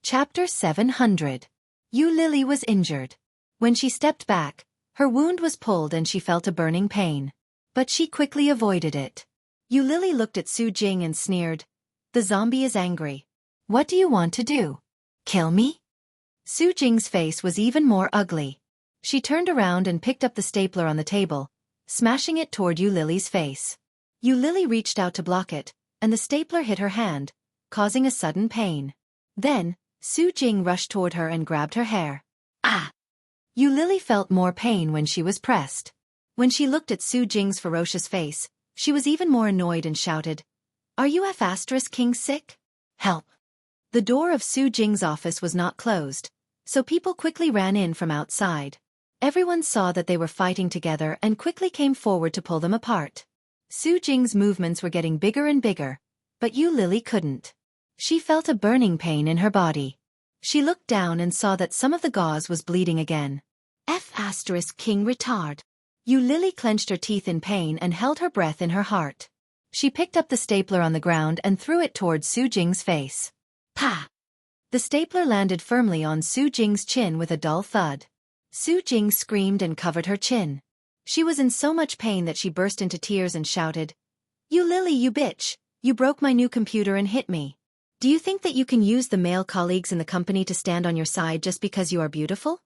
Chapter 700. Lily was injured. When she stepped back, her wound was pulled and she felt a burning pain. But she quickly avoided it. Lily looked at Xueqi and sneered. The zombie is angry. What do you want to do? Kill me? Xueqi's face was even more ugly. She turned around and picked up the stapler on the table, smashing it toward Lily's face. Lily reached out to block it, and the stapler hit her hand, causing a sudden pain. Then, Xueqi rushed toward her and grabbed her hair. Ah! Lily felt more pain when she was pressed. When she looked at Xueqi's ferocious face, she was even more annoyed and shouted, Are you King sick? Help! The door of Xueqi's office was not closed, so people quickly ran in from outside. Everyone saw that they were fighting together and quickly came forward to pull them apart. Xueqi's movements were getting bigger and bigger, but Lily couldn't. She felt a burning pain in her body. She looked down and saw that some of the gauze was bleeding again. King retard. Lily clenched her teeth in pain and held her breath in her heart. She picked up the stapler on the ground and threw it towards Xueqi's face. Pa! The stapler landed firmly on Xueqi's chin with a dull thud. Xueqi screamed and covered her chin. She was in so much pain that she burst into tears and shouted, Lily, you bitch! You broke my new computer and hit me. Do you think that you can use the male colleagues in the company to stand on your side just because you are beautiful?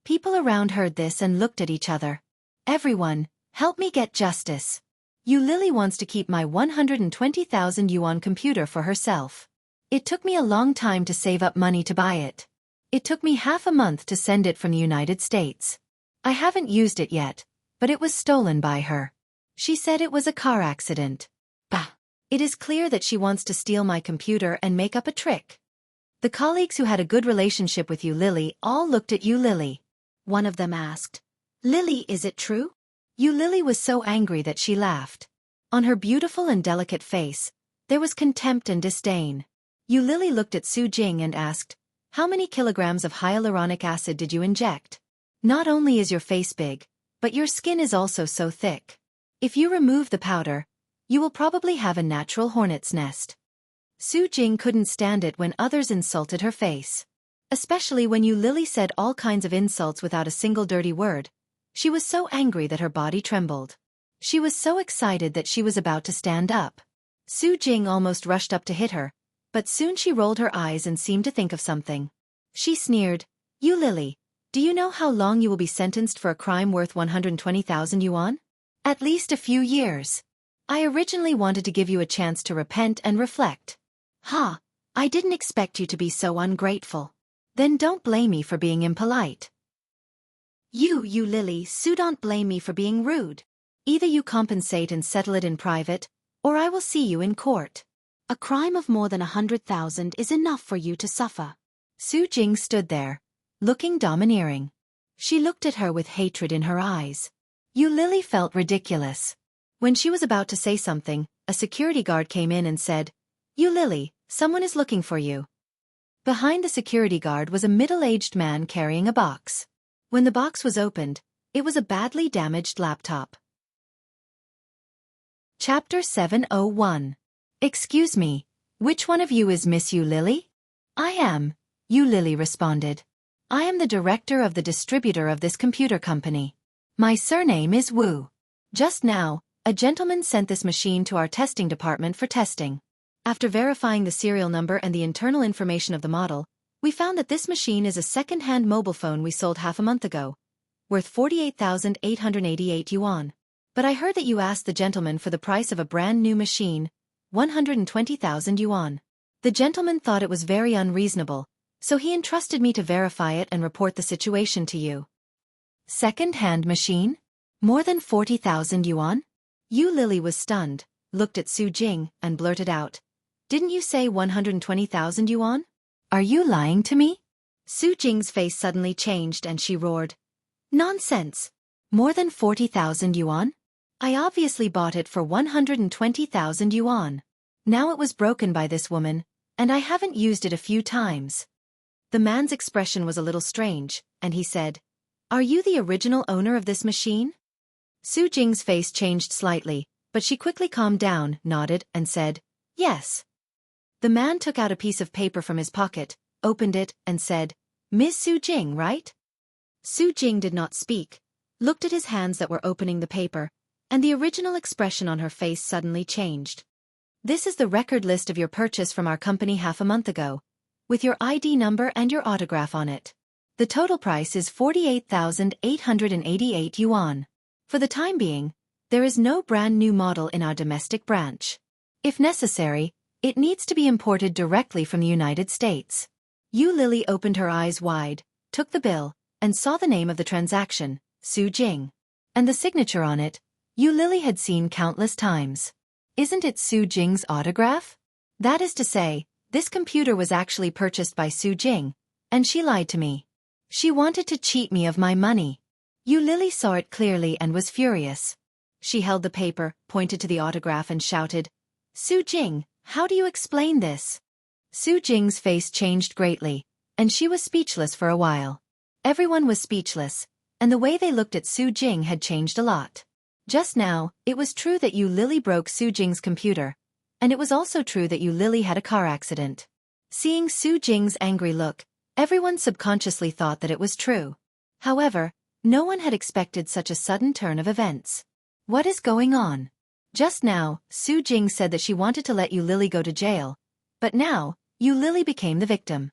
People around heard this and looked at each other. Everyone, help me get justice. Lily wants to keep my 120,000 yuan computer for herself. It took me a long time to save up money to buy it. It took me half a month to send it from the United States. I haven't used it yet, but it was stolen by her. She said it was a car accident. Bah! It is clear that she wants to steal my computer and make up a trick. The colleagues who had a good relationship with Lily all looked at Lily. One of them asked, Lily, is it true? Lily was so angry that she laughed. On her beautiful and delicate face, there was contempt and disdain. Lily looked at Xueqi and asked, How many kilograms of hyaluronic acid did you inject? Not only is your face big, but your skin is also so thick. If you remove the powder, you will probably have a natural hornet's nest. Xueqi couldn't stand it when others insulted her face. Especially when Lily said all kinds of insults without a single dirty word. She was so angry that her body trembled. She was so excited that she was about to stand up. Xueqi almost rushed up to hit her, but soon she rolled her eyes and seemed to think of something. She sneered, Lily, do you know how long you will be sentenced for a crime worth 120,000 yuan? At least a few years. I originally wanted to give you a chance to repent and reflect. Ha! I didn't expect you to be so ungrateful. Then don't blame me for being impolite. You Lily, don't blame me for being rude. Either you compensate and settle it in private, or I will see you in court. A crime of more than 100,000 is enough for you to suffer. Xueqi stood there, looking domineering. She looked at her with hatred in her eyes. Lily felt ridiculous. When she was about to say something, a security guard came in and said, Lily, someone is looking for you. Behind the security guard was a middle-aged man carrying a box. When the box was opened, it was a badly damaged laptop. Chapter 701. Excuse me, which one of you is Miss Lily? I am, Lily responded. I am the director of the distributor of this computer company. My surname is Wu. Just now, a gentleman sent this machine to our testing department for testing. After verifying the serial number and the internal information of the model, we found that this machine is a second-hand mobile phone we sold half a month ago, worth 48,888 yuan. But I heard that you asked the gentleman for the price of a brand new machine, 120,000 yuan. The gentleman thought it was very unreasonable, so he entrusted me to verify it and report the situation to you. Second-hand machine? More than 40,000 yuan? Lily was stunned, looked at Xueqi, and blurted out, Didn't you say 120,000 yuan? Are you lying to me? Xueqi's face suddenly changed and she roared, Nonsense! More than 40,000 yuan? I obviously bought it for 120,000 yuan. Now it was broken by this woman, and I haven't used it a few times. The man's expression was a little strange, and he said, Are you the original owner of this machine? Xueqi's face changed slightly, but she quickly calmed down, nodded, and said, Yes. The man took out a piece of paper from his pocket, opened it, and said, "Miss Su Jing, right?" Su Jing did not speak, looked at his hands that were opening the paper, and the original expression on her face suddenly changed. "This is the record list of your purchase from our company half a month ago, with your ID number and your autograph on it. The total price is 48,888 yuan. For the time being, there is no brand new model in our domestic branch. If necessary, it needs to be imported directly from the United States." Yu Lily opened her eyes wide, took the bill, and saw the name of the transaction, Su Jing. And the signature on it, Yu Lily had seen countless times. Isn't it Su Jing's autograph? That is to say, this computer was actually purchased by Su Jing, and she lied to me. She wanted to cheat me of my money. Yu Lily saw it clearly and was furious. She held the paper, pointed to the autograph and shouted, "Su Jing, how do you explain this?" Su Jing's face changed greatly, and she was speechless for a while. Everyone was speechless, and the way they looked at Su Jing had changed a lot. Just now, it was true that Yu Lily broke Su Jing's computer, and it was also true that Yu Lily had a car accident. Seeing Su Jing's angry look, everyone subconsciously thought that it was true. However, no one had expected such a sudden turn of events. What is going on? Just now, Su Jing said that she wanted to let Yu Lily go to jail, but now, Yu Lily became the victim.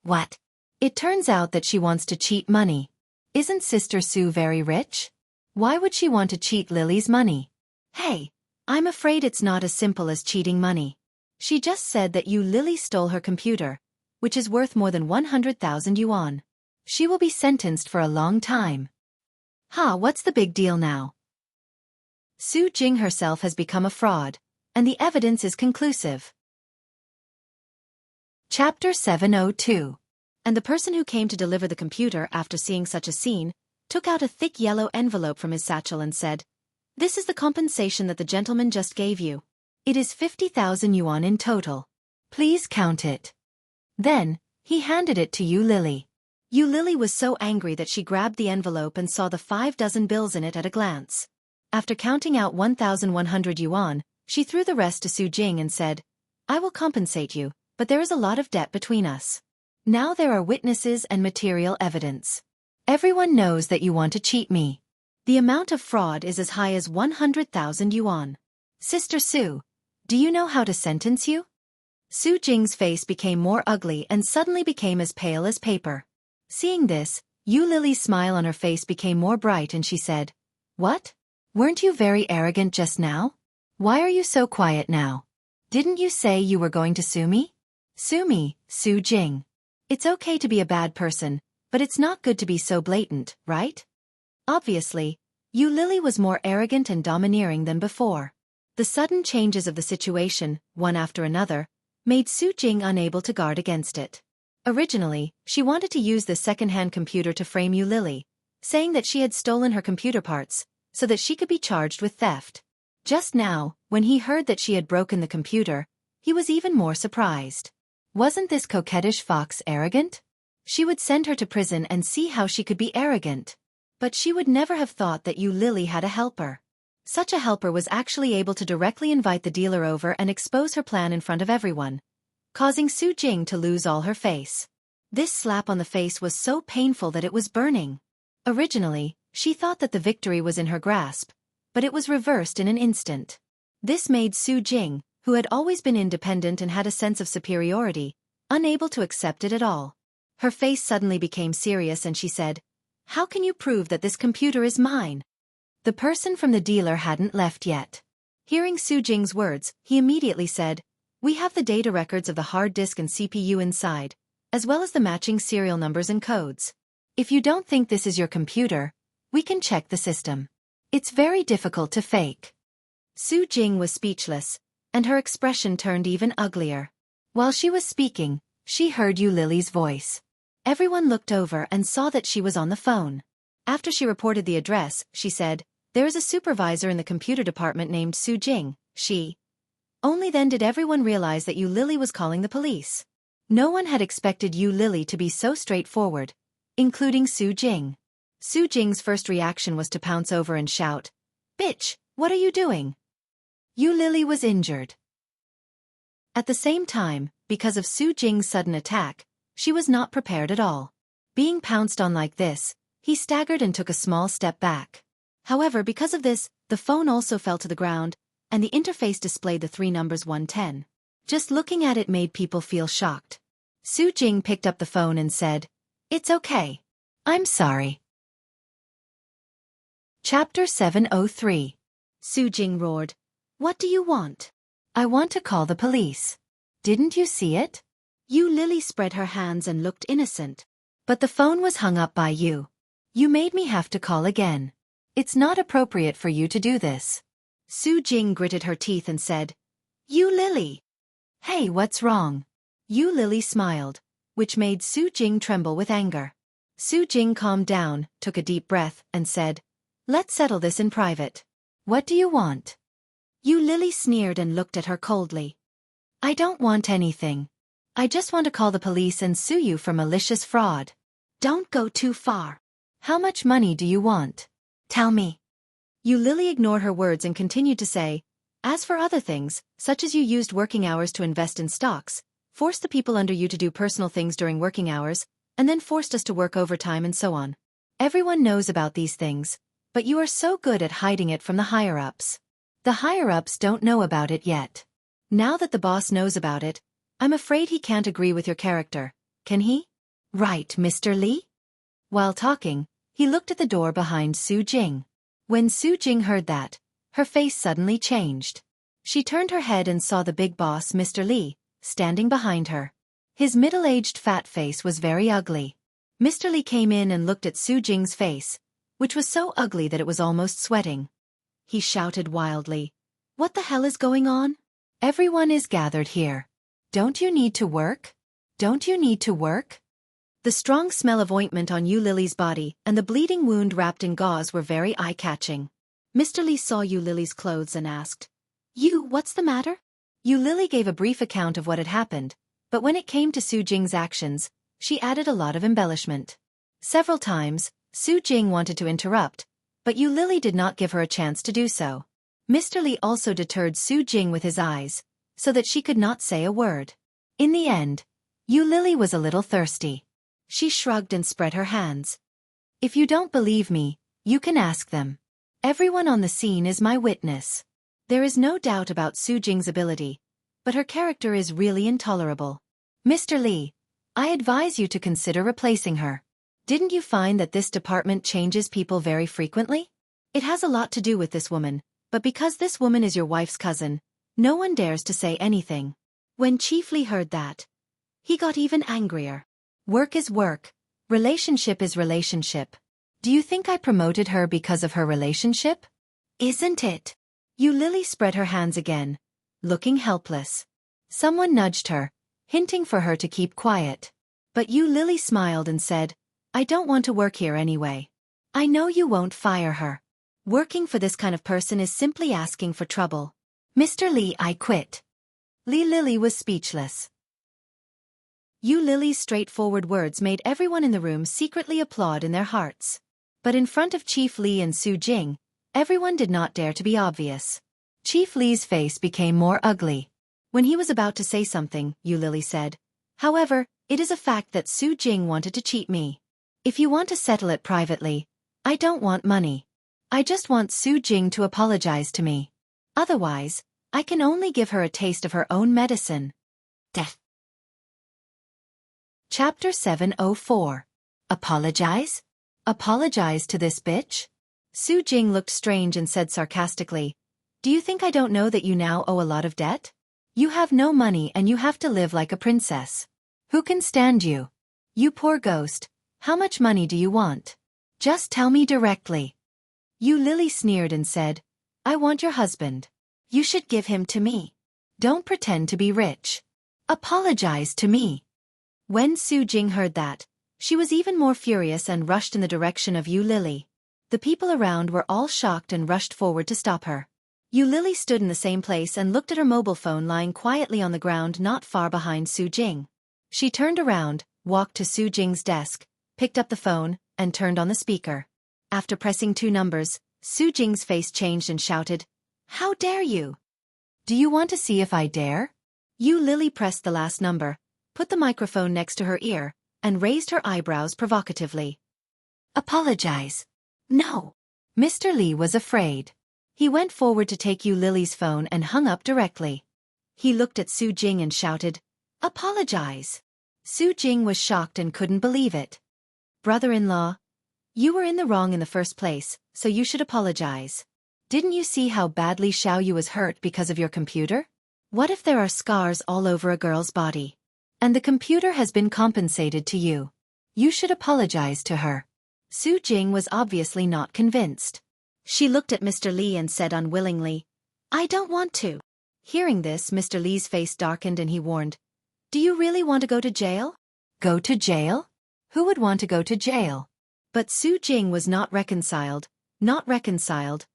What? It turns out that she wants to cheat money. Isn't Sister Su very rich? Why would she want to cheat Lily's money? Hey, I'm afraid it's not as simple as cheating money. She just said that Yu Lily stole her computer, which is worth more than 100,000 yuan. She will be sentenced for a long time. What's the big deal now? Su Jing herself has become a fraud, and the evidence is conclusive. Chapter 702. And the person who came to deliver the computer after seeing such a scene, took out a thick yellow envelope from his satchel and said, "This is the compensation that the gentleman just gave you. It is 50,000 yuan in total. Please count it." Then, he handed it to Yu Lily. Yu Lily was so angry that she grabbed the envelope and saw the 5 dozen bills in it at a glance. After counting out 1,100 yuan, she threw the rest to Su Jing and said, "I will compensate you, but there is a lot of debt between us. Now there are witnesses and material evidence. Everyone knows that you want to cheat me. The amount of fraud is as high as 100,000 yuan. Sister Su, do you know how to sentence you?" Su Jing's face became more ugly and suddenly became as pale as paper. Seeing this, Yu Lily's smile on her face became more bright and she said, "What? Weren't you very arrogant just now? Why are you so quiet now? Didn't you say you were going to sue me?" "Sue me, Su Jing. It's okay to be a bad person, but it's not good to be so blatant, right?" Obviously, Yu Lily was more arrogant and domineering than before. The sudden changes of the situation, one after another, made Su Jing unable to guard against it. Originally, she wanted to use this second-hand computer to frame Yu Lily, saying that she had stolen her computer parts, so that she could be charged with theft. Just now, when he heard that she had broken the computer, he was even more surprised. Wasn't this coquettish fox arrogant? She would send her to prison and see how she could be arrogant. But she would never have thought that Yu Lily had a helper. Such a helper was actually able to directly invite the dealer over and expose her plan in front of everyone, causing Su Jing to lose all her face. This slap on the face was so painful that it was burning. Originally, she thought that the victory was in her grasp, but it was reversed in an instant. This made Su Jing, who had always been independent and had a sense of superiority, unable to accept it at all. Her face suddenly became serious and she said, "How can you prove that this computer is mine?" The person from the dealer hadn't left yet. Hearing Su Jing's words, he immediately said, "We have the data records of the hard disk and CPU inside, as well as the matching serial numbers and codes. If you don't think this is your computer, we can check the system. It's very difficult to fake." Su Jing was speechless, and her expression turned even uglier. While she was speaking, she heard Yu Lily's voice. Everyone looked over and saw that she was on the phone. After she reported the address, she said, "There is a supervisor in the computer department named Su Jing, she..." Only then did everyone realize that Yu Lily was calling the police. No one had expected Yu Lily to be so straightforward, including Su Jing. Su Jing's first reaction was to pounce over and shout, "Bitch, what are you doing?" Yu Lily was injured. At the same time, because of Su Jing's sudden attack, She was not prepared at all. Being pounced on like this, he staggered and took a small step back. However, because of this, the phone also fell to the ground, and the interface displayed the three numbers 110. Just looking at it made people feel shocked. Su Jing picked up the phone and said, "It's okay. I'm sorry." Chapter 703. Su Jing roared, "What do you want?" "I want to call the police. Didn't you see it?" Yu Lily spread her hands and looked innocent. "But the phone was hung up by you. You made me have to call again. It's not appropriate for you to do this." Su Jing gritted her teeth and said, "Yu Lily." "Hey, what's wrong?" Yu Lily smiled, which made Su Jing tremble with anger. Su Jing calmed down, took a deep breath, and said, "Let's settle this in private. What do you want?" Yu Lily sneered and looked at her coldly. "I don't want anything. I just want to call the police and sue you for malicious fraud." "Don't go too far. How much money do you want? Tell me." Yu Lily ignored her words and continued to say, "As for other things, such as you used working hours to invest in stocks, forced the people under you to do personal things during working hours, and then forced us to work overtime and so on. Everyone knows about these things, but you are so good at hiding it from the higher-ups. The higher-ups don't know about it yet. Now that the boss knows about it, I'm afraid he can't agree with your character, can he? Right, Mr. Li?" While talking, he looked at the door behind Su Jing. When Su Jing heard that, her face suddenly changed. She turned her head and saw the big boss, Mr. Li, standing behind her. His middle-aged fat face was very ugly. Mr. Li came in and looked at Su Jing's face, which was so ugly that it was almost sweating. He shouted wildly, "What the hell is going on? Everyone is gathered here. Don't you need to work? Don't you need to work?" The strong smell of ointment on Yu Lily's body and the bleeding wound wrapped in gauze were very eye-catching. Mr. Li saw Yu Lily's clothes and asked, "You, what's the matter?" Yu Lily gave a brief account of what had happened, but when it came to Su Jing's actions, she added a lot of embellishment. Several times, Su Jing wanted to interrupt, but Yu Lily did not give her a chance to do so. Mr. Li also deterred Su Jing with his eyes, so that she could not say a word. In the end, Yu Lily was a little thirsty. She shrugged and spread her hands. "If you don't believe me, you can ask them. Everyone on the scene is my witness." There is no doubt about Su Jing's ability, but her character is really intolerable. "Mr. Li, I advise you to consider replacing her. Didn't you find that this department changes people very frequently? It has a lot to do with this woman, but because this woman is your wife's cousin, no one dares to say anything." When Chief Li heard that, he got even angrier. "Work is work. Relationship is relationship. Do you think I promoted her because of her relationship? Isn't it?" Yu Lily spread her hands again, looking helpless. Someone nudged her, hinting for her to keep quiet. But Yu Lily smiled and said, "I don't want to work here anyway. I know you won't fire her. Working for this kind of person is simply asking for trouble. Mr. Li, I quit." Li Lily was speechless. Yu Lily's straightforward words made everyone in the room secretly applaud in their hearts. But in front of Chief Li and Su Jing, everyone did not dare to be obvious. Chief Li's face became more ugly. When he was about to say something, Yu Lily said, "However, it is a fact that Su Jing wanted to cheat me. If you want to settle it privately, I don't want money. I just want Su Jing to apologize to me. Otherwise, I can only give her a taste of her own medicine." Death. Chapter 704. Apologize? Apologize to this bitch? Su Jing looked strange and said sarcastically, "Do you think I don't know that you now owe a lot of debt? You have no money and you have to live like a princess. Who can stand you? You poor ghost, how much money do you want? Just tell me directly." Yu Lily sneered and said, "I want your husband. You should give him to me. Don't pretend to be rich. Apologize to me." When Su Jing heard that, she was even more furious and rushed in the direction of Yu Lily. The people around were all shocked and rushed forward to stop her. Yu Lily stood in the same place and looked at her mobile phone lying quietly on the ground not far behind Su Jing. She turned around, walked to Su Jing's desk, picked up the phone, and turned on the speaker. After pressing 2 numbers, Su Jing's face changed and shouted, "How dare you? Do you want to see if I dare?" Yu Lily pressed the last number, put the microphone next to her ear, and raised her eyebrows provocatively. Apologize. No. Mr. Lee was afraid. He went forward to take Yu Lily's phone and hung up directly. He looked at Su Jing and shouted, Apologize. Su Jing was shocked and couldn't believe it. Brother-in-law, you were in the wrong in the first place, so you should apologize. Didn't you see how badly Xiaoyu was hurt because of your computer? What if there are scars all over a girl's body? And the computer has been compensated to you. You should apologize to her. Su Jing was obviously not convinced. She looked at Mr. Lee and said unwillingly, I don't want to. Hearing this, Mr. Lee's face darkened and he warned, Do you really want to go to jail? Go to jail? Who would want to go to jail? But Su Jing was not reconciled. Not reconciled.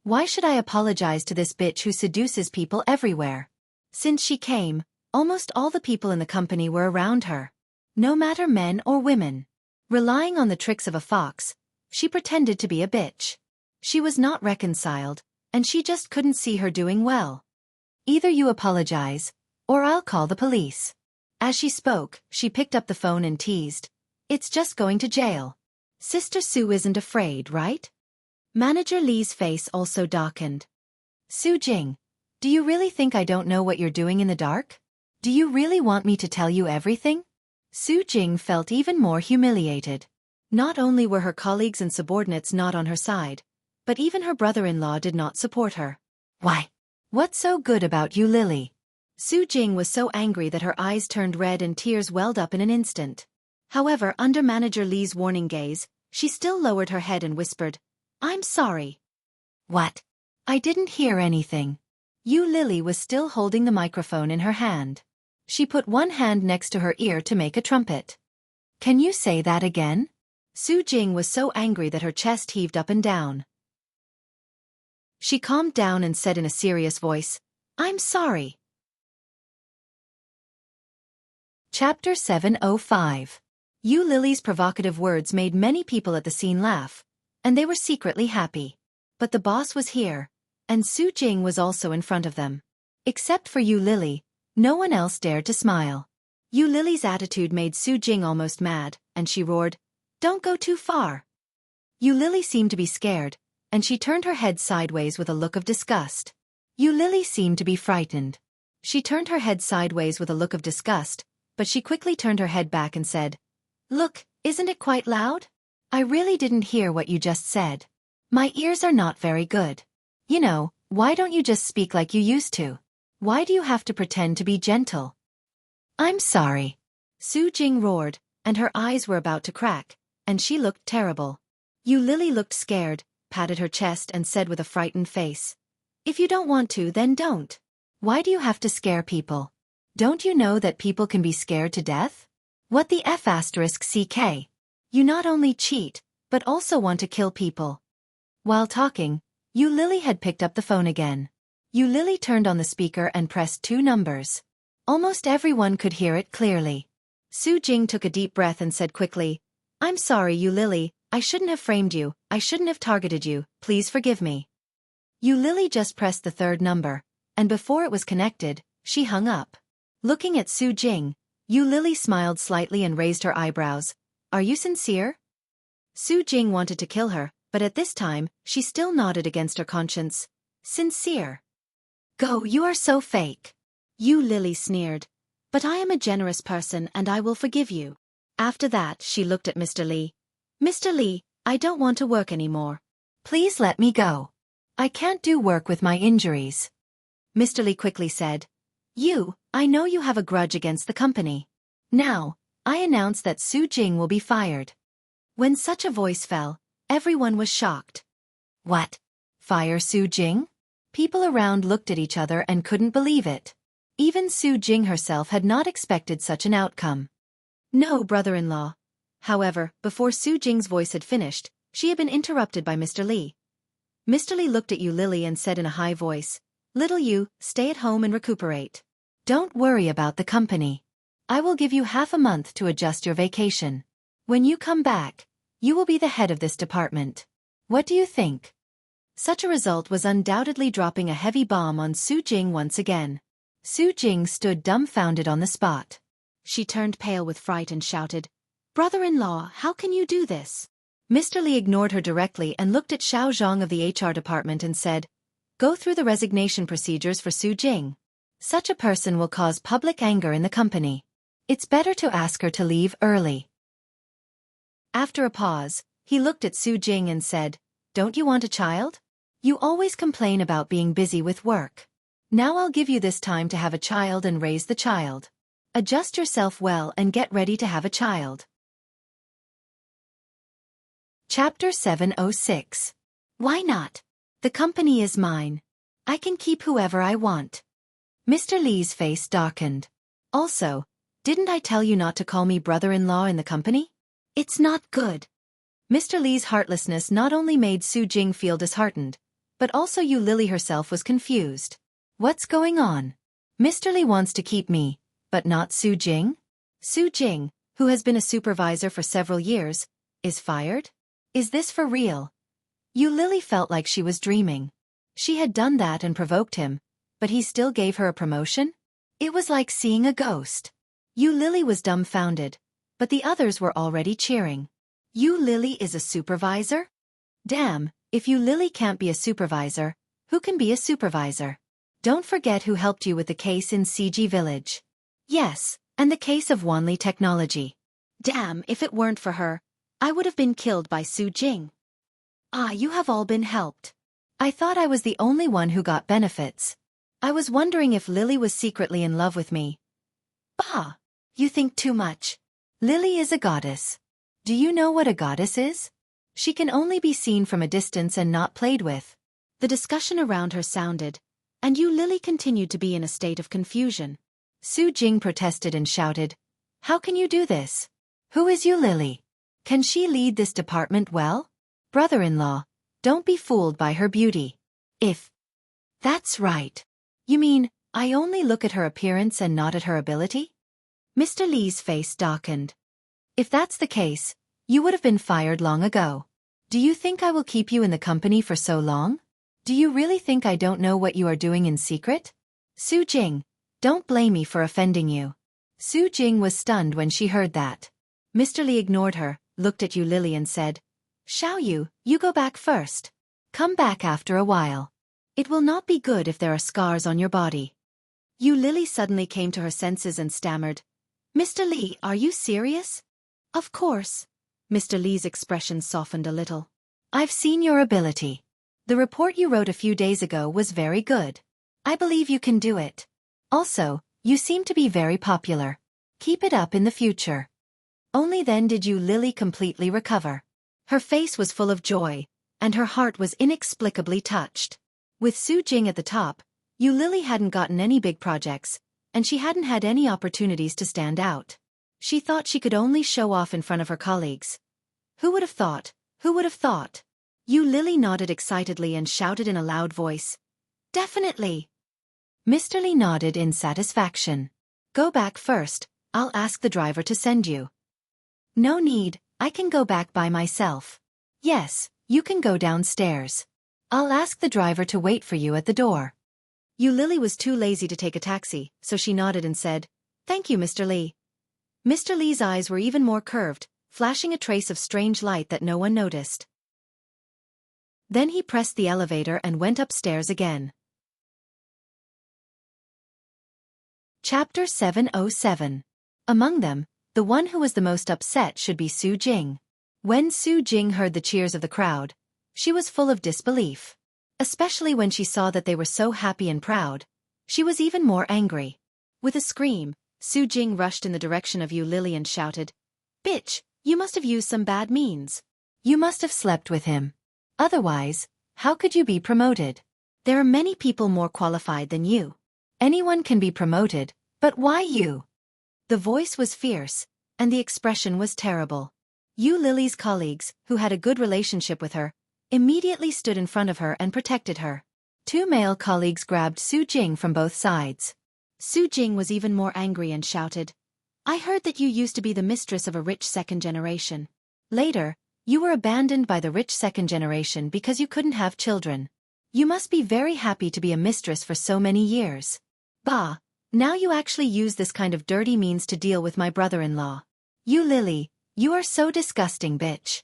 Why should I apologize to this bitch who seduces people everywhere? Since she came, almost all the people in the company were around her. No matter men or women. Relying on the tricks of a fox, she pretended to be a bitch. She was not reconciled, and she just couldn't see her doing well. Either you apologize, or I'll call the police. As she spoke, she picked up the phone and teased, It's just going to jail. Sister Su isn't afraid, right? Manager Lee's face also darkened. Su Jing, do you really think I don't know what you're doing in the dark? Do you really want me to tell you everything? Su Jing felt even more humiliated. Not only were her colleagues and subordinates not on her side, but even her brother-in-law did not support her. Why? What's so good about you, Lily? Su Jing was so angry that her eyes turned red and tears welled up in an instant. However, under Manager Lee's warning gaze, she still lowered her head and whispered, I'm sorry. What? I didn't hear anything. Yu Lily was still holding the microphone in her hand. She put one hand next to her ear to make a trumpet. Can you say that again? Su Jing was so angry that her chest heaved up and down. She calmed down and said in a serious voice, I'm sorry. Chapter 705. Yu Lily's provocative words made many people at the scene laugh, and they were secretly happy. But the boss was here, and Su Jing was also in front of them. Except for Yu Lily, no one else dared to smile. Yu Lily's attitude made Su Jing almost mad, and she roared, Don't go too far. Yu Lily seemed to be scared, and she turned her head sideways with a look of disgust. Yu Lily seemed to be frightened. She turned her head sideways with a look of disgust, but she quickly turned her head back and said, Look, isn't it quite loud? I really didn't hear what you just said. My ears are not very good. You know, why don't you just speak like you used to? Why do you have to pretend to be gentle? I'm sorry. Su Jing roared, and her eyes were about to crack, and she looked terrible. Yu Lily looked scared, patted her chest and said with a frightened face, If you don't want to, then don't. Why do you have to scare people? Don't you know that people can be scared to death? What the F***ck? You not only cheat, but also want to kill people. While talking, Yu Lily had picked up the phone again. Yu Lily turned on the speaker and pressed 2 numbers. Almost everyone could hear it clearly. Su Jing took a deep breath and said quickly, I'm sorry, Yu Lily, I shouldn't have framed you, I shouldn't have targeted you, please forgive me. Yu Lily just pressed the 3rd number, and before it was connected, she hung up. Looking at Su Jing, Yu Lily smiled slightly and raised her eyebrows. Are you sincere? Su Jing wanted to kill her, but at this time, she still nodded against her conscience. Sincere. Go, you are so fake. Yu Lily sneered. But I am a generous person and I will forgive you. After that, she looked at Mr. Lee. Mr. Lee, I don't want to work anymore. Please let me go. I can't do work with my injuries. Mr. Lee quickly said, I know you have a grudge against the company. Now, I announce that Su Jing will be fired. When such a voice fell, everyone was shocked. What? Fire Su Jing? People around looked at each other and couldn't believe it. Even Su Jing herself had not expected such an outcome. No, brother-in-law. However, before Su Jing's voice had finished, she had been interrupted by Mr. Lee. Mr. Lee looked at Yu Lily and said in a high voice, Little Yu, stay at home and recuperate. Don't worry about the company. I will give you half a month to adjust your vacation. When you come back, you will be the head of this department. What do you think? Such a result was undoubtedly dropping a heavy bomb on Su Jing once again. Su Jing stood dumbfounded on the spot. She turned pale with fright and shouted, "Brother-in-law, how can you do this?" Mr. Li ignored her directly and looked at Xiao Zhang of the HR department and said, "Go through the resignation procedures for Su Jing. Such a person will cause public anger in the company. It's better to ask her to leave early." After a pause, he looked at Su Jing and said, "Don't you want a child? You always complain about being busy with work. Now I'll give you this time to have a child and raise the child. Adjust yourself well and get ready to have a child." Chapter 706. Why not? The company is mine. I can keep whoever I want. Mr. Li's face darkened. Also, didn't I tell you not to call me brother-in-law in the company? It's not good. Mr. Li's heartlessness not only made Su Jing feel disheartened, but also Yu Lily herself was confused. What's going on? Mr. Li wants to keep me, but not Su Jing? Su Jing, who has been a supervisor for several years, is fired? Is this for real? Yu Lily felt like she was dreaming. She had done that and provoked him, but he still gave her a promotion? It was like seeing a ghost. Yu Lily was dumbfounded, but the others were already cheering. Yu Lily is a supervisor? Damn, if Yu Lily can't be a supervisor, who can be a supervisor? Don't forget who helped you with the case in CG Village. Yes, and the case of Wanli Technology. Damn, if it weren't for her, I would have been killed by Su Jing. Ah, you have all been helped. I thought I was the only one who got benefits. I was wondering if Lily was secretly in love with me. Bah! You think too much. Lily is a goddess. Do you know what a goddess is? She can only be seen from a distance and not played with. The discussion around her sounded, and Yu Lily continued to be in a state of confusion. Su Jing protested and shouted, "How can you do this? Who is Yu Lily? Can she lead this department well? Brother-in-law, don't be fooled by her beauty. That's right. You mean, I only look at her appearance and not at her ability?" Mr. Li's face darkened. "If that's the case, you would have been fired long ago. Do you think I will keep you in the company for so long? Do you really think I don't know what you are doing in secret? Su Jing, don't blame me for offending you." Su Jing was stunned when she heard that. Mr. Li ignored her, looked at Yu Lily and said, "Xiao Yu, you go back first. Come back after a while. It will not be good if there are scars on your body." Yu Lily suddenly came to her senses and stammered, "Mr. Li, are you serious?" "Of course." Mr. Li's expression softened a little. "I've seen your ability. The report you wrote a few days ago was very good. I believe you can do it. Also, you seem to be very popular. Keep it up in the future." Only then did Yu Lily completely recover. Her face was full of joy, and her heart was inexplicably touched. With Su Jing at the top, Yu Lily hadn't gotten any big projects, and she hadn't had any opportunities to stand out. She thought she could only show off in front of her colleagues. Who would have thought? Who would have thought? Yu Lily nodded excitedly and shouted in a loud voice, "Definitely." Mr. Li nodded in satisfaction. "Go back first, I'll ask the driver to send you." "No need, I can go back by myself." "Yes, you can go downstairs. I'll ask the driver to wait for you at the door." Yu Lily was too lazy to take a taxi, so she nodded and said, "Thank you, Mr. Li." Mr. Li's eyes were even more curved, flashing a trace of strange light that no one noticed. Then he pressed the elevator and went upstairs again. Chapter 707. Among them, the one who was the most upset should be Su Jing. When Su Jing heard the cheers of the crowd, she was full of disbelief. Especially when she saw that they were so happy and proud, she was even more angry. With a scream, Su Jing rushed in the direction of Yu Lily and shouted, "Bitch, you must have used some bad means. You must have slept with him. Otherwise, how could you be promoted? There are many people more qualified than you. Anyone can be promoted, but why you?" The voice was fierce, and the expression was terrible. Yu Lily's colleagues, who had a good relationship with her, immediately stood in front of her and protected her. Two male colleagues grabbed Su Jing from both sides. Su Jing was even more angry and shouted, "I heard that you used to be the mistress of a rich second generation. Later, you were abandoned by the rich second generation because you couldn't have children. You must be very happy to be a mistress for so many years. Bah, Now you actually use this kind of dirty means to deal with my brother-in-law. You Lily, you are so disgusting, bitch.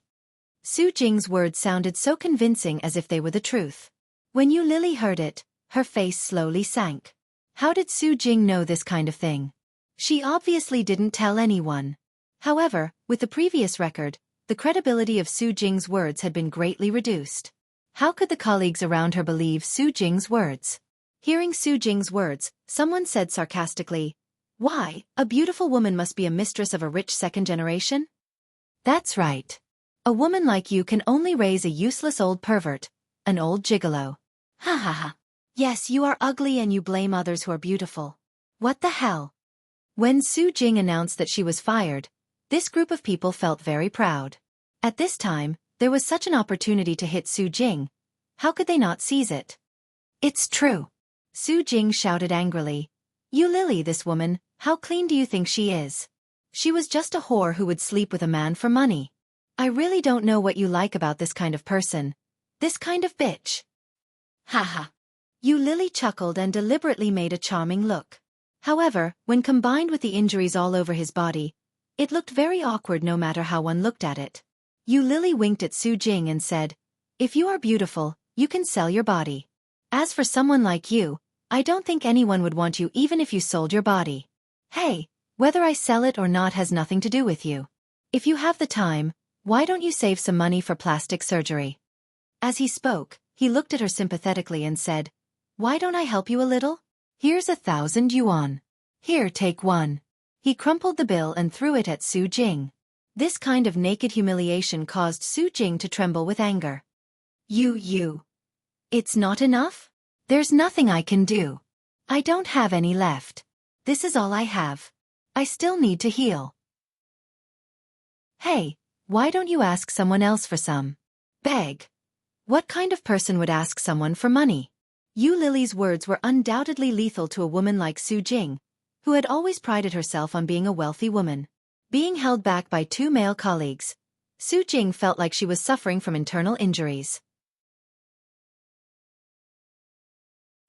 Su Jing's words sounded so convincing as if they were the truth. When Yu Lily heard it, her face slowly sank. How did Su Jing know this kind of thing? She obviously didn't tell anyone. However, with the previous record, the credibility of Su Jing's words had been greatly reduced. How could the colleagues around her believe Su Jing's words? Hearing Su Jing's words, someone said sarcastically, "Why, a beautiful woman must be a mistress of a rich second generation?" That's right. A woman like you can only raise a useless old pervert, an old gigolo. Ha ha ha. Yes, you are ugly and you blame others who are beautiful. What the hell? When Su Jing announced that she was fired, this group of people felt very proud. At this time, there was such an opportunity to hit Su Jing. How could they not seize it? It's true. Su Jing shouted angrily. You Lily, this woman, how clean do you think she is? She was just a whore who would sleep with a man for money. I really don't know what you like about this kind of person. This kind of bitch. Haha. You Lily chuckled and deliberately made a charming look. However, when combined with the injuries all over his body, it looked very awkward no matter how one looked at it. You Lily winked at Su Jing and said, "If you are beautiful, you can sell your body. As for someone like you, I don't think anyone would want you even if you sold your body. Hey, whether I sell it or not has nothing to do with you. If you have the time, why don't you save some money for plastic surgery?" As he spoke, he looked at her sympathetically and said, "Why don't I help you a little? Here's 1,000 yuan. Here, take one." He crumpled the bill and threw it at Su Jing. This kind of naked humiliation caused Su Jing to tremble with anger. You. It's not enough? There's nothing I can do. I don't have any left. This is all I have. I still need to heal. Hey, why don't you ask someone else for some? Beg. What kind of person would ask someone for money? Yu Lily's words were undoubtedly lethal to a woman like Su Jing, who had always prided herself on being a wealthy woman. Being held back by two male colleagues, Su Jing felt like she was suffering from internal injuries.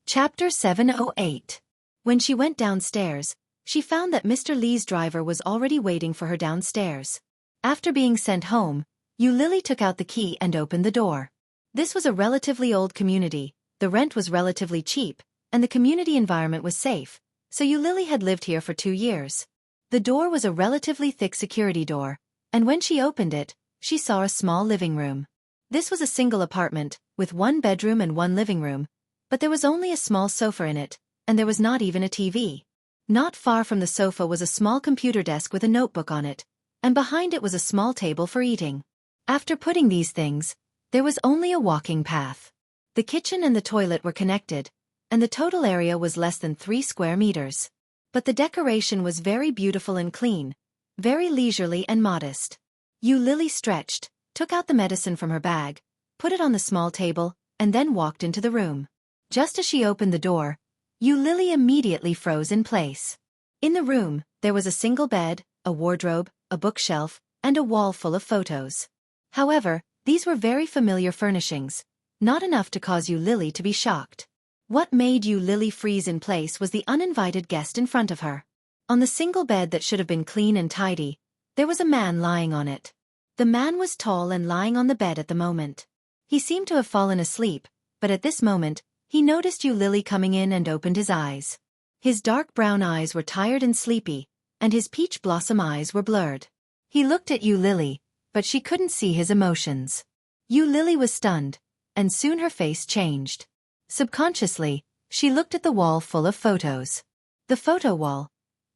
Chapter 708. When she went downstairs, she found that Mr. Li's driver was already waiting for her downstairs. After being sent home, Yu Lily took out the key and opened the door. This was a relatively old community, the rent was relatively cheap, and the community environment was safe, so Yu Lily had lived here for 2 years. The door was a relatively thick security door, and when she opened it, she saw a small living room. This was a single apartment, with 1 bedroom and 1 living room, but there was only a small sofa in it, and there was not even a TV. Not far from the sofa was a small computer desk with a notebook on it, and behind it was a small table for eating. After putting these things, there was only a walking path. The kitchen and the toilet were connected, and the total area was less than 3 square meters. But the decoration was very beautiful and clean, very leisurely and modest. Yu Lily stretched, took out the medicine from her bag, put it on the small table, and then walked into the room. Just as she opened the door, Yu Lily immediately froze in place. In the room, there was a single bed, a wardrobe, a bookshelf, and a wall full of photos. However, these were very familiar furnishings, not enough to cause Yu Lily to be shocked. What made Yu Lily freeze in place was the uninvited guest in front of her. On the single bed that should have been clean and tidy, there was a man lying on it. The man was tall and lying on the bed at the moment. He seemed to have fallen asleep, but at this moment, he noticed Yu Lily coming in and opened his eyes. His dark brown eyes were tired and sleepy, and his peach blossom eyes were blurred. He looked at Yu Lily, but she couldn't see his emotions. Yu Lily was stunned, and soon her face changed. Subconsciously, she looked at the wall full of photos. The photo wall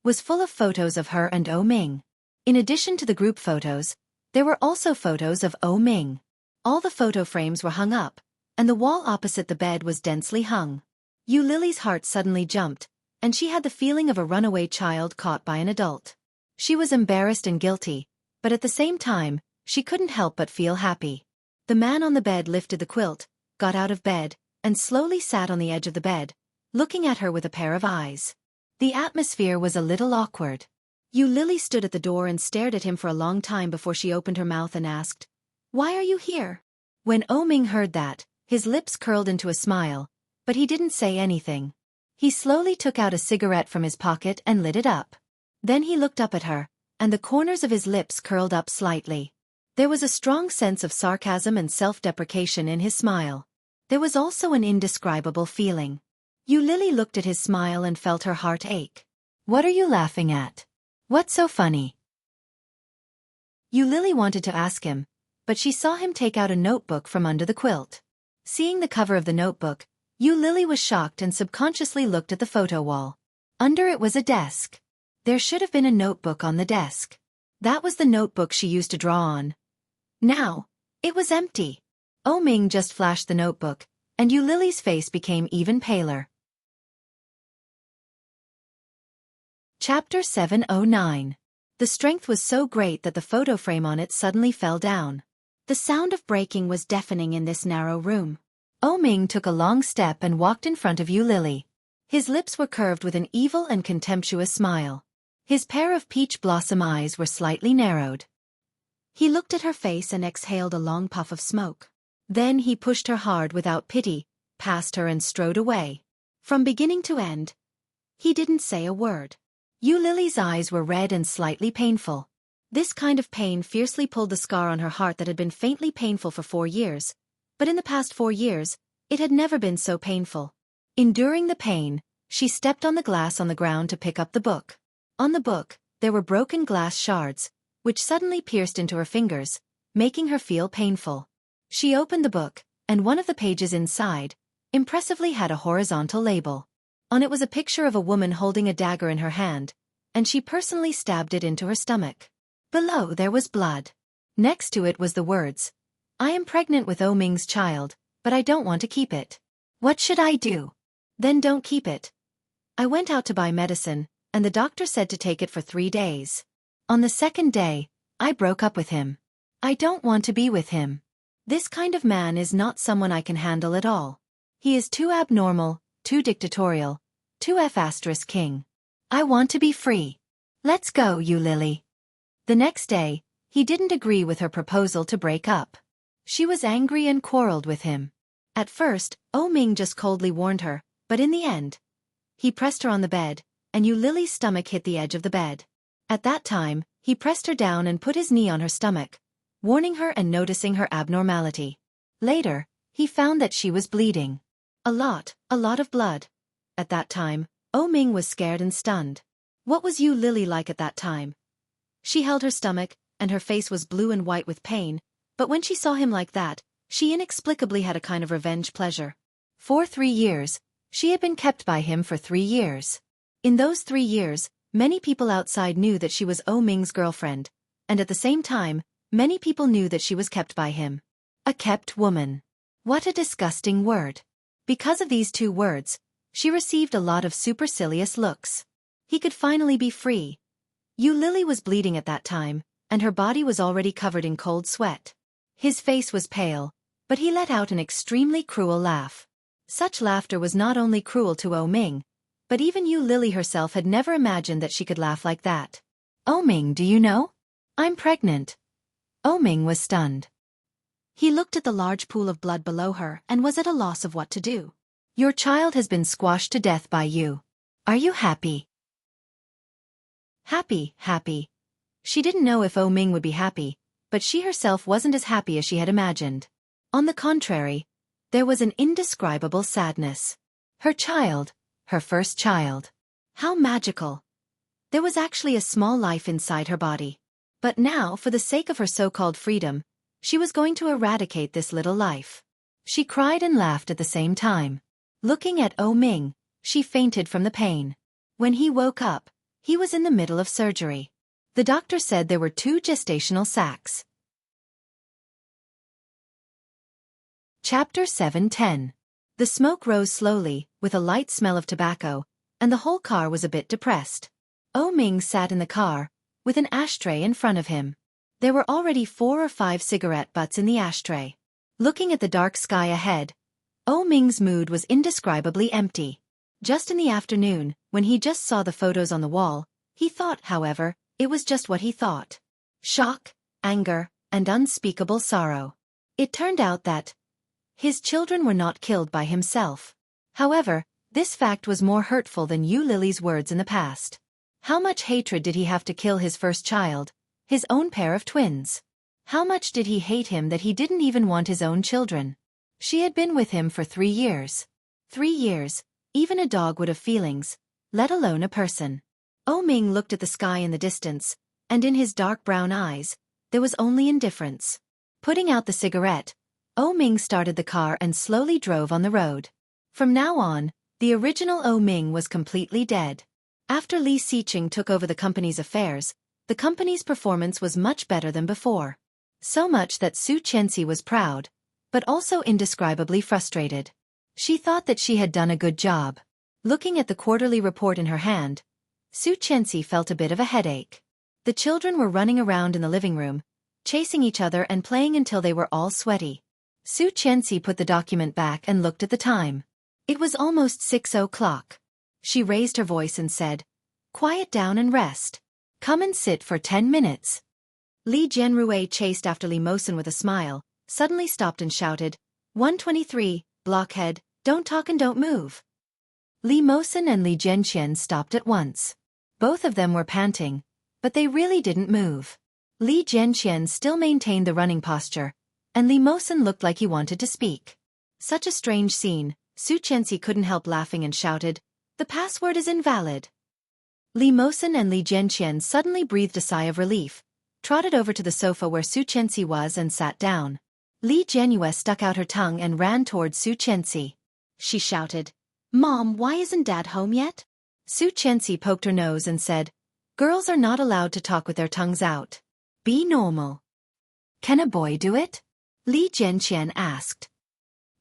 was full of photos of her and O Ming. In addition to the group photos, there were also photos of O Ming. All the photo frames were hung up, and the wall opposite the bed was densely hung. Yu Lily's heart suddenly jumped, and she had the feeling of a runaway child caught by an adult. She was embarrassed and guilty, but at the same time, she couldn't help but feel happy. The man on the bed lifted the quilt, got out of bed, and slowly sat on the edge of the bed, looking at her with a pair of eyes. The atmosphere was a little awkward. Yu Lily stood at the door and stared at him for a long time before she opened her mouth and asked, "Why are you here?" When O Ming heard that, his lips curled into a smile, but he didn't say anything. He slowly took out a cigarette from his pocket and lit it up. Then he looked up at her, and the corners of his lips curled up slightly. There was a strong sense of sarcasm and self-deprecation in his smile. There was also an indescribable feeling. Lily looked at his smile and felt her heart ache. "What are you laughing at? What's so funny?" Lily wanted to ask him, but she saw him take out a notebook from under the quilt. Seeing the cover of the notebook, Lily was shocked and subconsciously looked at the photo wall. Under it was a desk. There should have been a notebook on the desk. That was the notebook she used to draw on. Now, it was empty. Ming just flashed the notebook, and Lily's face became even paler. Chapter 709. The strength was so great that the photo frame on it suddenly fell down. The sound of breaking was deafening in this narrow room. Ming took a long step and walked in front of Lily. His lips were curved with an evil and contemptuous smile. His pair of peach blossom eyes were slightly narrowed. He looked at her face and exhaled a long puff of smoke. Then he pushed her hard without pity, past her and strode away. From beginning to end, he didn't say a word. Lily's eyes were red and slightly painful. This kind of pain fiercely pulled the scar on her heart that had been faintly painful for 4 years, but in the past 4 years, it had never been so painful. Enduring the pain, she stepped on the glass on the ground to pick up the book. On the book, there were broken glass shards, which suddenly pierced into her fingers, making her feel painful. She opened the book, and one of the pages inside, impressively had a horizontal label. On it was a picture of a woman holding a dagger in her hand, and she personally stabbed it into her stomach. Below there was blood. Next to it was the words, "I am pregnant with Ming's child, but I don't want to keep it. What should I do?" "Then don't keep it. I went out to buy medicine, and the doctor said to take it for 3 days. On the 2nd day, I broke up with him. I don't want to be with him. This kind of man is not someone I can handle at all. He is too abnormal, too dictatorial, too F***king. I want to be free. Let's go, Lily." The next day, he didn't agree with her proposal to break up. She was angry and quarreled with him. At first, Ming just coldly warned her, but in the end, he pressed her on the bed, and Lily's stomach hit the edge of the bed. At that time, he pressed her down and put his knee on her stomach, warning her and noticing her abnormality. Later, he found that she was bleeding. A lot of blood. At that time, Ming was scared and stunned. What was Lily like at that time? She held her stomach, and her face was blue and white with pain, but when she saw him like that, she inexplicably had a kind of revenge pleasure. For 3 years, she had been kept by him for 3 years. In those 3 years, many people outside knew that she was Ming's girlfriend, and at the same time, many people knew that she was kept by him. A kept woman. What a disgusting word. Because of these 2 words, she received a lot of supercilious looks. He could finally be free. Lily was bleeding at that time, and her body was already covered in cold sweat. His face was pale, but he let out an extremely cruel laugh. Such laughter was not only cruel to Ming, but even Lily herself had never imagined that she could laugh like that. "Ming, do you know? I'm pregnant." Ming was stunned. He looked at the large pool of blood below her and was at a loss of what to do. "Your child has been squashed to death by you. Are you happy?" Happy. She didn't know if Ming would be happy, but she herself wasn't as happy as she had imagined. On the contrary, there was an indescribable sadness. Her child, her first child. How magical. There was actually a small life inside her body. But now, for the sake of her so-called freedom, she was going to eradicate this little life. She cried and laughed at the same time. Looking at Ming, she fainted from the pain. When he woke up, he was in the middle of surgery. The doctor said there were 2 gestational sacs. Chapter 710. The smoke rose slowly, with a light smell of tobacco, and the whole car was a bit depressed. Ming sat in the car, with an ashtray in front of him. There were already 4 or 5 cigarette butts in the ashtray. Looking at the dark sky ahead, Ming's mood was indescribably empty. Just in the afternoon, when he just saw the photos on the wall, he thought, however, it was just what he thought. Shock, anger, and unspeakable sorrow. It turned out that his children were not killed by himself. However, This fact was more hurtful than Yu Lily's words in the past. How much hatred did he have to kill his first child, his own pair of twins? How much did he hate him that he didn't even want his own children? She had been with him for 3 years. 3 years, even a dog would have feelings, let alone a person. Oh Ming looked at the sky in the distance, and in his dark brown eyes, there was only indifference. Putting out the cigarette, Oh Ming started the car and slowly drove on the road. From now on, the original Oh Ming was completely dead. After Li Xiqing took over the company's affairs, the company's performance was much better than before. So much that Su Qianxi was proud, but also indescribably frustrated. She thought that she had done a good job. Looking at the quarterly report in her hand, Su Qianxi felt a bit of a headache. The children were running around in the living room, chasing each other and playing until they were all sweaty. Su Qianxi put the document back and looked at the time. It was almost 6 o'clock. She raised her voice and said, "Quiet down and rest. Come and sit for 10 minutes." Li Jianrui chased after Li Mosen with a smile, suddenly stopped and shouted, "123, blockhead, don't talk and don't move." Li Mosen and Li Jianqian stopped at once. Both of them were panting, but they really didn't move. Li Jianqian still maintained the running posture, and Li Mosen looked like he wanted to speak. Such a strange scene, Su Qianxi couldn't help laughing and shouted, "The password is invalid." Li Mosen and Li Jianqian suddenly breathed a sigh of relief, trotted over to the sofa where Su Qianxi was and sat down. Li Jianrui stuck out her tongue and ran towards Su Qianxi. She shouted, "Mom, why isn't Dad home yet?" Su Qianxi poked her nose and said, "Girls are not allowed to talk with their tongues out. Be normal." "Can a boy do it?" Li Jianqian asked.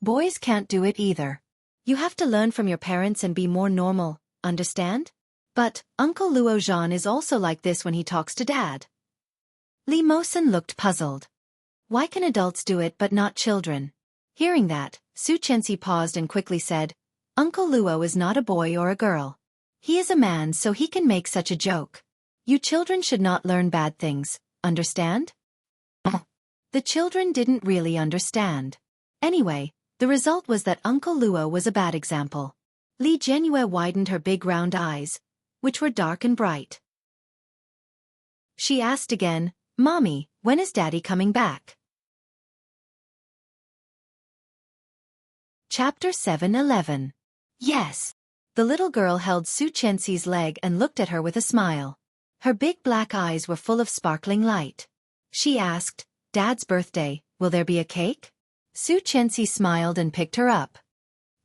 "Boys can't do it either. You have to learn from your parents and be more normal, understand? But Uncle Luo Zhan is also like this when he talks to Dad." Li Mosen looked puzzled. Why can adults do it but not children? Hearing that, Su Qianxi paused and quickly said, "Uncle Luo is not a boy or a girl. He is a man, so he can make such a joke. You children should not learn bad things, understand?" The children didn't really understand. Anyway, the result was that Uncle Luo was a bad example. Li Jianrui widened her big round eyes, which were dark and bright. She asked again, "Mommy, when is Daddy coming back?" Chapter 7:11. Yes. The little girl held Su Qianxi's leg and looked at her with a smile. Her big black eyes were full of sparkling light. She asked, "Dad's birthday, will there be a cake?" Su Qianxi smiled and picked her up.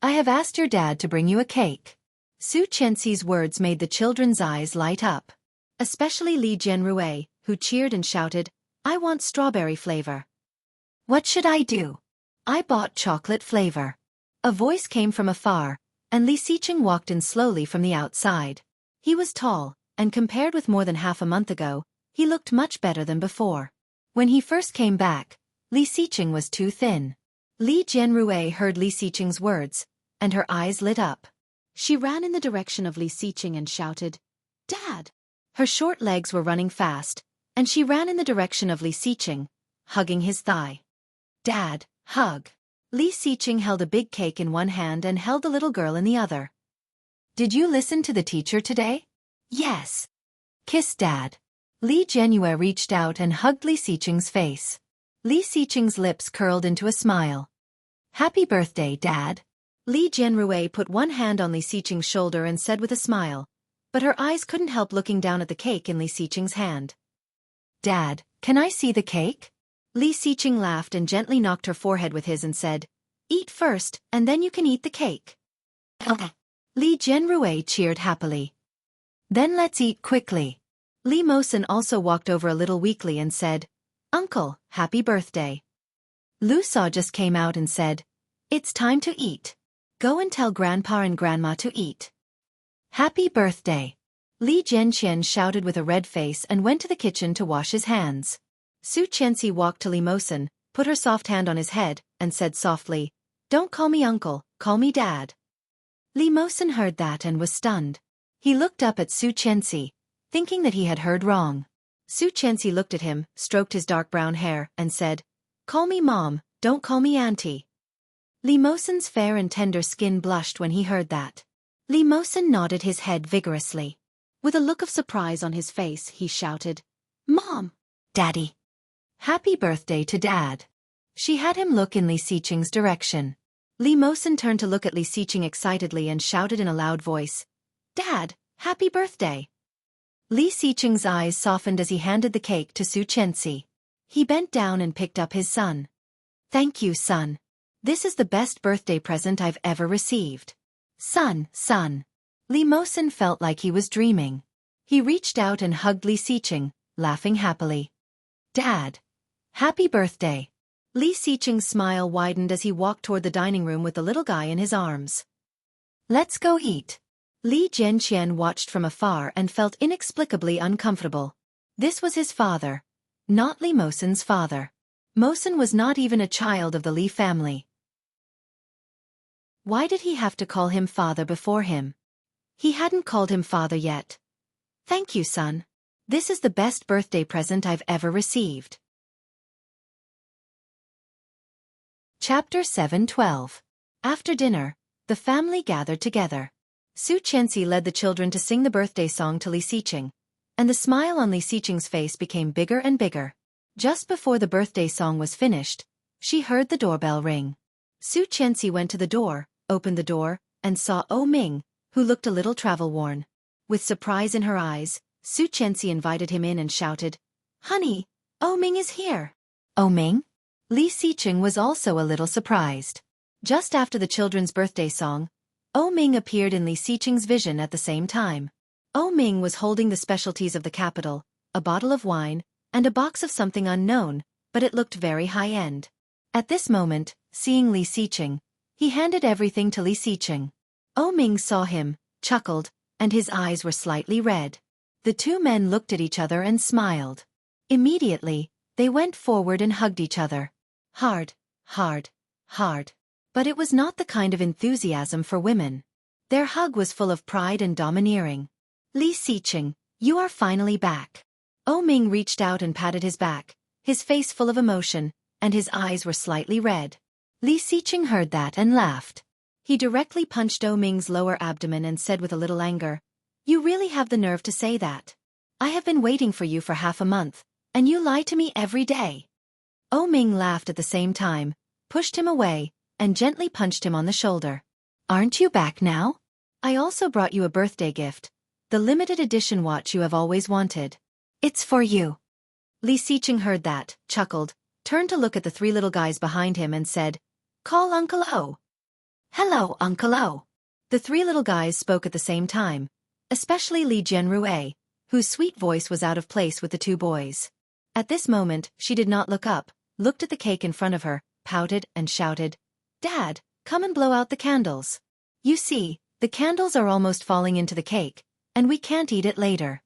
"I have asked your dad to bring you a cake." Su Qianxi's words made the children's eyes light up. Especially Li Jianrui, who cheered and shouted, "I want strawberry flavor." "What should I do?" "I bought chocolate flavor." A voice came from afar, and Li Xiqing walked in slowly from the outside. He was tall, and compared with more than half a month ago, he looked much better than before. When he first came back, Li Xiqing was too thin. Li Jianrui heard Li Xiqing's words, and her eyes lit up. She ran in the direction of Li Xiqing and shouted, "Dad!" Her short legs were running fast, and she ran in the direction of Li Xiqing, hugging his thigh. "Dad, hug." Li Xiqing held a big cake in one hand and held the little girl in the other. "Did you listen to the teacher today?" "Yes." "Kiss Dad." Li Jianrui reached out and hugged Li Xiqing's face. Li Xiqing's lips curled into a smile. "Happy birthday, Dad." Li Jianrui put one hand on Li Xiqing's shoulder and said with a smile, but her eyes couldn't help looking down at the cake in Li Xiqing's hand. "Dad, can I see the cake?" Li Xiqing laughed and gently knocked her forehead with his and said, "Eat first, and then you can eat the cake." Okay. Li Jianrui cheered happily. "Then let's eat quickly." Li Mosen also walked over a little weakly and said, "Uncle, happy birthday." Lu Sa just came out and said, "It's time to eat. Go and tell Grandpa and Grandma to eat." "Happy birthday." Li Jianqian shouted with a red face and went to the kitchen to wash his hands. Su Qianxi walked to Li Mosen, put her soft hand on his head, and said softly, "Don't call me uncle, call me Dad." Li Mosen heard that and was stunned. He looked up at Su Qianxi, thinking that he had heard wrong. Su Qianxi looked at him, stroked his dark brown hair, and said, "Call me Mom, don't call me Auntie." Li Mosen's fair and tender skin blushed when he heard that. Li Mosen nodded his head vigorously. With a look of surprise on his face, he shouted, "Mom! Daddy! Happy birthday to Dad!" She had him look in Li Xiqing's direction. Li Mosen turned to look at Li Xiqing excitedly and shouted in a loud voice, "Dad, happy birthday!" Li Xiqing's eyes softened as he handed the cake to Xueqi. He bent down and picked up his son. "Thank you, son. This is the best birthday present I've ever received." Son. Li Mosen felt like he was dreaming. He reached out and hugged Li Xiqing, laughing happily. "Dad! Happy birthday!" Li Xiqing's smile widened as he walked toward the dining room with the little guy in his arms. "Let's go eat." Li Jianqian watched from afar and felt inexplicably uncomfortable. This was his father, not Li Mosen's father. Mosen was not even a child of the Li family. Why did he have to call him father before him? He hadn't called him father yet. "Thank you, son. This is the best birthday present I've ever received." Chapter 7:12. After dinner, the family gathered together. Xueqi led the children to sing the birthday song to Li Xiqing, and the smile on Li Xiqing's face became bigger and bigger. Just before the birthday song was finished, she heard the doorbell ring. Xueqi went to the door, opened the door, and saw Ming, who looked a little travel-worn. With surprise in her eyes, Xueqi invited him in and shouted, "Honey, Ming is here." Ming? Li Xiqing was also a little surprised. Just after the children's birthday song, Ming appeared in Li Xiqing's vision at the same time. Ming was holding the specialties of the capital, a bottle of wine, and a box of something unknown, but it looked very high-end. At this moment, seeing Li Xiqing, he handed everything to Li Xiqing. Ming saw him, chuckled, and his eyes were slightly red. The two men looked at each other and smiled. Immediately, they went forward and hugged each other. Hard. But it was not the kind of enthusiasm for women. Their hug was full of pride and domineering. "Li Xiqing, you are finally back." Ming reached out and patted his back, his face full of emotion, and his eyes were slightly red. Li Xiqing heard that and laughed. He directly punched Ming's lower abdomen and said with a little anger, "You really have the nerve to say that. I have been waiting for you for half a month, and you lie to me every day." Ming laughed at the same time, pushed him away, and gently punched him on the shoulder. "Aren't you back now? I also brought you a birthday gift, the limited edition watch you have always wanted. It's for you." Li Xiqing heard that, chuckled, turned to look at the three little guys behind him and said, "Call Uncle O." "Hello, Uncle O." The three little guys spoke at the same time, especially Li Jianrui, whose sweet voice was out of place with the two boys. At this moment, she did not look up, looked at the cake in front of her, pouted, and shouted, "Dad, come and blow out the candles. You see, the candles are almost falling into the cake, and we can't eat it later."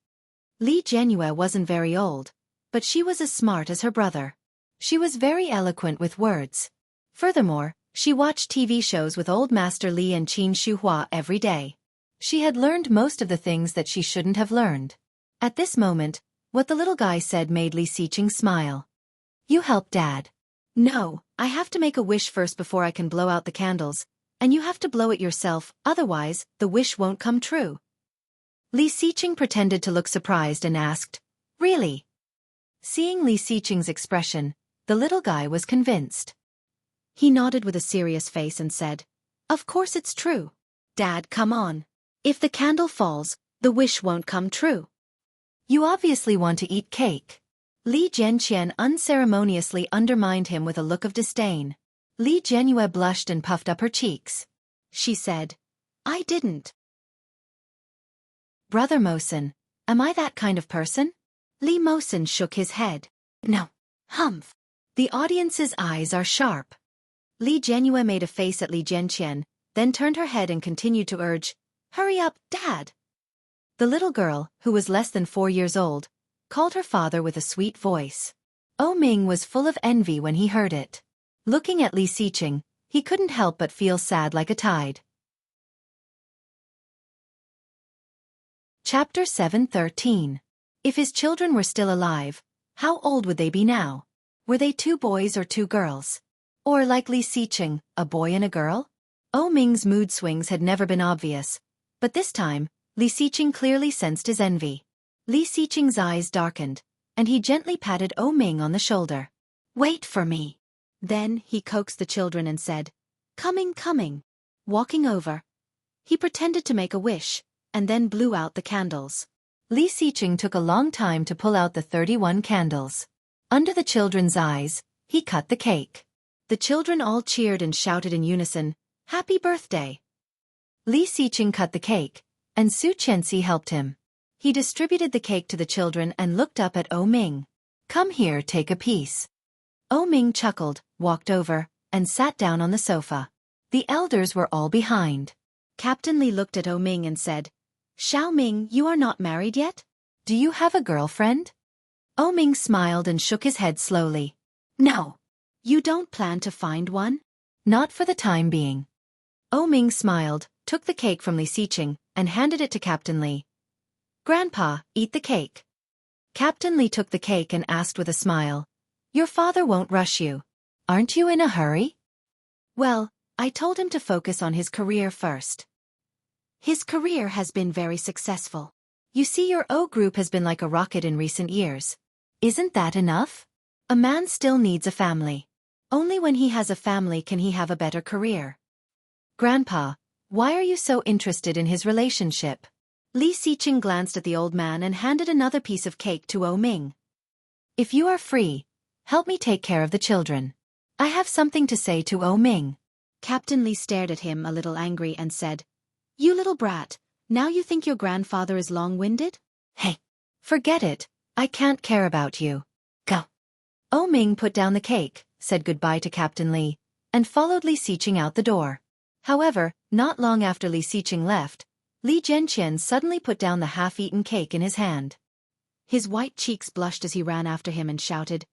Li Jianrui wasn't very old, but she was as smart as her brother. She was very eloquent with words. Furthermore, she watched TV shows with Old Master Li and Qin Shuhua every day. She had learned most of the things that she shouldn't have learned. At this moment, what the little guy said made Li Xiqing smile. "You help Dad." "No, I have to make a wish first before I can blow out the candles, and you have to blow it yourself, otherwise, the wish won't come true." Li Xiqing pretended to look surprised and asked, "Really?" Seeing Li Xiqing's expression, the little guy was convinced. He nodded with a serious face and said, "Of course it's true. Dad, come on. If the candle falls, the wish won't come true. You obviously want to eat cake." Li Jianqian unceremoniously undermined him with a look of disdain. Li Jianrui blushed and puffed up her cheeks. She said, "I didn't." "Brother Mosen, am I that kind of person?" Li Mosen shook his head. "No. Humph. The audience's eyes are sharp." Li Jianrui made a face at Li Jianqian, then turned her head and continued to urge, "Hurry up, Dad." The little girl, who was less than 4 years old, called her father with a sweet voice. Ming was full of envy when he heard it. Looking at Li Xiqing, he couldn't help but feel sad like a tide. Chapter 7:13. If his children were still alive, how old would they be now? Were they 2 boys or 2 girls? Or like Li Xiqing, a boy and a girl? Ming's mood swings had never been obvious, But this time, Li Xiqing clearly sensed his envy. Li Xiqing's eyes darkened, and he gently patted O Ming on the shoulder. "Wait for me." Then he coaxed the children and said, "Coming, coming." Walking over, he pretended to make a wish, and then blew out the candles. Li Xiqing took a long time to pull out the 31 candles. Under the children's eyes, he cut the cake. The children all cheered and shouted in unison, "Happy birthday!" Li Xiqing cut the cake, and Xueqi helped him. He distributed the cake to the children and looked up at O Ming. "Come here, take a piece." O Ming chuckled, walked over, and sat down on the sofa. The elders were all behind. Captain Li looked at O Ming and said, "Xiao Ming, you are not married yet? Do you have a girlfriend?" O Ming smiled and shook his head slowly. "No." You don't plan to find one? "Not for the time being." O Ming smiled, took the cake from Li Xiqing, and handed it to Captain Li. "Grandpa, eat the cake." Captain Li took the cake and asked with a smile, "Your father won't rush you. Aren't you in a hurry?" "Well, I told him to focus on his career first. His career has been very successful. You see, your O group has been like a rocket in recent years. Isn't that enough? A man still needs a family. Only when he has a family can he have a better career." "Grandpa, why are you so interested in his relationship?" Li Xiqing glanced at the old man and handed another piece of cake to O Ming. "If you are free, help me take care of the children. I have something to say to O Ming." Captain Li stared at him a little angry and said, "You little brat, now you think your grandfather is long-winded?" "Hey, forget it, I can't care about you. Go." O Ming put down the cake, said goodbye to Captain Li, and followed Li Xiqing out the door. However, not long after Li Xiqing left, Li Zhenqian suddenly put down the half-eaten cake in his hand. His white cheeks blushed as he ran after him and shouted,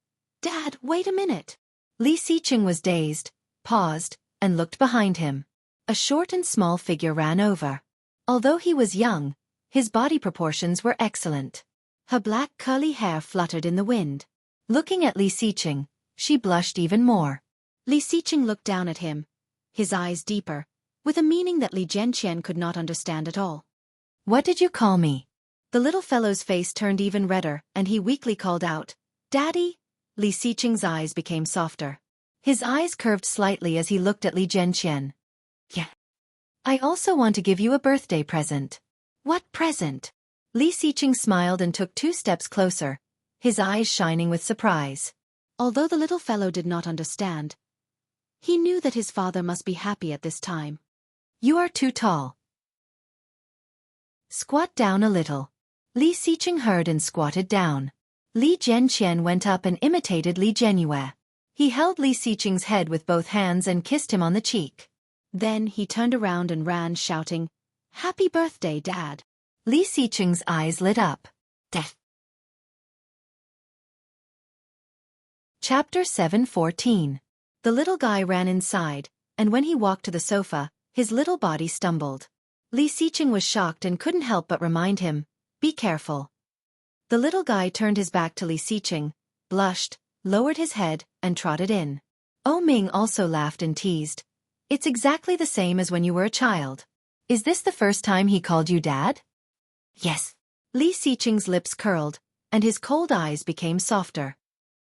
"Dad, wait a minute." Li Xiqing was dazed, paused, and looked behind him. A short and small figure ran over. Although he was young, his body proportions were excellent. Her black curly hair fluttered in the wind. Looking at Li Xiqing, she blushed even more. Li Xiqing looked down at him, his eyes deeper, with a meaning that Li Zhenqian could not understand at all. "What did you call me?" The little fellow's face turned even redder, and he weakly called out, "Daddy?" Li Xiqing's eyes became softer. His eyes curved slightly as he looked at Li Zhenqian. "Yeah. I also want to give you a birthday present." "What present?" Li Xiqing smiled and took 2 steps closer, his eyes shining with surprise. Although the little fellow did not understand, he knew that his father must be happy at this time. "You are too tall. Squat down a little." Li Xiqing heard and squatted down. Li Zhenqian went up and imitated Li Zhenyue. He held Li Xiqing's head with both hands and kissed him on the cheek. Then he turned around and ran, shouting, "Happy birthday, Dad." Li Xiqing's eyes lit up. Death. Chapter 7:14. The little guy ran inside, and when he walked to the sofa, his little body stumbled. Li Xiqing was shocked and couldn't help but remind him, "Be careful." The little guy turned his back to Li Xiqing, blushed, lowered his head, and trotted in. O Ming also laughed and teased, "It's exactly the same as when you were a child. Is this the first time he called you Dad?" "Yes." Li Xiqing's lips curled, and his cold eyes became softer.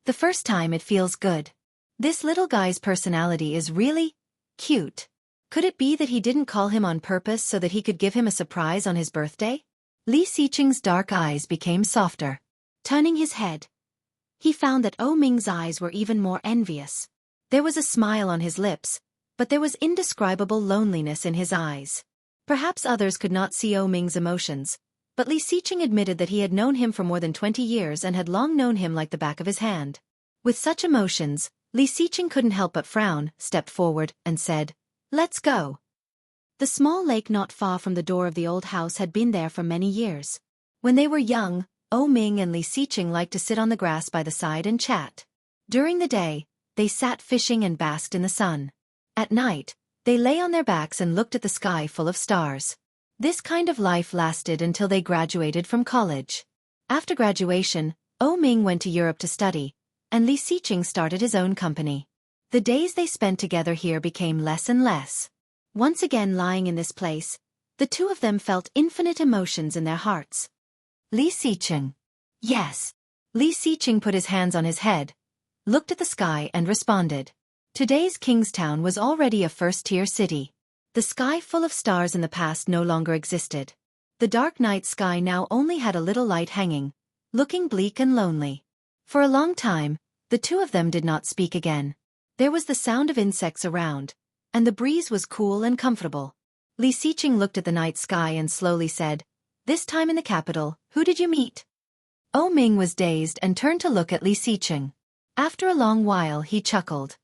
"The first time it feels good. This little guy's personality is really cute. Could it be that he didn't call him on purpose so that he could give him a surprise on his birthday?" Li Xiqing's dark eyes became softer. Turning his head, he found that O Ming's eyes were even more envious. There was a smile on his lips, but there was indescribable loneliness in his eyes. Perhaps others could not see O Ming's emotions, but Li Xiqing admitted that he had known him for more than 20 years and had long known him like the back of his hand. With such emotions, Li Xiqing couldn't help but frown, stepped forward, and said, "Let's go." The small lake not far from the door of the old house had been there for many years. When they were young, O Ming and Li Xiqing liked to sit on the grass by the side and chat. During the day, they sat fishing and basked in the sun. At night, they lay on their backs and looked at the sky full of stars. This kind of life lasted until they graduated from college. After graduation, O Ming went to Europe to study, and Li Xiqing started his own company. The days they spent together here became less and less. Once again lying in this place, The two of them felt infinite emotions in their hearts. Li Xiqing. Yes. Li Xiqing put his hands on his head, looked at the sky and responded. Today's Kingstown was already a first-tier city. The sky full of stars in the past no longer existed. The dark night sky now only had a little light hanging, looking bleak and lonely. For a long time, the two of them did not speak again. There was the sound of insects around, and the breeze was cool and comfortable. Li Xiqing looked at the night sky and slowly said, "This time in the capital, who did you meet?" O Ming was dazed and turned to look at Li Xiqing. After a long while he chuckled.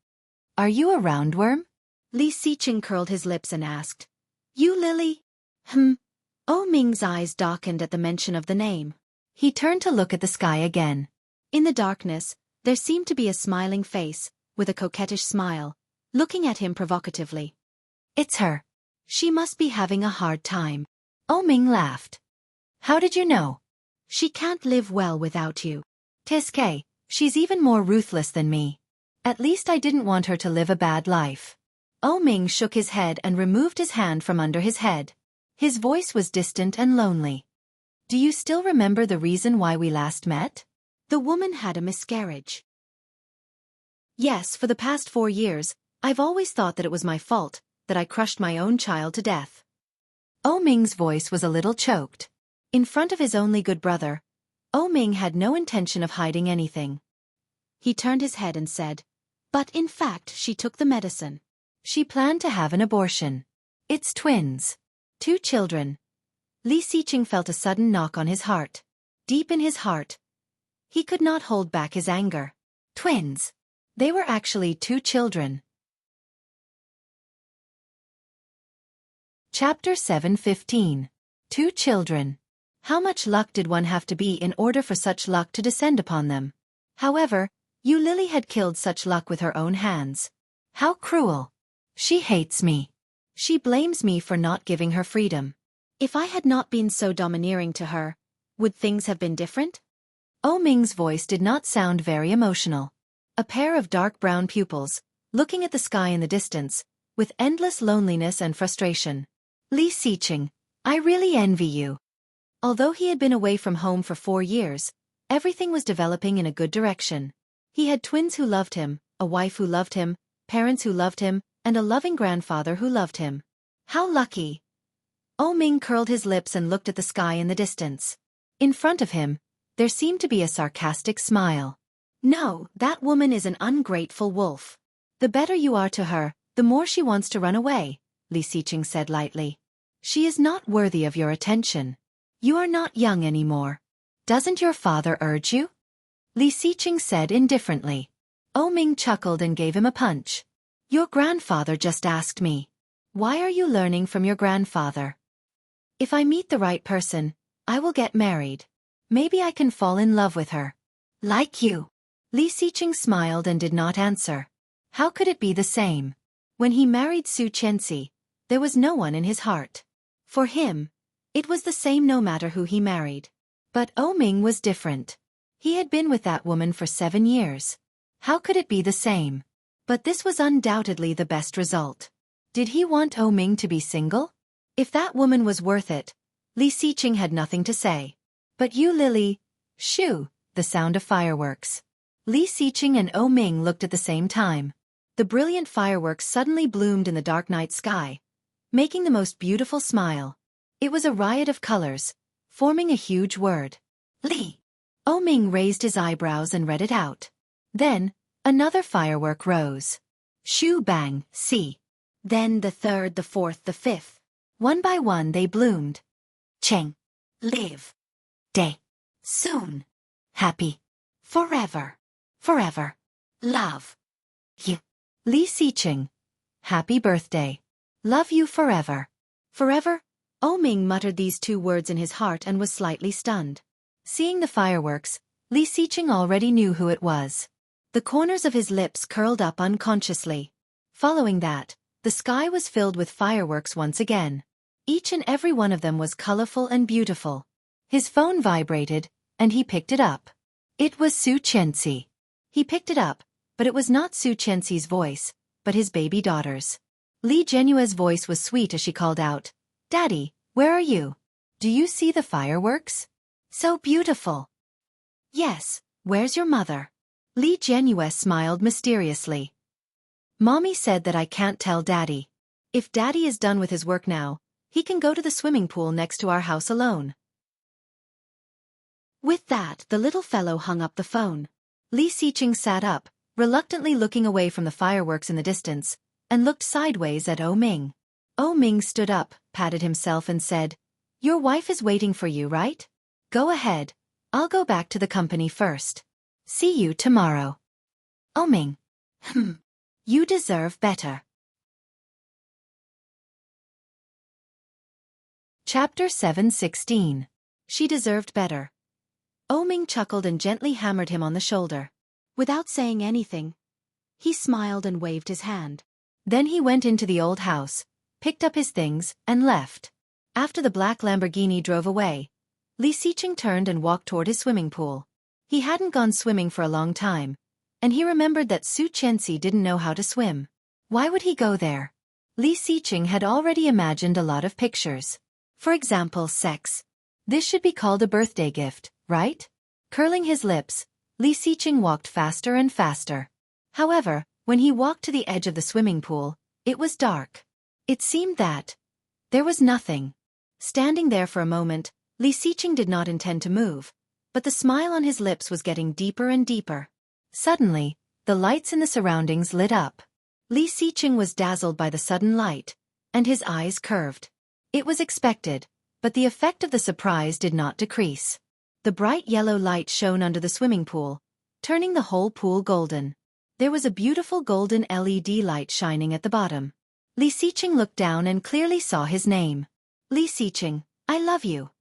"Are you a roundworm?" Li Xiqing curled his lips and asked, "You Lily?" O Ming's eyes darkened at the mention of the name. He turned to look at the sky again. In the darkness, there seemed to be a smiling face, with a coquettish smile, looking at him provocatively. "It's her. She must be having a hard time." O Ming laughed. "How did you know?" "She can't live well without you." "Tiske, she's even more ruthless than me. At least I didn't want her to live a bad life." O Ming shook his head and removed his hand from under his head. His voice was distant and lonely. "Do you still remember the reason why we last met?" "The woman had a miscarriage." "Yes, for the past 4 years, I've always thought that it was my fault, that I crushed my own child to death." O Ming's voice was a little choked. In front of his only good brother, O Ming had no intention of hiding anything. He turned his head and said, "But in fact she took the medicine." "She planned to have an abortion. It's twins. 2 children." Li Xiqing felt a sudden knock on his heart. Deep in his heart, he could not hold back his anger. Twins. They were actually 2 children. Chapter 7:15. 2 children. How much luck did one have to be in order for such luck to descend upon them? However, Yu Lily had killed such luck with her own hands. How cruel. She hates me. She blames me for not giving her freedom. If I had not been so domineering to her, would things have been different? O Ming's voice did not sound very emotional. A pair of dark brown pupils, looking at the sky in the distance, with endless loneliness and frustration. Li Xiqing, I really envy you. Although he had been away from home for 4 years, everything was developing in a good direction. He had twins who loved him, a wife who loved him, parents who loved him, and a loving grandfather who loved him. How lucky! O Ming curled his lips and looked at the sky in the distance. In front of him, there seemed to be a sarcastic smile. "No, that woman is an ungrateful wolf. The better you are to her, the more she wants to run away," Li Xiqing said lightly. "She is not worthy of your attention. You are not young anymore. Doesn't your father urge you?" Li Xiqing said indifferently. O Ming chuckled and gave him a punch. "Your grandfather just asked me. Why are you learning from your grandfather? If I meet the right person, I will get married. Maybe I can fall in love with her. Like you." Li Xiqing smiled and did not answer. How could it be the same? When he married Xueqi, there was no one in his heart. For him, it was the same no matter who he married. But O Ming was different. He had been with that woman for 7 years. How could it be the same? But this was undoubtedly the best result. Did he want O Ming to be single? If that woman was worth it, Li Xiqing had nothing to say. But Yu Lily, shoo, the sound of fireworks. Li Xiqing and O Ming looked at the same time. The brilliant fireworks suddenly bloomed in the dark night sky, making the most beautiful smile. It was a riot of colors, forming a huge word. Li. O Ming raised his eyebrows and read it out. Then, another firework rose. Shoo bang, see. Then the third, the fourth, the fifth. One by one they bloomed. Cheng. Live. Day. Soon. Happy. Forever. Forever. Love. You. Li Xiqing. Happy birthday. Love you forever. Forever? O Ming muttered these 2 words in his heart and was slightly stunned. Seeing the fireworks, Li Xiqing already knew who it was. The corners of his lips curled up unconsciously. Following that, the sky was filled with fireworks once again. Each and every one of them was colorful and beautiful. His phone vibrated, and he picked it up. It was Xueqi. He picked it up, but it was not Xueqi's voice, but his baby daughter's. Li Genue's voice was sweet as she called out, "Daddy, Where are you? Do you see the fireworks? So beautiful. Yes, where's your mother? Li Jianyue smiled mysteriously. Mommy said that I can't tell Daddy. If Daddy is done with his work now, he can go to the swimming pool next to our house alone. With that, the little fellow hung up the phone. Li Xiqing sat up, reluctantly looking away from the fireworks in the distance, and looked sideways at Ming. Ming stood up, patted himself and said, "Your wife is waiting for you, right? Go ahead. I'll go back to the company first. See you tomorrow." Ming. You deserve better. Chapter 7:16. She deserved better. Ming chuckled and gently hammered him on the shoulder. Without saying anything, he smiled and waved his hand. Then he went into the old house, picked up his things, and left. After the black Lamborghini drove away, Li Xiqing turned and walked toward his swimming pool. He hadn't gone swimming for a long time, and he remembered that Xueqi didn't know how to swim. Why would he go there? Li Xiqing had already imagined a lot of pictures. For example, sex. This should be called a birthday gift, right? Curling his lips, Li Xiqing walked faster and faster. However, when he walked to the edge of the swimming pool, it was dark. It seemed that there was nothing. Standing there for a moment, Li Xiqing did not intend to move, but the smile on his lips was getting deeper and deeper. Suddenly, the lights in the surroundings lit up. Li Xiqing was dazzled by the sudden light, and his eyes curved. It was expected, but the effect of the surprise did not decrease. The bright yellow light shone under the swimming pool, turning the whole pool golden. There was a beautiful golden LED light shining at the bottom. Li Xiqing looked down and clearly saw his name. Li Xiqing, I love you.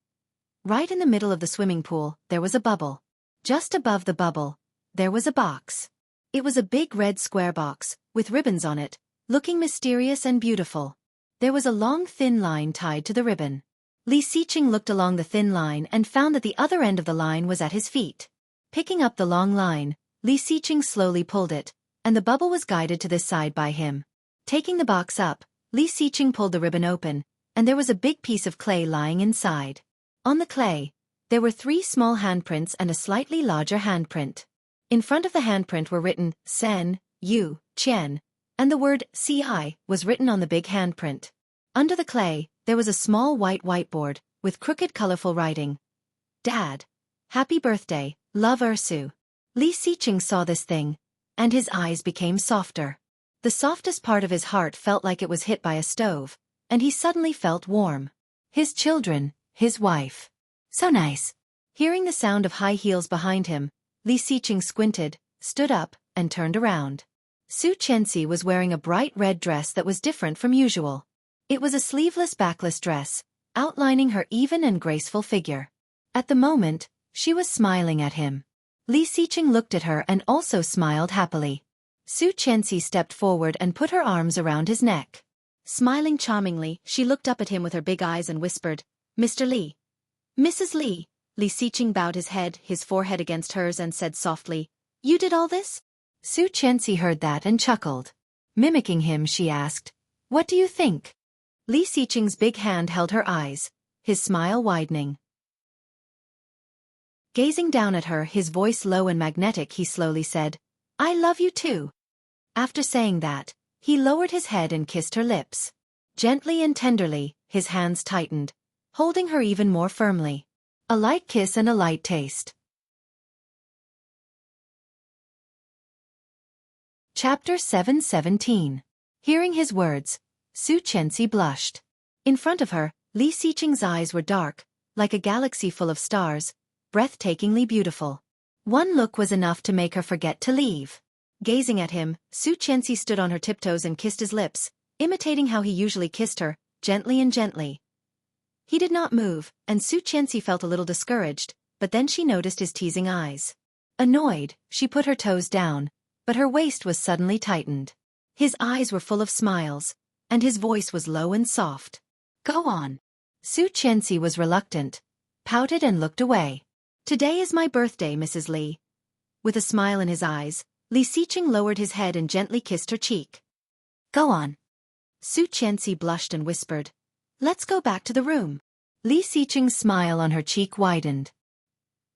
Right in the middle of the swimming pool, there was a bubble. Just above the bubble, there was a box. It was a big red square box, with ribbons on it, looking mysterious and beautiful. There was a long thin line tied to the ribbon. Li Xiqing looked along the thin line and found that the other end of the line was at his feet. Picking up the long line, Li Xiqing slowly pulled it, and the bubble was guided to this side by him. Taking the box up, Li Xiqing pulled the ribbon open, and there was a big piece of clay lying inside. On the clay, there were 3 small handprints and a slightly larger handprint. In front of the handprint were written Sen, Yu, Qian, and the word CI was written on the big handprint. Under the clay, there was a small white whiteboard, with crooked colorful writing. Dad. Happy birthday, love Ursu. Li Xiqing saw this thing, and his eyes became softer. The softest part of his heart felt like it was hit by a stove, and he suddenly felt warm. His children, his wife. So nice. Hearing the sound of high heels behind him, Li Xiqing squinted, stood up, and turned around. Xueqi was wearing a bright red dress that was different from usual. It was a sleeveless backless dress, outlining her even and graceful figure. At the moment, she was smiling at him. Li Xiqing looked at her and also smiled happily. Xueqi stepped forward and put her arms around his neck. Smiling charmingly, she looked up at him with her big eyes and whispered, "Mr. Li." "Mrs. Li." Li Xiqing bowed his head, his forehead against hers, and said softly, "You did all this?" Xueqi heard that and chuckled. Mimicking him, she asked, "What do you think?" Li Xiqing's big hand held her eyes, his smile widening. Gazing down at her, his voice low and magnetic, he slowly said, "I love you too." After saying that, he lowered his head and kissed her lips. Gently and tenderly, his hands tightened, holding her even more firmly. A light kiss and a light taste. Chapter 7:17. Hearing his words, Xueqi blushed. In front of her, Li Xiqing's eyes were dark, like a galaxy full of stars, breathtakingly beautiful. One look was enough to make her forget to leave. Gazing at him, Xueqi stood on her tiptoes and kissed his lips, imitating how he usually kissed her, gently and gently. He did not move, and Xueqi felt a little discouraged, but then she noticed his teasing eyes. Annoyed, she put her toes down, but her waist was suddenly tightened. His eyes were full of smiles, and his voice was low and soft. "Go on." Xueqi was reluctant, pouted and looked away. "Today is my birthday, Mrs. Li." With a smile in his eyes, Li Xiqing lowered his head and gently kissed her cheek. "Go on." Xueqi blushed and whispered, "Let's go back to the room." Li Xiqing's smile on her cheek widened.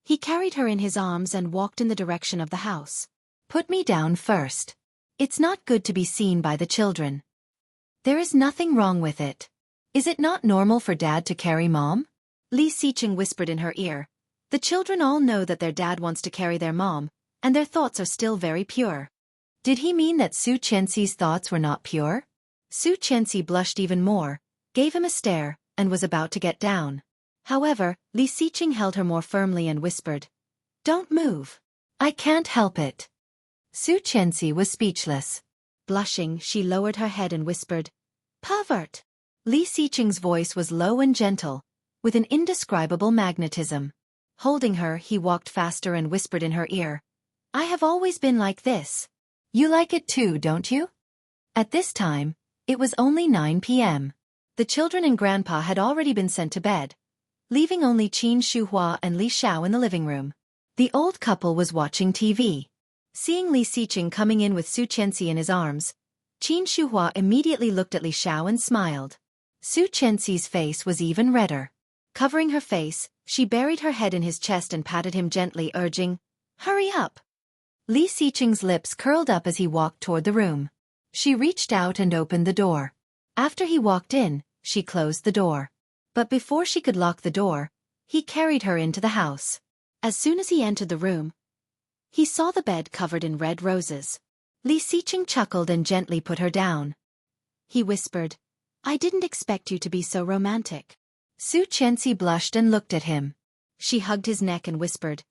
He carried her in his arms and walked in the direction of the house. Put me down first. It's not good to be seen by the children. There is nothing wrong with it. Is it not normal for Dad to carry Mom? Li Xiqing whispered in her ear. The children all know that their dad wants to carry their mom, and their thoughts are still very pure. Did he mean that Xueqi's thoughts were not pure? Xueqi blushed even more, gave him a stare, and was about to get down. However, Li Xiqing held her more firmly and whispered, "Don't move." I can't help it. Xueqi was speechless. Blushing, she lowered her head and whispered, "Pervert." Li Xiqing's voice was low and gentle, with an indescribable magnetism. Holding her, he walked faster and whispered in her ear, "I have always been like this." You like it too, don't you? At this time, it was only 9 p.m. The children and Grandpa had already been sent to bed, leaving only Qin Shuhua and Li Xiao in the living room. The old couple was watching TV. Seeing Li Xiqing coming in with Xueqi in his arms, Qin Shuhua immediately looked at Li Xiao and smiled. Xueqi's face was even redder. Covering her face, she buried her head in his chest and patted him gently, urging, "Hurry up." Li Xiqing's lips curled up as he walked toward the room. She reached out and opened the door. After he walked in, she closed the door. But before she could lock the door, he carried her into the house. As soon as he entered the room, he saw the bed covered in red roses. Li Xiqing chuckled and gently put her down. He whispered, "I didn't expect you to be so romantic." Xueqi blushed and looked at him. She hugged his neck and whispered,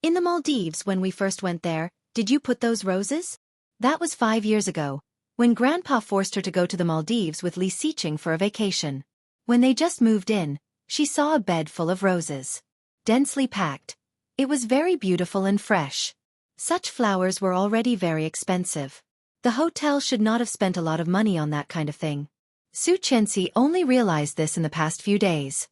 "In the Maldives when we first went there, did you put those roses?" That was 5 years ago, when Grandpa forced her to go to the Maldives with Li Xiqing for a vacation. When they just moved in, she saw a bed full of roses. Densely packed. It was very beautiful and fresh. Such flowers were already very expensive. The hotel should not have spent a lot of money on that kind of thing. Xueqi only realized this in the past few days.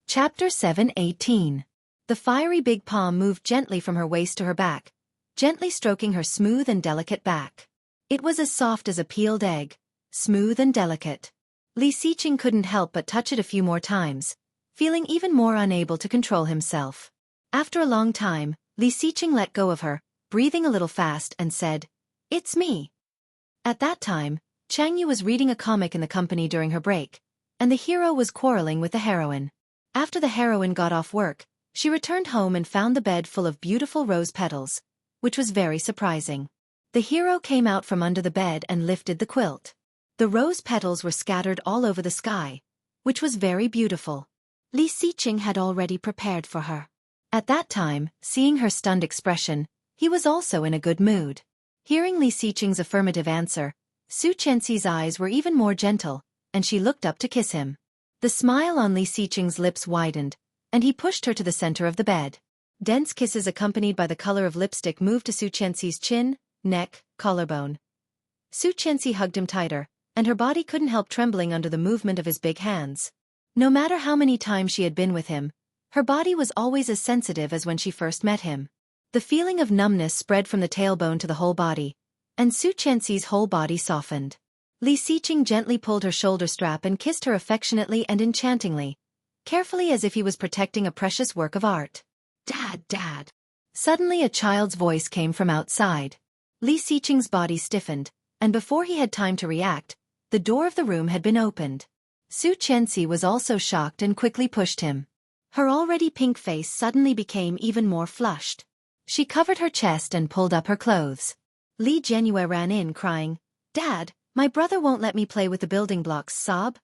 Chapter 7:18. The fiery big palm moved gently from her waist to her back, gently stroking her smooth and delicate back. It was as soft as a peeled egg, smooth and delicate. Li Xiqing couldn't help but touch it a few more times, feeling even more unable to control himself. After a long time, Li Xiqing let go of her, breathing a little fast, and said, "It's me." At that time, Changyu was reading a comic in the company during her break, and the hero was quarreling with the heroine. After the heroine got off work, she returned home and found the bed full of beautiful rose petals, which was very surprising. The hero came out from under the bed and lifted the quilt. The rose petals were scattered all over the sky, which was very beautiful. Li Xiqing had already prepared for her. At that time, seeing her stunned expression, he was also in a good mood. Hearing Li Xiqing's affirmative answer, Xueqi's eyes were even more gentle, and she looked up to kiss him. The smile on Li Xiqing's lips widened, and he pushed her to the center of the bed. Dense kisses accompanied by the color of lipstick moved to Xueqi's chin, neck, collarbone. Xueqi hugged him tighter, and her body couldn't help trembling under the movement of his big hands. No matter how many times she had been with him, her body was always as sensitive as when she first met him. The feeling of numbness spread from the tailbone to the whole body, and Xueqi's whole body softened. Li Xiqing gently pulled her shoulder strap and kissed her affectionately and enchantingly, carefully as if he was protecting a precious work of art. "Dad, Dad." Suddenly a child's voice came from outside. Li Xiqing's body stiffened, and before he had time to react, the door of the room had been opened. Xueqi was also shocked and quickly pushed him. Her already pink face suddenly became even more flushed. She covered her chest and pulled up her clothes. Li Jianyue ran in crying, "Dad, my brother won't let me play with the building blocks." Sob.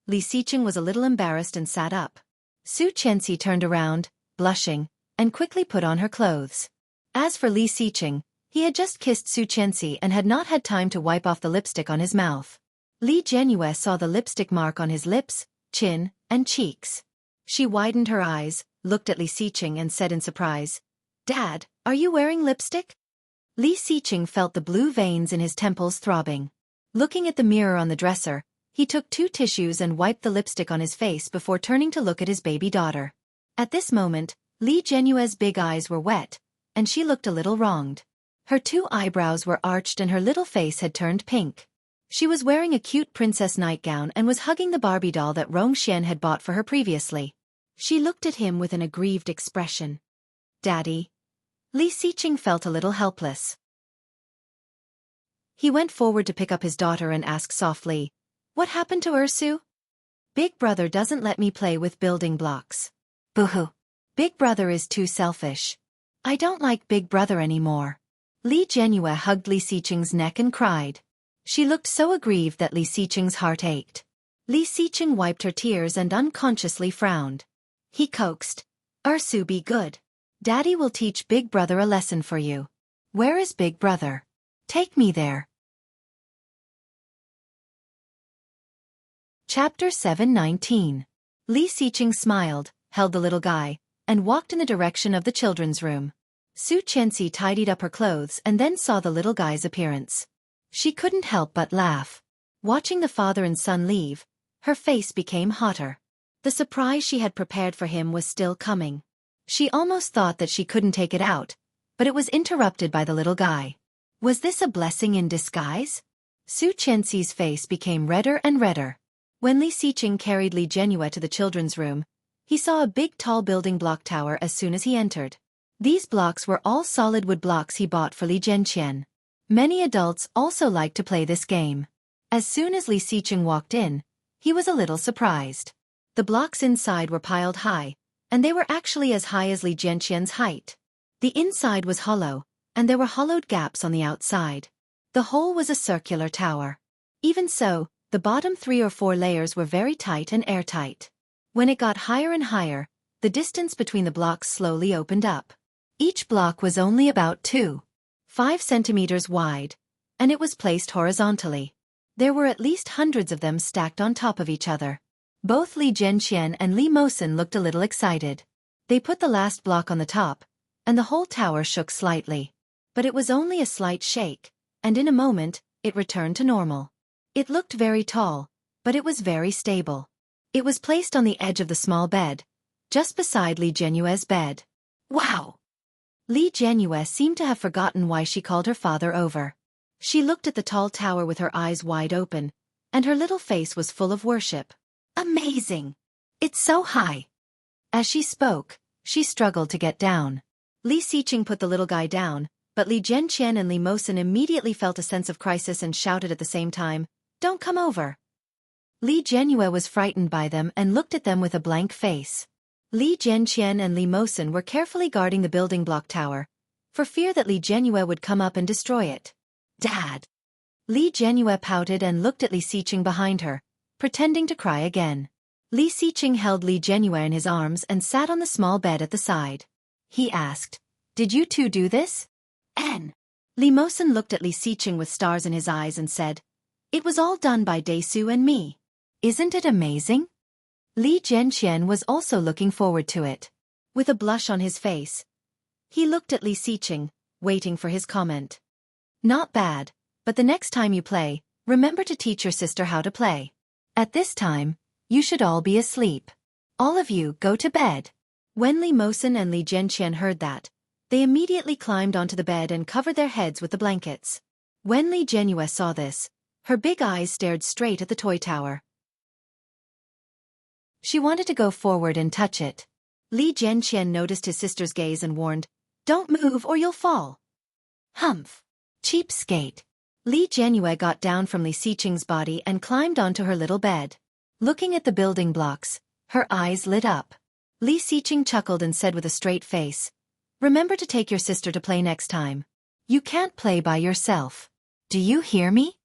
Li Xiqing was a little embarrassed and sat up. Xueqi turned around, blushing, and quickly put on her clothes. As for Li Xiqing, he had just kissed Xueqi and had not had time to wipe off the lipstick on his mouth. Li Jianyue saw the lipstick mark on his lips, chin, and cheeks. She widened her eyes, looked at Li Xiqing and said in surprise, "Dad, are you wearing lipstick?" Li Xiqing felt the blue veins in his temples throbbing. Looking at the mirror on the dresser, he took 2 tissues and wiped the lipstick on his face before turning to look at his baby daughter. At this moment, Li Jianyue's big eyes were wet, and she looked a little wronged. Her 2 eyebrows were arched and her little face had turned pink. She was wearing a cute princess nightgown and was hugging the Barbie doll that Rongxian had bought for her previously. She looked at him with an aggrieved expression. "Daddy." Li Xiqing felt a little helpless. He went forward to pick up his daughter and asked softly, "What happened to Ursu?" "Big brother doesn't let me play with building blocks." "Boo-hoo. Big brother is too selfish. I don't like big brother anymore." Li Jianyue hugged Li Xiqing's neck and cried. She looked so aggrieved that Li Xiqing's heart ached. Li Xiqing wiped her tears and unconsciously frowned. He coaxed, "Ursu, be good. Daddy will teach big brother a lesson for you." "Where is big brother? Take me there." Chapter 719. Li Xiqing smiled, held the little guy, and walked in the direction of the children's room. Su Qianxi tidied up her clothes and then saw the little guy's appearance. She couldn't help but laugh. Watching the father and son leave, her face became hotter. The surprise she had prepared for him was still coming. She almost thought that she couldn't take it out, but it was interrupted by the little guy. Was this a blessing in disguise? Su Qianxi's face became redder and redder. When Li Xiqing carried Li Jianyue to the children's room, he saw a big tall building block tower as soon as he entered. These blocks were all solid wood blocks he bought for Li Jianqian. Many adults also liked to play this game. As soon as Li Xiqing walked in, he was a little surprised. The blocks inside were piled high, and they were actually as high as Li Jianqian's height. The inside was hollow, and there were hollowed gaps on the outside. The whole was a circular tower. Even so, the bottom 3 or 4 layers were very tight and airtight. When it got higher and higher, the distance between the blocks slowly opened up. Each block was only about 2.5 centimeters wide, and it was placed horizontally. There were at least hundreds of them stacked on top of each other. Both Li Jianqian and Li Mosen looked a little excited. They put the last block on the top, and the whole tower shook slightly. But it was only a slight shake, and in a moment, it returned to normal. It looked very tall, but it was very stable. It was placed on the edge of the small bed, just beside Li Jianyue's bed. Wow! Li Jianyue seemed to have forgotten why she called her father over. She looked at the tall tower with her eyes wide open, and her little face was full of worship. Amazing! It's so high! As she spoke, she struggled to get down. Li Xiqing put the little guy down, but Li Jianqian and Li Mosen immediately felt a sense of crisis and shouted at the same time, "Don't come over!" Li Jianyue was frightened by them and looked at them with a blank face. Li Jianqian and Li Mosen were carefully guarding the building block tower, for fear that Li Jianyue would come up and destroy it. "Dad!" Li Jianyue pouted and looked at Li Xiqing behind her, pretending to cry again. Li Xiqing held Li Jianyue in his arms and sat on the small bed at the side. He asked, "Did you two do this?" "N." Li Mosen looked at Li Xiqing with stars in his eyes and said, "It was all done by Daisu and me. Isn't it amazing?" Li Jianqian was also looking forward to it. With a blush on his face, he looked at Li Xiqing, waiting for his comment. "Not bad, but the next time you play, remember to teach your sister how to play. At this time, you should all be asleep. All of you go to bed." When Li Mosen and Li Jianqian heard that, they immediately climbed onto the bed and covered their heads with the blankets. When Li Jianyue saw this, her big eyes stared straight at the toy tower. She wanted to go forward and touch it. Li Jianqian noticed his sister's gaze and warned, "Don't move or you'll fall." "Humph! Cheapskate." Li Jianyue got down from Li Xiqing's body and climbed onto her little bed. Looking at the building blocks, her eyes lit up. Li Xiqing chuckled and said with a straight face, "Remember to take your sister to play next time. You can't play by yourself. Do you hear me?"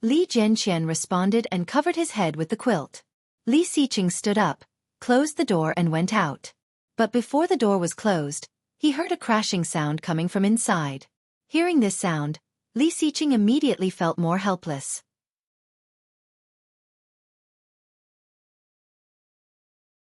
Li Jianqian responded and covered his head with the quilt. Li Xiqing stood up, closed the door and went out. But before the door was closed, he heard a crashing sound coming from inside. Hearing this sound, Li Xiqing immediately felt more helpless.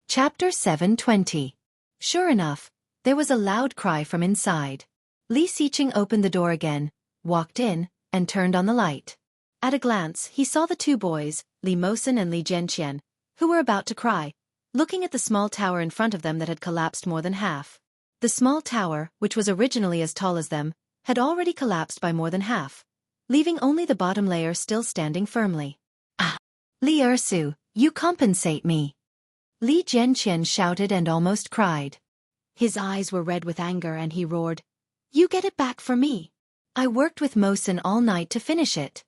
Chapter 720. Sure enough, there was a loud cry from inside. Li Xiqing opened the door again, walked in, and turned on the light. At a glance, he saw the 2 boys, Li Mosen and Li Jianqian, who were about to cry, looking at the small tower in front of them that had collapsed more than half. The small tower, which was originally as tall as them, had already collapsed by more than half, leaving only the bottom layer still standing firmly. Ah! Li Ersu, you compensate me! Li Jianqian shouted and almost cried. His eyes were red with anger and he roared, "You get it back for me! I worked with Mosen all night to finish it."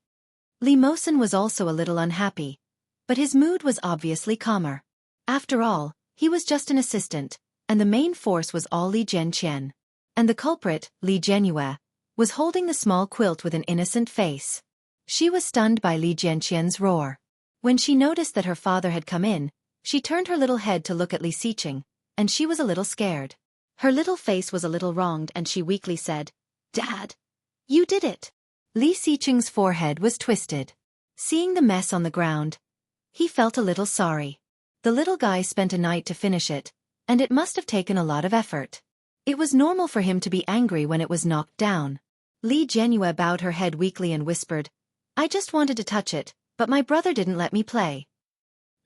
Li Mosen was also a little unhappy, but his mood was obviously calmer. After all, he was just an assistant, and the main force was all Li Jianqian. And the culprit, Li Jianyue, was holding the small quilt with an innocent face. She was stunned by Li Jianqian's roar. When she noticed that her father had come in, she turned her little head to look at Li Xiqing, and she was a little scared. Her little face was a little wronged and she weakly said, "Dad, you did it." Li Xiqing's forehead was twisted. Seeing the mess on the ground, he felt a little sorry. The little guy spent a night to finish it, and it must have taken a lot of effort. It was normal for him to be angry when it was knocked down. Li Jianyue bowed her head weakly and whispered, "I just wanted to touch it, but my brother didn't let me play."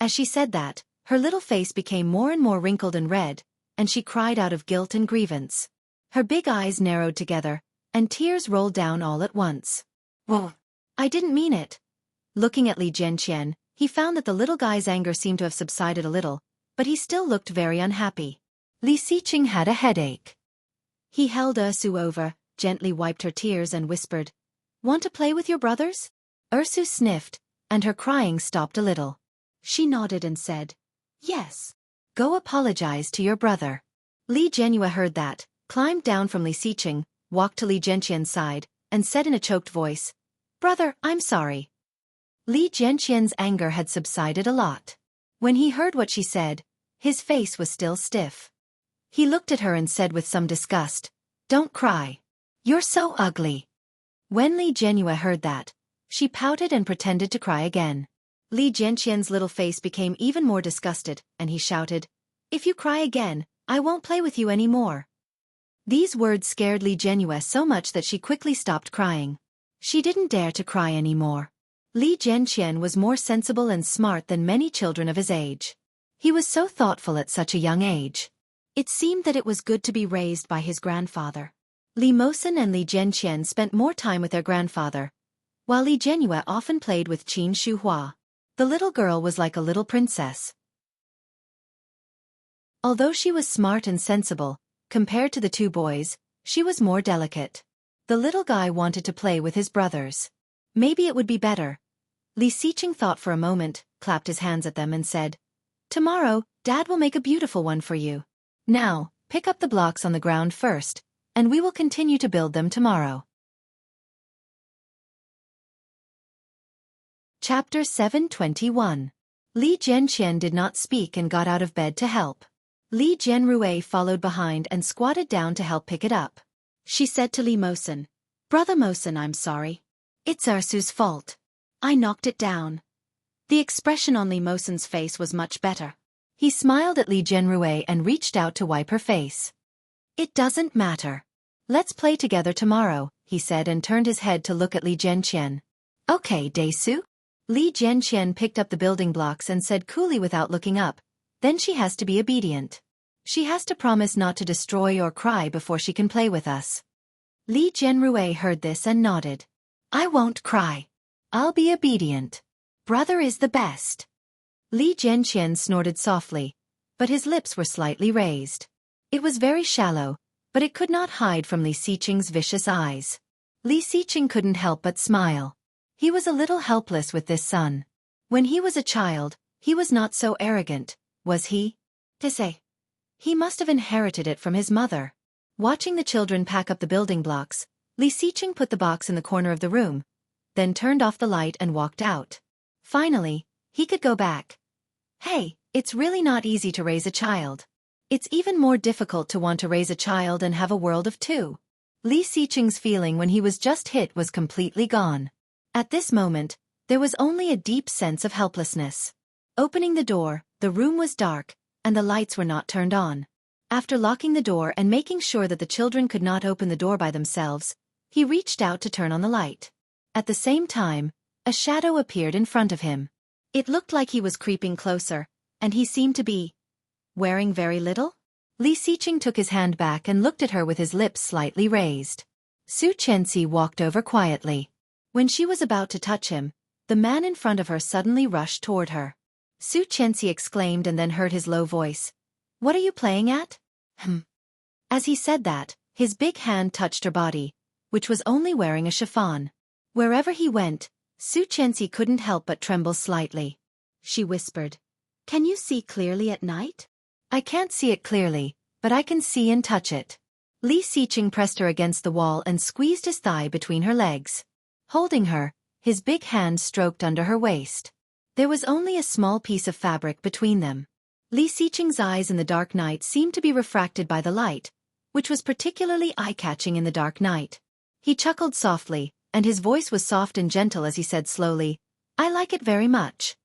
As she said that, her little face became more and more wrinkled and red, and she cried out of guilt and grievance. Her big eyes narrowed together, and tears rolled down all at once. "Whoa! I didn't mean it." Looking at Li Jianqian, he found that the little guy's anger seemed to have subsided a little, but he still looked very unhappy. Li Xiqing had a headache. He held Ersu over, gently wiped her tears and whispered, "Want to play with your brothers?" Ersu sniffed, and her crying stopped a little. She nodded and said, "Yes. Go apologize to your brother." Li Jianyue heard that, climbed down from Li Xiqing, walked to Li Jianqian's side, and said in a choked voice, "Brother, I'm sorry." Li Jianqian's anger had subsided a lot. When he heard what she said, his face was still stiff. He looked at her and said with some disgust, "Don't cry. You're so ugly." When Li Jianyue heard that, she pouted and pretended to cry again. Li Jianqian's little face became even more disgusted, and he shouted, "If you cry again, I won't play with you anymore." These words scared Li Jianyue so much that she quickly stopped crying. She didn't dare to cry anymore. Li Jianqian was more sensible and smart than many children of his age. He was so thoughtful at such a young age. It seemed that it was good to be raised by his grandfather. Li Mosen and Li Jianqian spent more time with their grandfather, while Li Jianyue often played with Qin Shuhua. The little girl was like a little princess. Although she was smart and sensible, compared to the two boys, she was more delicate. The little guy wanted to play with his brothers. Maybe it would be better. Li Xiqing thought for a moment, clapped his hands at them and said, "Tomorrow, Dad will make a beautiful one for you. Now, pick up the blocks on the ground first, and we will continue to build them tomorrow." Chapter 721. Li Jianqian did not speak and got out of bed to help. Li Jianrui followed behind and squatted down to help pick it up. She said to Li Mosen, "Brother Mosen, I'm sorry. It's Ersu's fault. I knocked it down." The expression on Li Mosen's face was much better. He smiled at Li Jianrui and reached out to wipe her face. "It doesn't matter. Let's play together tomorrow," he said and turned his head to look at Li Jianqian. "Okay, Daesu." Li Jianqian picked up the building blocks and said coolly without looking up, "Then she has to be obedient. She has to promise not to destroy or cry before she can play with us." Li Jianrui heard this and nodded. "I won't cry. I'll be obedient. Brother is the best." Li Jianqian snorted softly, but his lips were slightly raised. It was very shallow, but it could not hide from Li Xiqing's vicious eyes. Li Xiqing couldn't help but smile. He was a little helpless with this son. When he was a child, he was not so arrogant, was he? To say. He must have inherited it from his mother. Watching the children pack up the building blocks, Li Xiqing put the box in the corner of the room, then turned off the light and walked out. Finally, he could go back. Hey, it's really not easy to raise a child. It's even more difficult to want to raise a child and have a world of two. Li Xiqing's feeling when he was just hit was completely gone. At this moment, there was only a deep sense of helplessness. Opening the door, the room was dark, and the lights were not turned on. After locking the door and making sure that the children could not open the door by themselves, he reached out to turn on the light. At the same time, a shadow appeared in front of him. It looked like he was creeping closer, and he seemed to be wearing very little. Li Xiqing took his hand back and looked at her with his lips slightly raised. Su Chenxi walked over quietly. When she was about to touch him, the man in front of her suddenly rushed toward her. Xueqi exclaimed and then heard his low voice. "What are you playing at?" As he said that, his big hand touched her body, which was only wearing a chiffon. Wherever he went, Xueqi couldn't help but tremble slightly. She whispered, "Can you see clearly at night?" "I can't see it clearly, but I can see and touch it." Li Xiqing pressed her against the wall and squeezed his thigh between her legs. Holding her, his big hand stroked under her waist. There was only a small piece of fabric between them. Li Xiqing's eyes in the dark night seemed to be refracted by the light, which was particularly eye-catching in the dark night. He chuckled softly, and his voice was soft and gentle as he said slowly, "I like it very much."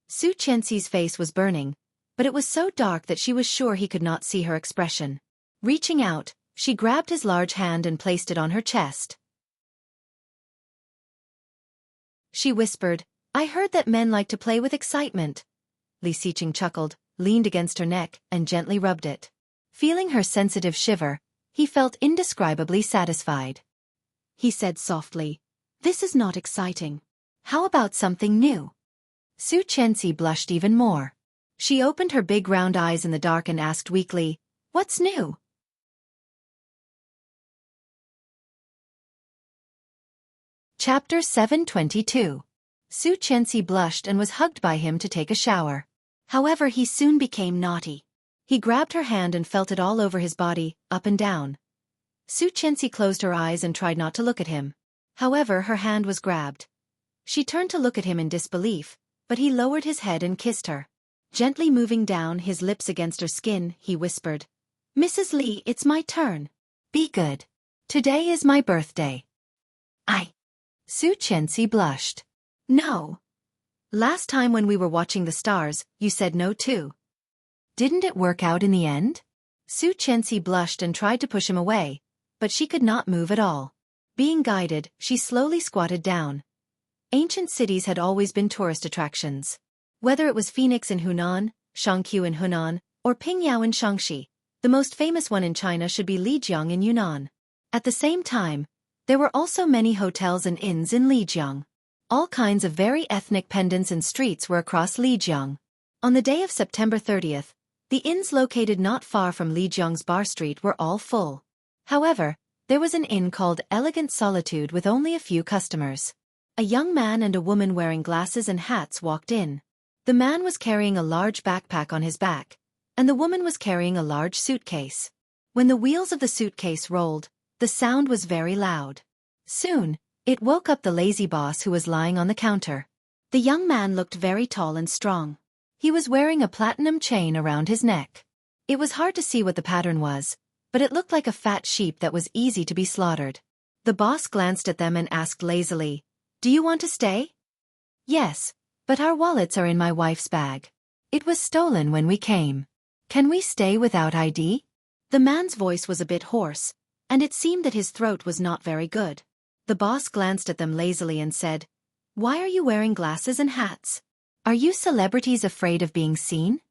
Xueqi's face was burning, but it was so dark that she was sure he could not see her expression. Reaching out, she grabbed his large hand and placed it on her chest. She whispered, "I heard that men like to play with excitement." Li Xiqing chuckled, leaned against her neck, and gently rubbed it. Feeling her sensitive shiver, he felt indescribably satisfied. He said softly, "This is not exciting. How about something new?" Xueqi blushed even more. She opened her big round eyes in the dark and asked weakly, "What's new?" Chapter 722. Xueqi blushed and was hugged by him to take a shower. However, he soon became naughty. He grabbed her hand and felt it all over his body, up and down. Xueqi closed her eyes and tried not to look at him. However, her hand was grabbed. She turned to look at him in disbelief, but he lowered his head and kissed her. Gently moving down his lips against her skin, he whispered, "Mrs. Li, it's my turn. Be good. Today is my birthday." Xueqi blushed. "No. Last time when we were watching the stars, you said no too. Didn't it work out in the end?" Xueqi blushed and tried to push him away, but she could not move at all. Being guided, she slowly squatted down. Ancient cities had always been tourist attractions. Whether it was Phoenix in Hunan, Xueqi in Hunan, or Pingyao in Shaanxi, the most famous one in China should be Lijiang in Yunnan. At the same time, there were also many hotels and inns in Lijiang. All kinds of very ethnic pendants and streets were across Lijiang. On the day of September 30th, the inns located not far from Lijiang's bar street were all full. However, there was an inn called Elegant Solitude with only a few customers. A young man and a woman wearing glasses and hats walked in. The man was carrying a large backpack on his back, and the woman was carrying a large suitcase. When the wheels of the suitcase rolled, the sound was very loud. Soon, it woke up the lazy boss who was lying on the counter. The young man looked very tall and strong. He was wearing a platinum chain around his neck. It was hard to see what the pattern was, but it looked like a fat sheep that was easy to be slaughtered. The boss glanced at them and asked lazily, "Do you want to stay?" "Yes, but our wallets are in my wife's bag. It was stolen when we came. Can we stay without ID?" The man's voice was a bit hoarse, and it seemed that his throat was not very good. The boss glanced at them lazily and said, "Why are you wearing glasses and hats? Are you celebrities afraid of being seen?"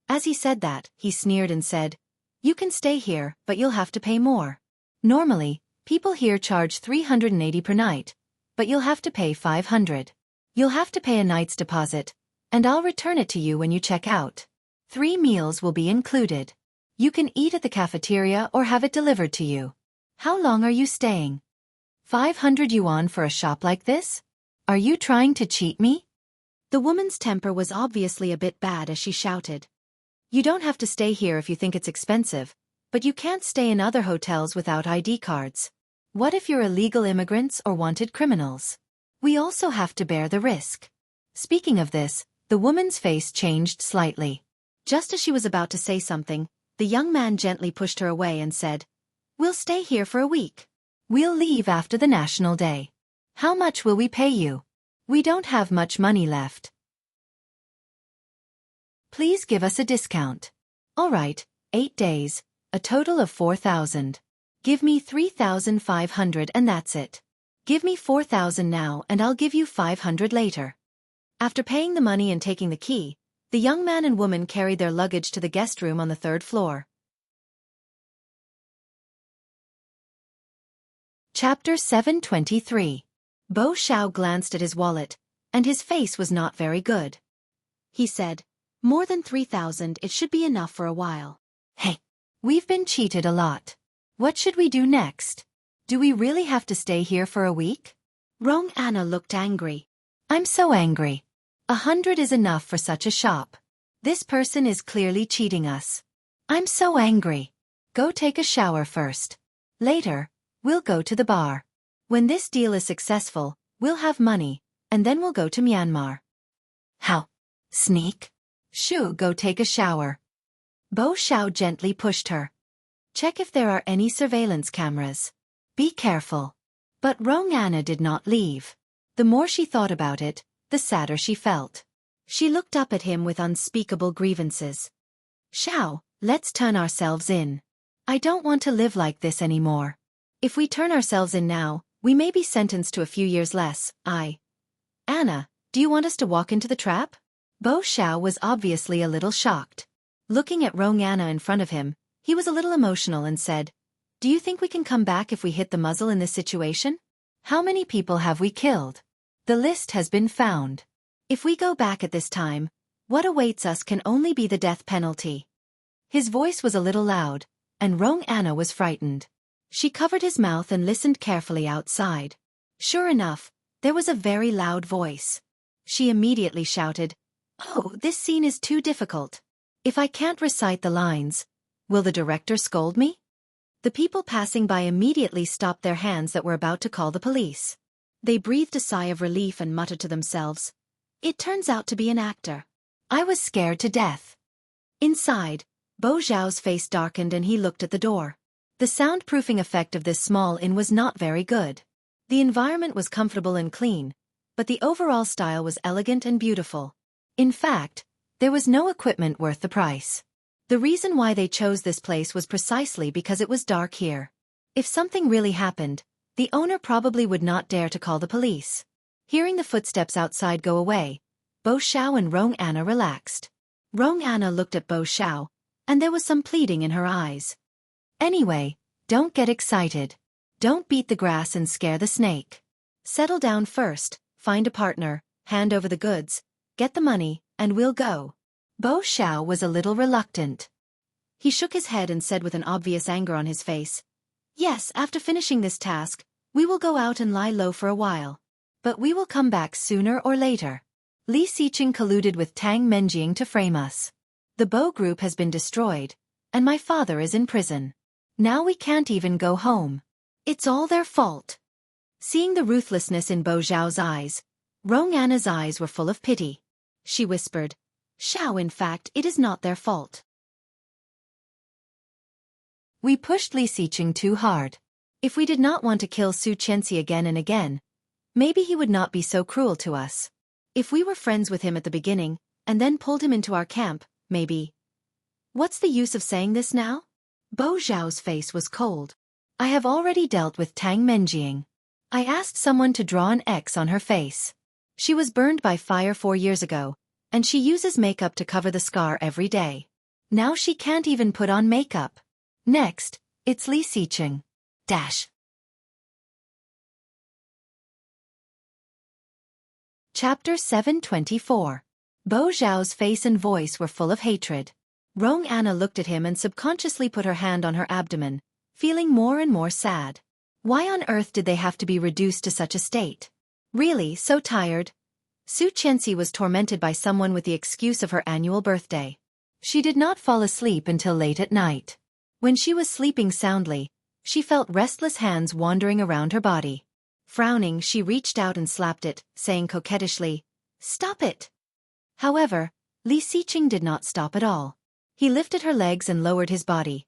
As he said that, he sneered and said, "You can stay here, but you'll have to pay more. Normally, people here charge 380 per night, but you'll have to pay 500. You'll have to pay a night's deposit, and I'll return it to you when you check out. 3 meals will be included. You can eat at the cafeteria or have it delivered to you. How long are you staying? 500 yuan for a shop like this? Are you trying to cheat me?" The woman's temper was obviously a bit bad as she shouted, "You don't have to stay here if you think it's expensive, but you can't stay in other hotels without ID cards. What if you're illegal immigrants or wanted criminals? We also have to bear the risk." Speaking of this, the woman's face changed slightly. Just as she was about to say something, the young man gently pushed her away and said, "We'll stay here for a week. We'll leave after the National Day. How much will we pay you? We don't have much money left. Please give us a discount." "All right, 8 days, a total of 4,000. Give me 3,500 and that's it. Give me 4,000 now and I'll give you 500 later." After paying the money and taking the key, the young man and woman carried their luggage to the guest room on the 3rd floor. Chapter 723. Bo Xiao glanced at his wallet, and his face was not very good. He said, "More than 3,000, it should be enough for a while." Hey, we've been cheated a lot. What should we do next? Do we really have to stay here for a week? Rong Anna looked angry. I'm so angry. 100 is enough for such a shop. This person is clearly cheating us. I'm so angry. Go take a shower first. Later, we'll go to the bar. When this deal is successful, we'll have money, and then we'll go to Myanmar. How? Sneak? Shoo, go take a shower. Bo Xiao gently pushed her. Check if there are any surveillance cameras. Be careful. But Rong Anna did not leave. The more she thought about it, the sadder she felt. She looked up at him with unspeakable grievances. Xiao, let's turn ourselves in. I don't want to live like this anymore. If we turn ourselves in now, we may be sentenced to a few years less. Anna, do you want us to walk into the trap? Bo Xiao was obviously a little shocked. Looking at Rong Anna in front of him, he was a little emotional and said, "Do you think we can come back if we hit the muzzle in this situation? How many people have we killed? The list has been found. If we go back at this time, what awaits us can only be the death penalty." His voice was a little loud, and Rong Anna was frightened. She covered his mouth and listened carefully outside. Sure enough, there was a very loud voice. She immediately shouted, "Oh, this scene is too difficult. If I can't recite the lines, will the director scold me?" The people passing by immediately stopped their hands that were about to call the police. They breathed a sigh of relief and muttered to themselves, "It turns out to be an actor." I was scared to death. Inside, Bo Xiao's face darkened and he looked at the door. The soundproofing effect of this small inn was not very good. The environment was comfortable and clean, but the overall style was elegant and beautiful. In fact, there was no equipment worth the price. The reason why they chose this place was precisely because it was dark here. If something really happened, the owner probably would not dare to call the police. Hearing the footsteps outside go away, Bo Xiao and Rong Anna relaxed. Rong Anna looked at Bo Xiao, and there was some pleading in her eyes. Anyway, don't get excited. Don't beat the grass and scare the snake. Settle down first, find a partner, hand over the goods, get the money, and we'll go. Bo Xiao was a little reluctant. He shook his head and said with an obvious anger on his face, "Yes, after finishing this task, we will go out and lie low for a while. But we will come back sooner or later. Li Xiqing colluded with Tang Menjing to frame us. The Bo group has been destroyed, and my father is in prison. Now we can't even go home. It's all their fault." Seeing the ruthlessness in Bo Xiao's eyes, Rong Anna's eyes were full of pity. She whispered, "Xiao, in fact, it is not their fault. We pushed Li Xiqing too hard. If we did not want to kill Xueqi again and again, maybe he would not be so cruel to us. If we were friends with him at the beginning, and then pulled him into our camp, maybe. What's the use of saying this now?" Bo Xiao's face was cold. "I have already dealt with Tang Menjing. I asked someone to draw an X on her face. She was burned by fire 4 years ago, and she uses makeup to cover the scar every day. Now she can't even put on makeup. Next, it's Li Xiqing. Dash." Chapter 724. Bo Xiao's face and voice were full of hatred. Rong Anna looked at him and subconsciously put her hand on her abdomen, feeling more and more sad. Why on earth did they have to be reduced to such a state? Really, so tired? Xueqi was tormented by someone with the excuse of her annual birthday. She did not fall asleep until late at night. When she was sleeping soundly, she felt restless hands wandering around her body. Frowning, she reached out and slapped it, saying coquettishly, "Stop it." However, Li Xiqing did not stop at all. He lifted her legs and lowered his body.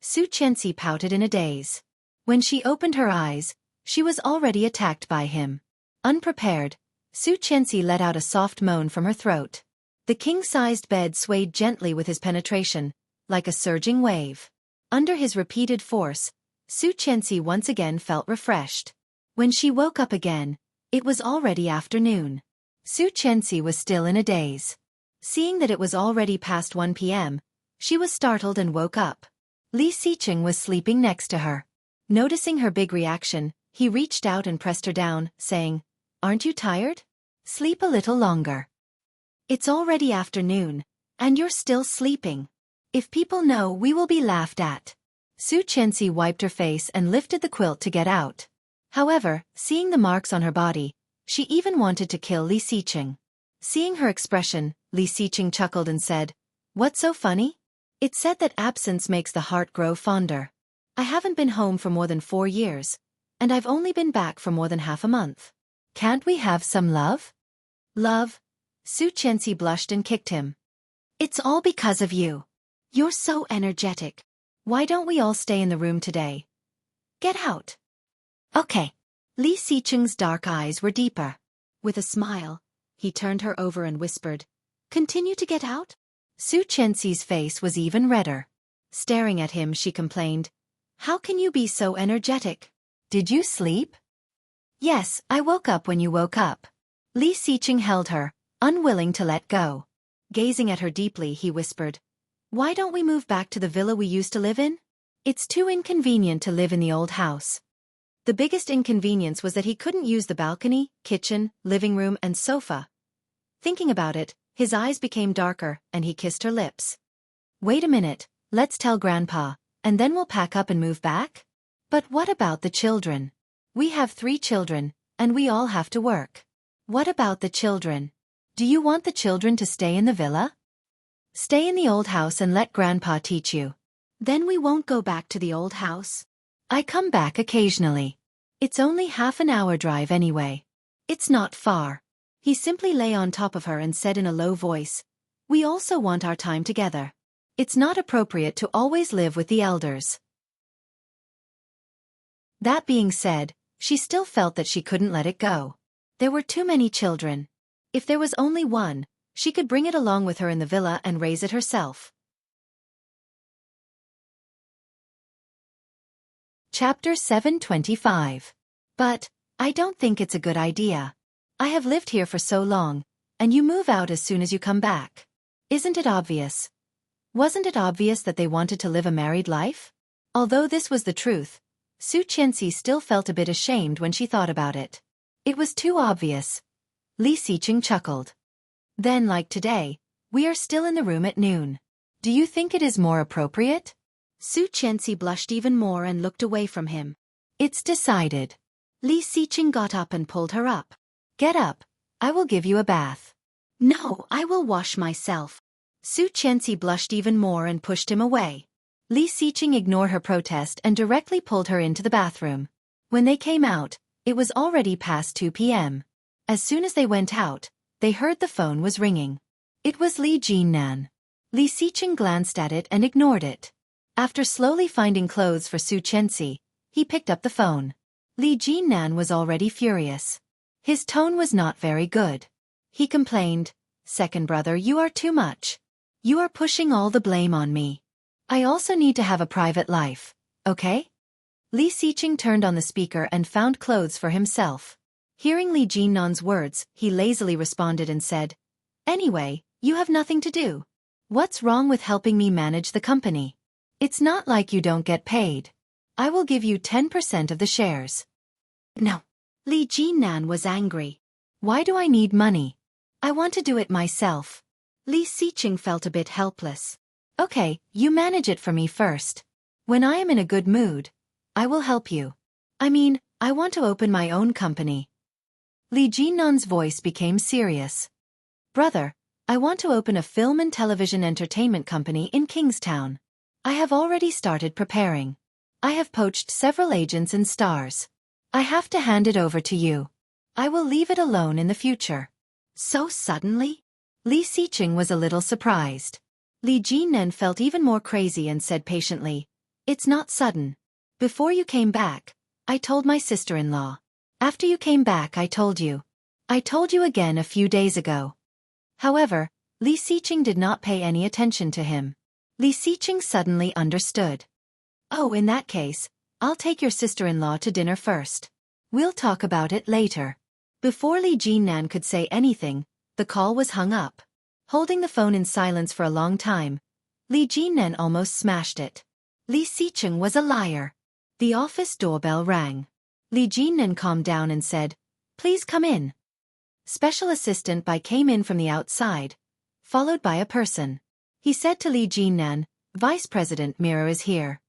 Xueqi pouted in a daze. When she opened her eyes, she was already attacked by him. Unprepared, Xueqi let out a soft moan from her throat. The king-sized bed swayed gently with his penetration, like a surging wave. Under his repeated force, Xueqi once again felt refreshed. When she woke up again, it was already afternoon. Xueqi was still in a daze. Seeing that it was already past 1 p.m., she was startled and woke up. Li Xiqing was sleeping next to her. Noticing her big reaction, He reached out and pressed her down, saying, "Aren't you tired? Sleep a little longer. It's already afternoon, and you're still sleeping. If people know, we will be laughed at." Xueqi wiped her face and lifted the quilt to get out. However, seeing the marks on her body, she even wanted to kill Li Xiqing. Seeing her expression, Li Xiqing chuckled and said, "What's so funny? It's said that absence makes the heart grow fonder. I haven't been home for more than 4 years, and I've only been back for more than half a month. Can't we have some love?" "Love?" Xueqi blushed and kicked him. "It's all because of you. You're so energetic. Why don't we all stay in the room today? Get out." "Okay." Li Xiqing's dark eyes were deeper. With a smile, he turned her over and whispered, "Continue to get out?" Xueqi's face was even redder. Staring at him, she complained, "How can you be so energetic? Did you sleep?" "Yes, I woke up when you woke up." Li Xiqing held her, unwilling to let go. Gazing at her deeply, he whispered, "Why don't we move back to the villa we used to live in? It's too inconvenient to live in the old house." The biggest inconvenience was that he couldn't use the balcony, kitchen, living room, and sofa. Thinking about it, his eyes became darker, and he kissed her lips. "Wait a minute, let's tell Grandpa, and then we'll pack up and move back?" "But what about the children? We have 3 children, and we all have to work." "What about the children? Do you want the children to stay in the villa? Stay in the old house and let Grandpa teach you. Then we won't go back to the old house. I come back occasionally. It's only half an hour drive anyway. It's not far." He simply lay on top of her and said in a low voice, "We also want our time together. It's not appropriate to always live with the elders." That being said, she still felt that she couldn't let it go. There were too many children. If there was only one, she could bring it along with her in the villa and raise it herself. Chapter 725. "But, I don't think it's a good idea. I have lived here for so long, and you move out as soon as you come back. Isn't it obvious? Wasn't it obvious that they wanted to live a married life?" Although this was the truth, Xueqi still felt a bit ashamed when she thought about it. It was too obvious. Li Xiqing chuckled. "Then, like today, we are still in the room at noon. Do you think it is more appropriate?" Xueqi blushed even more and looked away from him. "It's decided." Li Xiqing got up and pulled her up. "Get up, I will give you a bath." "No, I will wash myself." Xueqi blushed even more and pushed him away. Li Xiqing ignored her protest and directly pulled her into the bathroom. When they came out, it was already past 2 p.m. As soon as they went out, they heard the phone was ringing. It was Li Jinnan. Li Xiqing glanced at it and ignored it. After slowly finding clothes for Xueqi, he picked up the phone. Li Jinnan was already furious. His tone was not very good. He complained, "Second brother, you are too much. You are pushing all the blame on me. I also need to have a private life, okay?" Li Xiqing turned on the speaker and found clothes for himself. Hearing Li Jinnan's words, he lazily responded and said, "Anyway, you have nothing to do. What's wrong with helping me manage the company? It's not like you don't get paid. I will give you 10% of the shares." "No." Li Jinnan was angry. "Why do I need money? I want to do it myself." Li Xiqing felt a bit helpless. "Okay, you manage it for me first. When I am in a good mood, I will help you. I want to open my own company." Li Jinnan's voice became serious. "Brother, I want to open a film and television entertainment company in Kingstown. I have already started preparing. I have poached several agents and stars. I have to hand it over to you. I will leave it alone in the future." So suddenly? Li Xiqing was a little surprised. Li Jinnan felt even more crazy and said patiently, "It's not sudden. Before you came back, I told my sister-in-law. After you came back, I told you. I told you again a few days ago." However, Li Xiqing did not pay any attention to him. Li Xiqing suddenly understood. "Oh, in that case, I'll take your sister-in-law to dinner first. We'll talk about it later." Before Li Jinnan could say anything, the call was hung up. Holding the phone in silence for a long time, Li Jinnan almost smashed it. Li Xiqing was a liar. The office doorbell rang. Li Jinnan calmed down and said, "Please come in." Special Assistant Bai came in from the outside, followed by a person. He said to Li Jinnan, "Vice President Mira is here."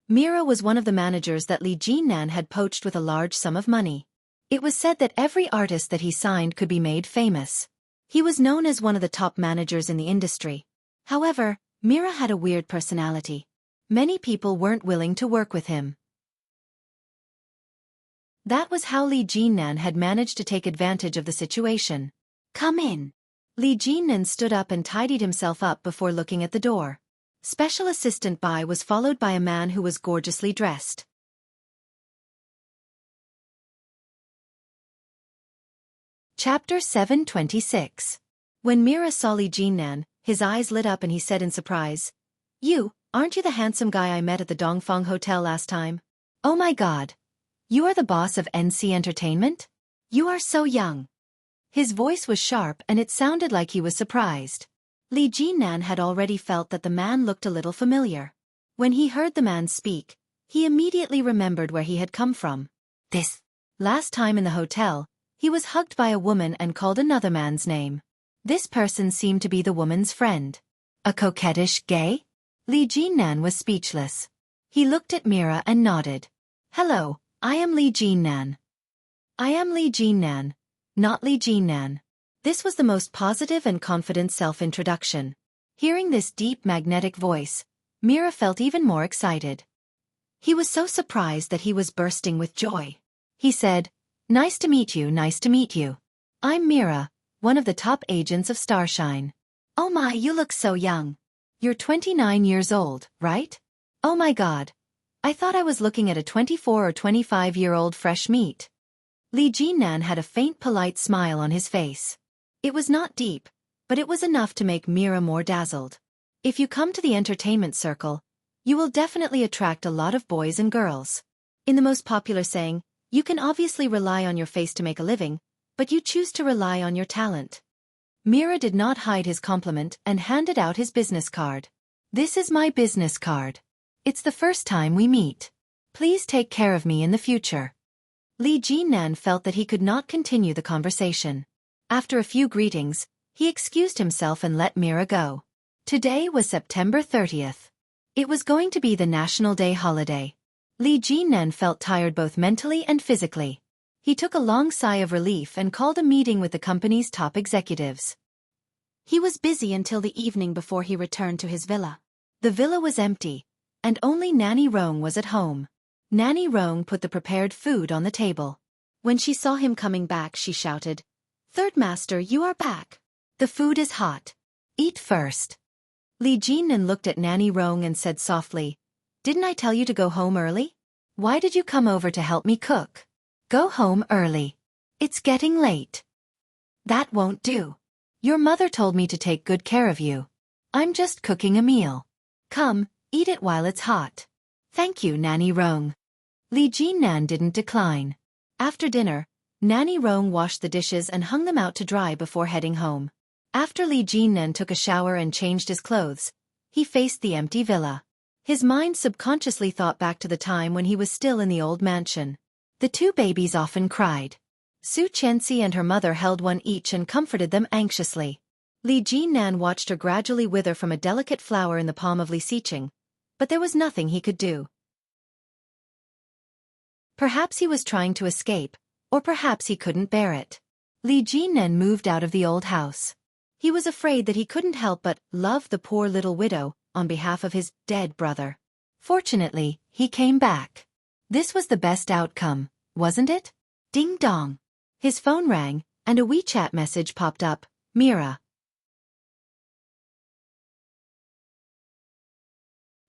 Mira was one of the managers that Li Jinnan had poached with a large sum of money. It was said that every artist that he signed could be made famous. He was known as one of the top managers in the industry. However, Mira had a weird personality. Many people weren't willing to work with him. That was how Li Jinnan had managed to take advantage of the situation. "Come in." Li Jinnan stood up and tidied himself up before looking at the door. Special Assistant Bai was followed by a man who was gorgeously dressed. Chapter 726. When Mira saw Li Jinnan, his eyes lit up and he said in surprise, "You, aren't you the handsome guy I met at the Dongfang Hotel last time? Oh my god. You are the boss of NC Entertainment? You are so young." His voice was sharp and it sounded like he was surprised. Li Jinnan had already felt that the man looked a little familiar. When he heard the man speak, he immediately remembered where he had come from. This last time in the hotel, he was hugged by a woman and called another man's name. This person seemed to be the woman's friend. A coquettish gay? Li Jinnan was speechless. He looked at Mira and nodded. "Hello, I am Li Jinnan." "I am Li Jinnan, not Li Jinnan." This was the most positive and confident self-introduction. Hearing this deep magnetic voice, Mira felt even more excited. He was so surprised that he was bursting with joy. He said, "Nice to meet you, nice to meet you. I'm Mira, one of the top agents of Starshine." "Oh my, you look so young. You're 29 years old, right? Oh my god. I thought I was looking at a 24 or 25-year-old fresh meat." Li Jinnan had a faint polite smile on his face. It was not deep, but it was enough to make Mira more dazzled. If you come to the entertainment circle, you will definitely attract a lot of boys and girls. In the most popular saying, you can obviously rely on your face to make a living, but you choose to rely on your talent. Mira did not hide his compliment and handed out his business card. "This is my business card. It's the first time we meet. Please take care of me in the future." Li Jinnan felt that he could not continue the conversation. After a few greetings, he excused himself and let Mira go. Today was September 30th. It was going to be the National Day holiday. Li Jinnan felt tired both mentally and physically. He took a long sigh of relief and called a meeting with the company's top executives. He was busy until the evening before he returned to his villa. The villa was empty, and only Nanny Rong was at home. Nanny Rong put the prepared food on the table. When she saw him coming back, she shouted, "Third Master, you are back. The food is hot. Eat first." Li Jinnan looked at Nanny Rong and said softly, "Didn't I tell you to go home early? Why did you come over to help me cook? Go home early. It's getting late." "That won't do. Your mother told me to take good care of you. I'm just cooking a meal. Come, eat it while it's hot." "Thank you, Nanny Rong." Li Jinnan didn't decline. After dinner, Nanny Rong washed the dishes and hung them out to dry before heading home. After Li Jinnan took a shower and changed his clothes, he faced the empty villa. His mind subconsciously thought back to the time when he was still in the old mansion. The two babies often cried. Xueqi and her mother held one each and comforted them anxiously. Li Jinnan watched her gradually wither from a delicate flower in the palm of Li Xiqing, but there was nothing he could do. Perhaps he was trying to escape, or perhaps he couldn't bear it. Li Jinnan moved out of the old house. He was afraid that he couldn't help but love the poor little widow on behalf of his dead brother. Fortunately, he came back. This was the best outcome, wasn't it? Ding dong. His phone rang, and a WeChat message popped up, "Mira."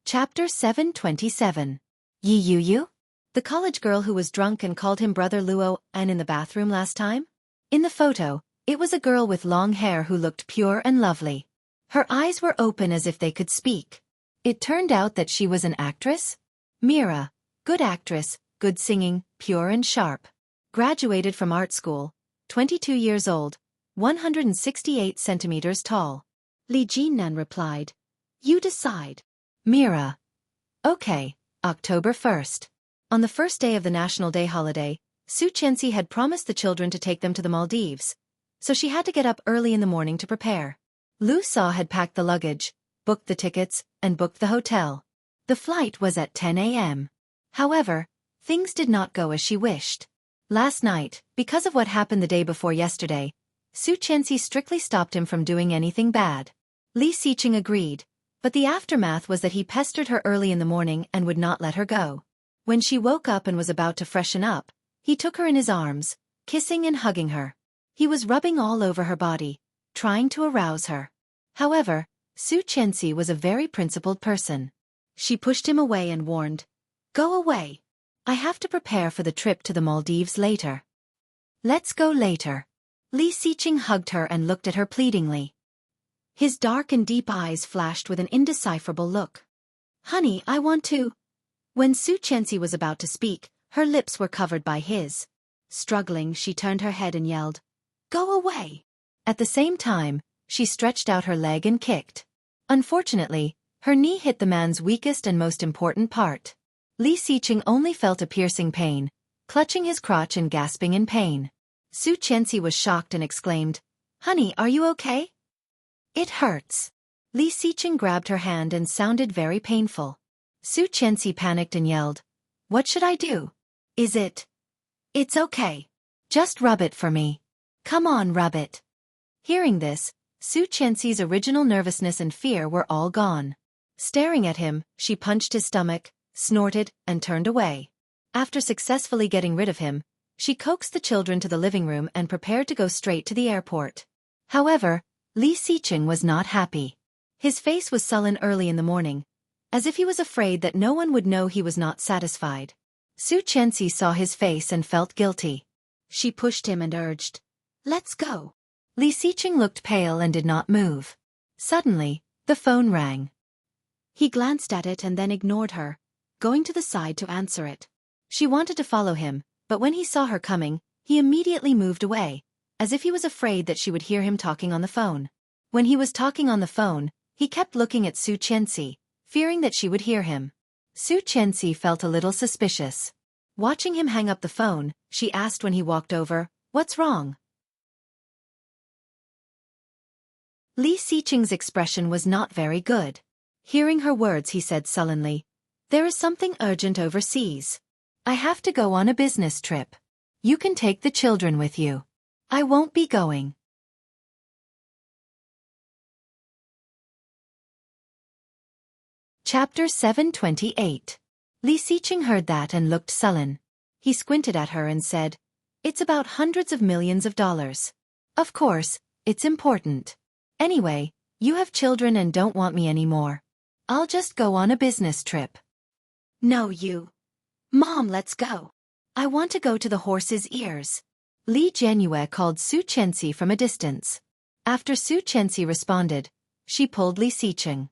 Chapter 727. Yi Yu Yu? The college girl who was drunk and called him Brother Luo and in the bathroom last time? In the photo, it was a girl with long hair who looked pure and lovely. Her eyes were open as if they could speak. It turned out that she was an actress? Mira, good actress, good singing, pure and sharp. Graduated from art school, 22 years old, 168 centimeters tall. Li Jinnan replied, "You decide." Mira. Okay, October 1st. On the first day of the National Day holiday, Xueqi had promised the children to take them to the Maldives, so she had to get up early in the morning to prepare. Lu Sa had packed the luggage, booked the tickets, and booked the hotel. The flight was at 10 a.m. However, things did not go as she wished. Last night, because of what happened the day before yesterday, Xueqi strictly stopped him from doing anything bad. Li Xiqing agreed, but the aftermath was that he pestered her early in the morning and would not let her go. When she woke up and was about to freshen up, he took her in his arms, kissing and hugging her. He was rubbing all over her body, trying to arouse her. However, Xueqi was a very principled person. She pushed him away and warned, "Go away. I have to prepare for the trip to the Maldives later." "Let's go later." Li Xiqing hugged her and looked at her pleadingly. His dark and deep eyes flashed with an indecipherable look. "Honey, I want to." When Xueqi was about to speak, her lips were covered by his. Struggling, she turned her head and yelled, "Go away." At the same time, she stretched out her leg and kicked. Unfortunately, her knee hit the man's weakest and most important part. Li Xiqing only felt a piercing pain, clutching his crotch and gasping in pain. Xueqi was shocked and exclaimed, "Honey, are you okay?" "It hurts." Li Xiqing grabbed her hand and sounded very painful. Xueqi panicked and yelled, "What should I do? It's okay. Just rub it for me. Come on, rub it." Hearing this, Xueqi's original nervousness and fear were all gone. Staring at him, she punched his stomach, snorted, and turned away. After successfully getting rid of him, she coaxed the children to the living room and prepared to go straight to the airport. However, Li Xiqing was not happy. His face was sullen early in the morning, as if he was afraid that no one would know he was not satisfied. Xueqi saw his face and felt guilty. She pushed him and urged, "Let's go." Li Xiqing looked pale and did not move. Suddenly, the phone rang. He glanced at it and then ignored her, going to the side to answer it. She wanted to follow him, but when he saw her coming, he immediately moved away, as if he was afraid that she would hear him talking on the phone. When he was talking on the phone, he kept looking at Xueqi, fearing that she would hear him. Xueqi felt a little suspicious. Watching him hang up the phone, she asked when he walked over, "What's wrong?" Li Xiqing's expression was not very good. Hearing her words, he said sullenly, "There is something urgent overseas. I have to go on a business trip. You can take the children with you. I won't be going." Chapter 728. Li Xiqing heard that and looked sullen. He squinted at her and said, "It's about hundreds of millions of dollars. Of course, it's important. Anyway, you have children and don't want me anymore. I'll just go on a business trip." "No, you. Mom, let's go. I want to go to the horse's ears." Li Jianyue called Xueqi from a distance. After Xueqi responded, she pulled Li Xiqing.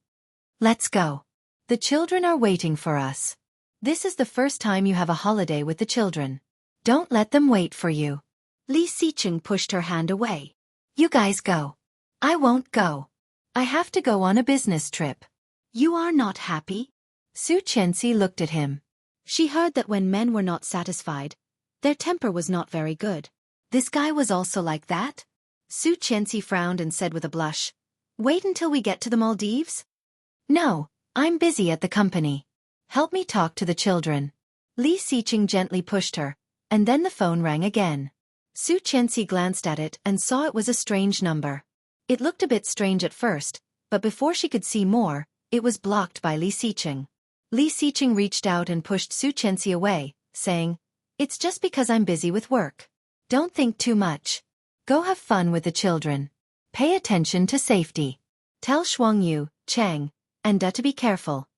"Let's go. The children are waiting for us. This is the first time you have a holiday with the children. Don't let them wait for you." Li Xiqing pushed her hand away. "You guys go. I won't go. I have to go on a business trip." "You are not happy?" Xueqi looked at him. She heard that when men were not satisfied, their temper was not very good. This guy was also like that? Xueqi frowned and said with a blush, "Wait until we get to the Maldives?" "No, I'm busy at the company. Help me talk to the children." Li Xiqing gently pushed her, and then the phone rang again. Xueqi glanced at it and saw it was a strange number. It looked a bit strange at first, but before she could see more, it was blocked by Li Xiqing. Li Xiqing reached out and pushed Xueqi away, saying, "It's just because I'm busy with work. Don't think too much. Go have fun with the children. Pay attention to safety. Tell Xuangyu, Chang, and Da to be careful."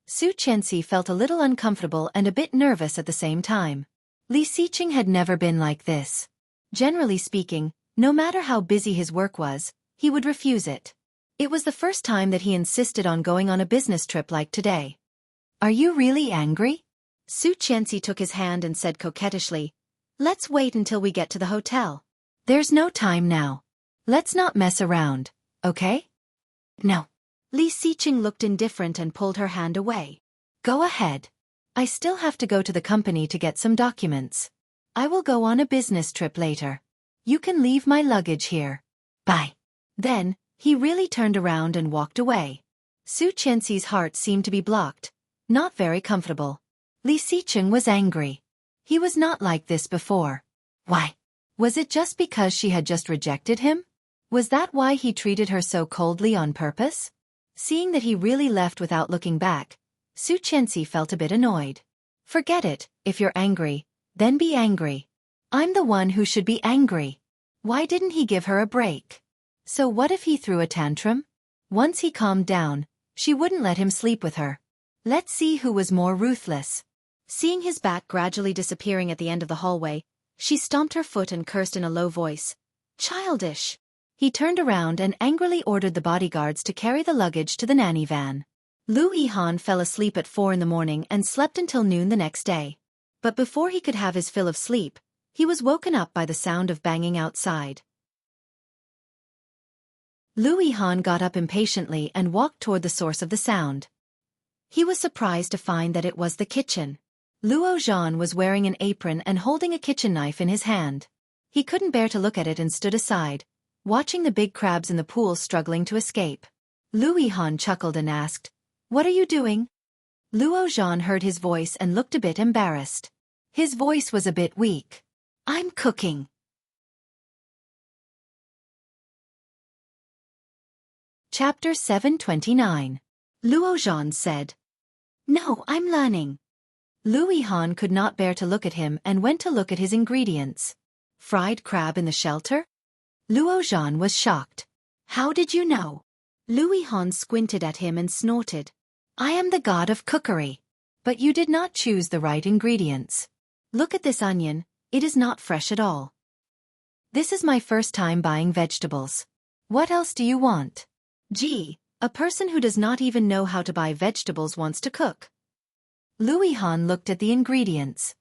Xueqi felt a little uncomfortable and a bit nervous at the same time. Li Xiqing had never been like this. Generally speaking, no matter how busy his work was, he would refuse it. It was the first time that he insisted on going on a business trip like today. "Are you really angry?" Xueqi took his hand and said coquettishly, "Let's wait until we get to the hotel. There's no time now. Let's not mess around, okay?" "No." Li Xiqing looked indifferent and pulled her hand away. "Go ahead. I still have to go to the company to get some documents. I will go on a business trip later. You can leave my luggage here. Bye. Then, he really turned around and walked away. Xueqi's heart seemed to be blocked, not very comfortable. Li Xicheng was angry. He was not like this before. Why? Was it just because she had just rejected him? Was that why he treated her so coldly on purpose? Seeing that he really left without looking back, Xueqi felt a bit annoyed. Forget it, if you're angry, then be angry. I'm the one who should be angry. Why didn't he give her a break? So what if he threw a tantrum? Once he calmed down, she wouldn't let him sleep with her. Let's see who was more ruthless. Seeing his back gradually disappearing at the end of the hallway, she stomped her foot and cursed in a low voice. Childish. He turned around and angrily ordered the bodyguards to carry the luggage to the nanny van. Lu Yihan fell asleep at 4 in the morning and slept until noon the next day. But before he could have his fill of sleep, he was woken up by the sound of banging outside. Lu Yihan got up impatiently and walked toward the source of the sound. He was surprised to find that it was the kitchen. Luo Zhan was wearing an apron and holding a kitchen knife in his hand. He couldn't bear to look at it and stood aside, watching the big crabs in the pool struggling to escape. Lu Yihan chuckled and asked, "What are you doing?" Luo Zhan heard his voice and looked a bit embarrassed. His voice was a bit weak. "I'm cooking." Chapter 729. Luo Zhan said. "No, I'm learning." Lu Yihan could not bear to look at him and went to look at his ingredients. Fried crab in the shelter? Luo Zhan was shocked. "How did you know?" Lu Yihan squinted at him and snorted. "I am the god of cookery. But you did not choose the right ingredients. Look at this onion, it is not fresh at all. This is my first time buying vegetables. What else do you want?" Gee, a person who does not even know how to buy vegetables wants to cook. Lu Yihan looked at the ingredients.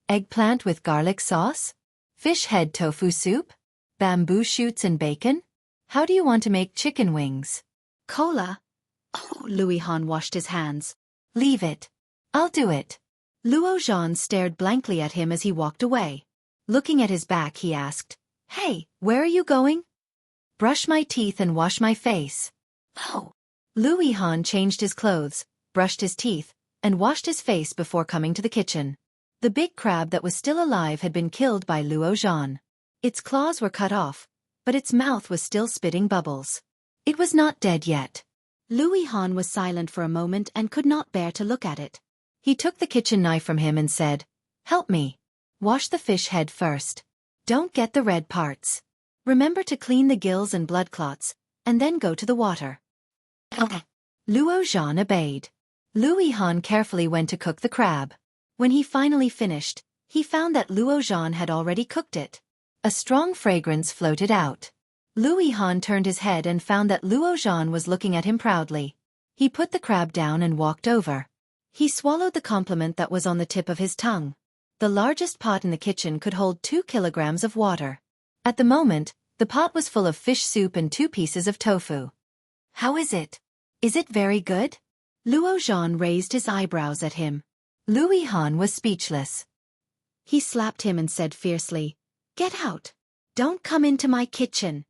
Eggplant with garlic sauce? Fish head tofu soup? Bamboo shoots and bacon? How do you want to make chicken wings? Cola? Oh, Lu Yihan washed his hands. "Leave it. I'll do it." Luo Zhan stared blankly at him as he walked away. Looking at his back, he asked, "Hey, where are you going?" "Brush my teeth and wash my face." Oh. Lu Yihan changed his clothes, brushed his teeth, and washed his face before coming to the kitchen. The big crab that was still alive had been killed by Luo Zhan. Its claws were cut off, but its mouth was still spitting bubbles. It was not dead yet. Lu Yihan was silent for a moment and could not bear to look at it. He took the kitchen knife from him and said, "Help me. Wash the fish head first. Don't get the red parts. Remember to clean the gills and blood clots, and then go to the water." Luo Zhan obeyed. Lu Yihan carefully went to cook the crab. When he finally finished, he found that Luo Zhan had already cooked it. A strong fragrance floated out. Lu Yihan turned his head and found that Luo Zhan was looking at him proudly. He put the crab down and walked over. He swallowed the compliment that was on the tip of his tongue. The largest pot in the kitchen could hold 2 kilograms of water. At the moment, the pot was full of fish soup and 2 pieces of tofu. "How is it? Is it very good?" Luo Zhan raised his eyebrows at him. Lu Yihan was speechless. He slapped him and said fiercely, "Get out! Don't come into my kitchen!"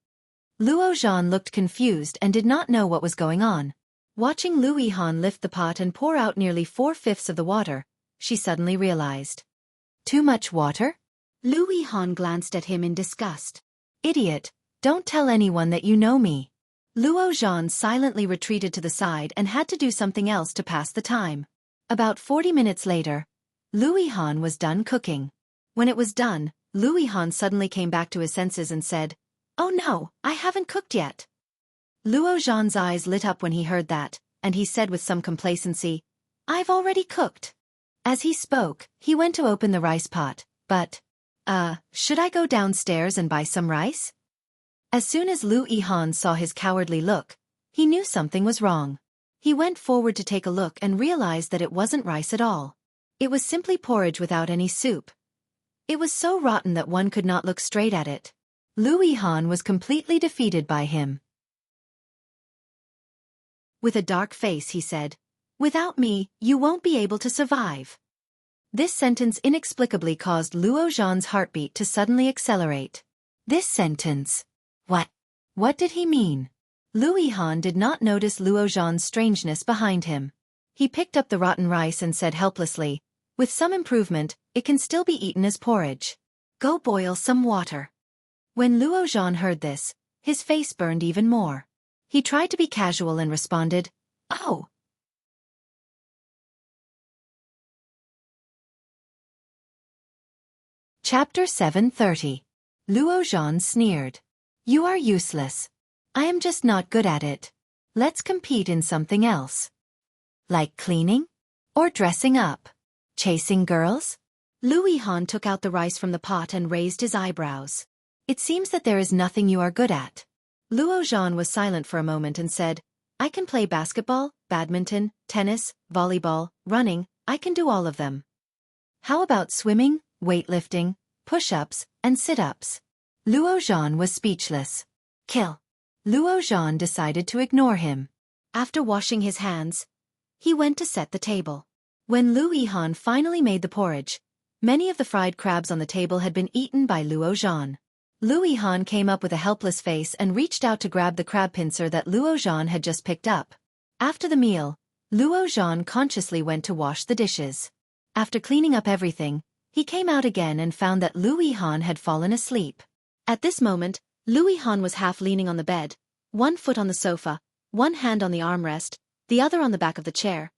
Luo Zhan looked confused and did not know what was going on. Watching Lu Yihan lift the pot and pour out nearly 4/5 of the water, she suddenly realized. "Too much water?" Lu Yihan glanced at him in disgust. "Idiot, don't tell anyone that you know me." Luo Zhan silently retreated to the side and had to do something else to pass the time. About 40 minutes later, Lu Yihan was done cooking. When it was done, Lu Yihan suddenly came back to his senses and said, "Oh no, I haven't cooked yet." Luo Zhan's eyes lit up when he heard that, and he said with some complacency, "I've already cooked." As he spoke, he went to open the rice pot, but, should I go downstairs and buy some rice? As soon as Lu Yihan saw his cowardly look, he knew something was wrong. He went forward to take a look and realized that it wasn't rice at all. It was simply porridge without any soup. It was so rotten that one could not look straight at it. Lu Yihan was completely defeated by him. With a dark face he said, Without me, you won't be able to survive. This sentence inexplicably caused Luo Zhan's heartbeat to suddenly accelerate. This sentence. What did he mean? Lu Yihan did not notice Luo Zhan's strangeness behind him. He picked up the rotten rice and said helplessly, with some improvement, it can still be eaten as porridge. Go boil some water. When Luo Zhan heard this, his face burned even more. He tried to be casual and responded, "Oh." Chapter 730. Luo Zhan sneered. You are useless. I am just not good at it. Let's compete in something else. Like cleaning? Or dressing up? Chasing girls? Lu Yihan took out the rice from the pot and raised his eyebrows. It seems that there is nothing you are good at. Luo Zhan was silent for a moment and said, I can play basketball, badminton, tennis, volleyball, running, I can do all of them. How about swimming, weightlifting, push-ups, and sit-ups? Luo Zhan was speechless. Kill. Luo Zhan decided to ignore him. After washing his hands, he went to set the table. When Lu Yihan finally made the porridge, many of the fried crabs on the table had been eaten by Luo Zhan. Lu Yihan came up with a helpless face and reached out to grab the crab pincer that Luo Zhan had just picked up. After the meal, Luo Zhan consciously went to wash the dishes. After cleaning up everything, he came out again and found that Lu Yihan had fallen asleep. At this moment, Lu Yihan was half leaning on the bed, one foot on the sofa, one hand on the armrest, the other on the back of the chair.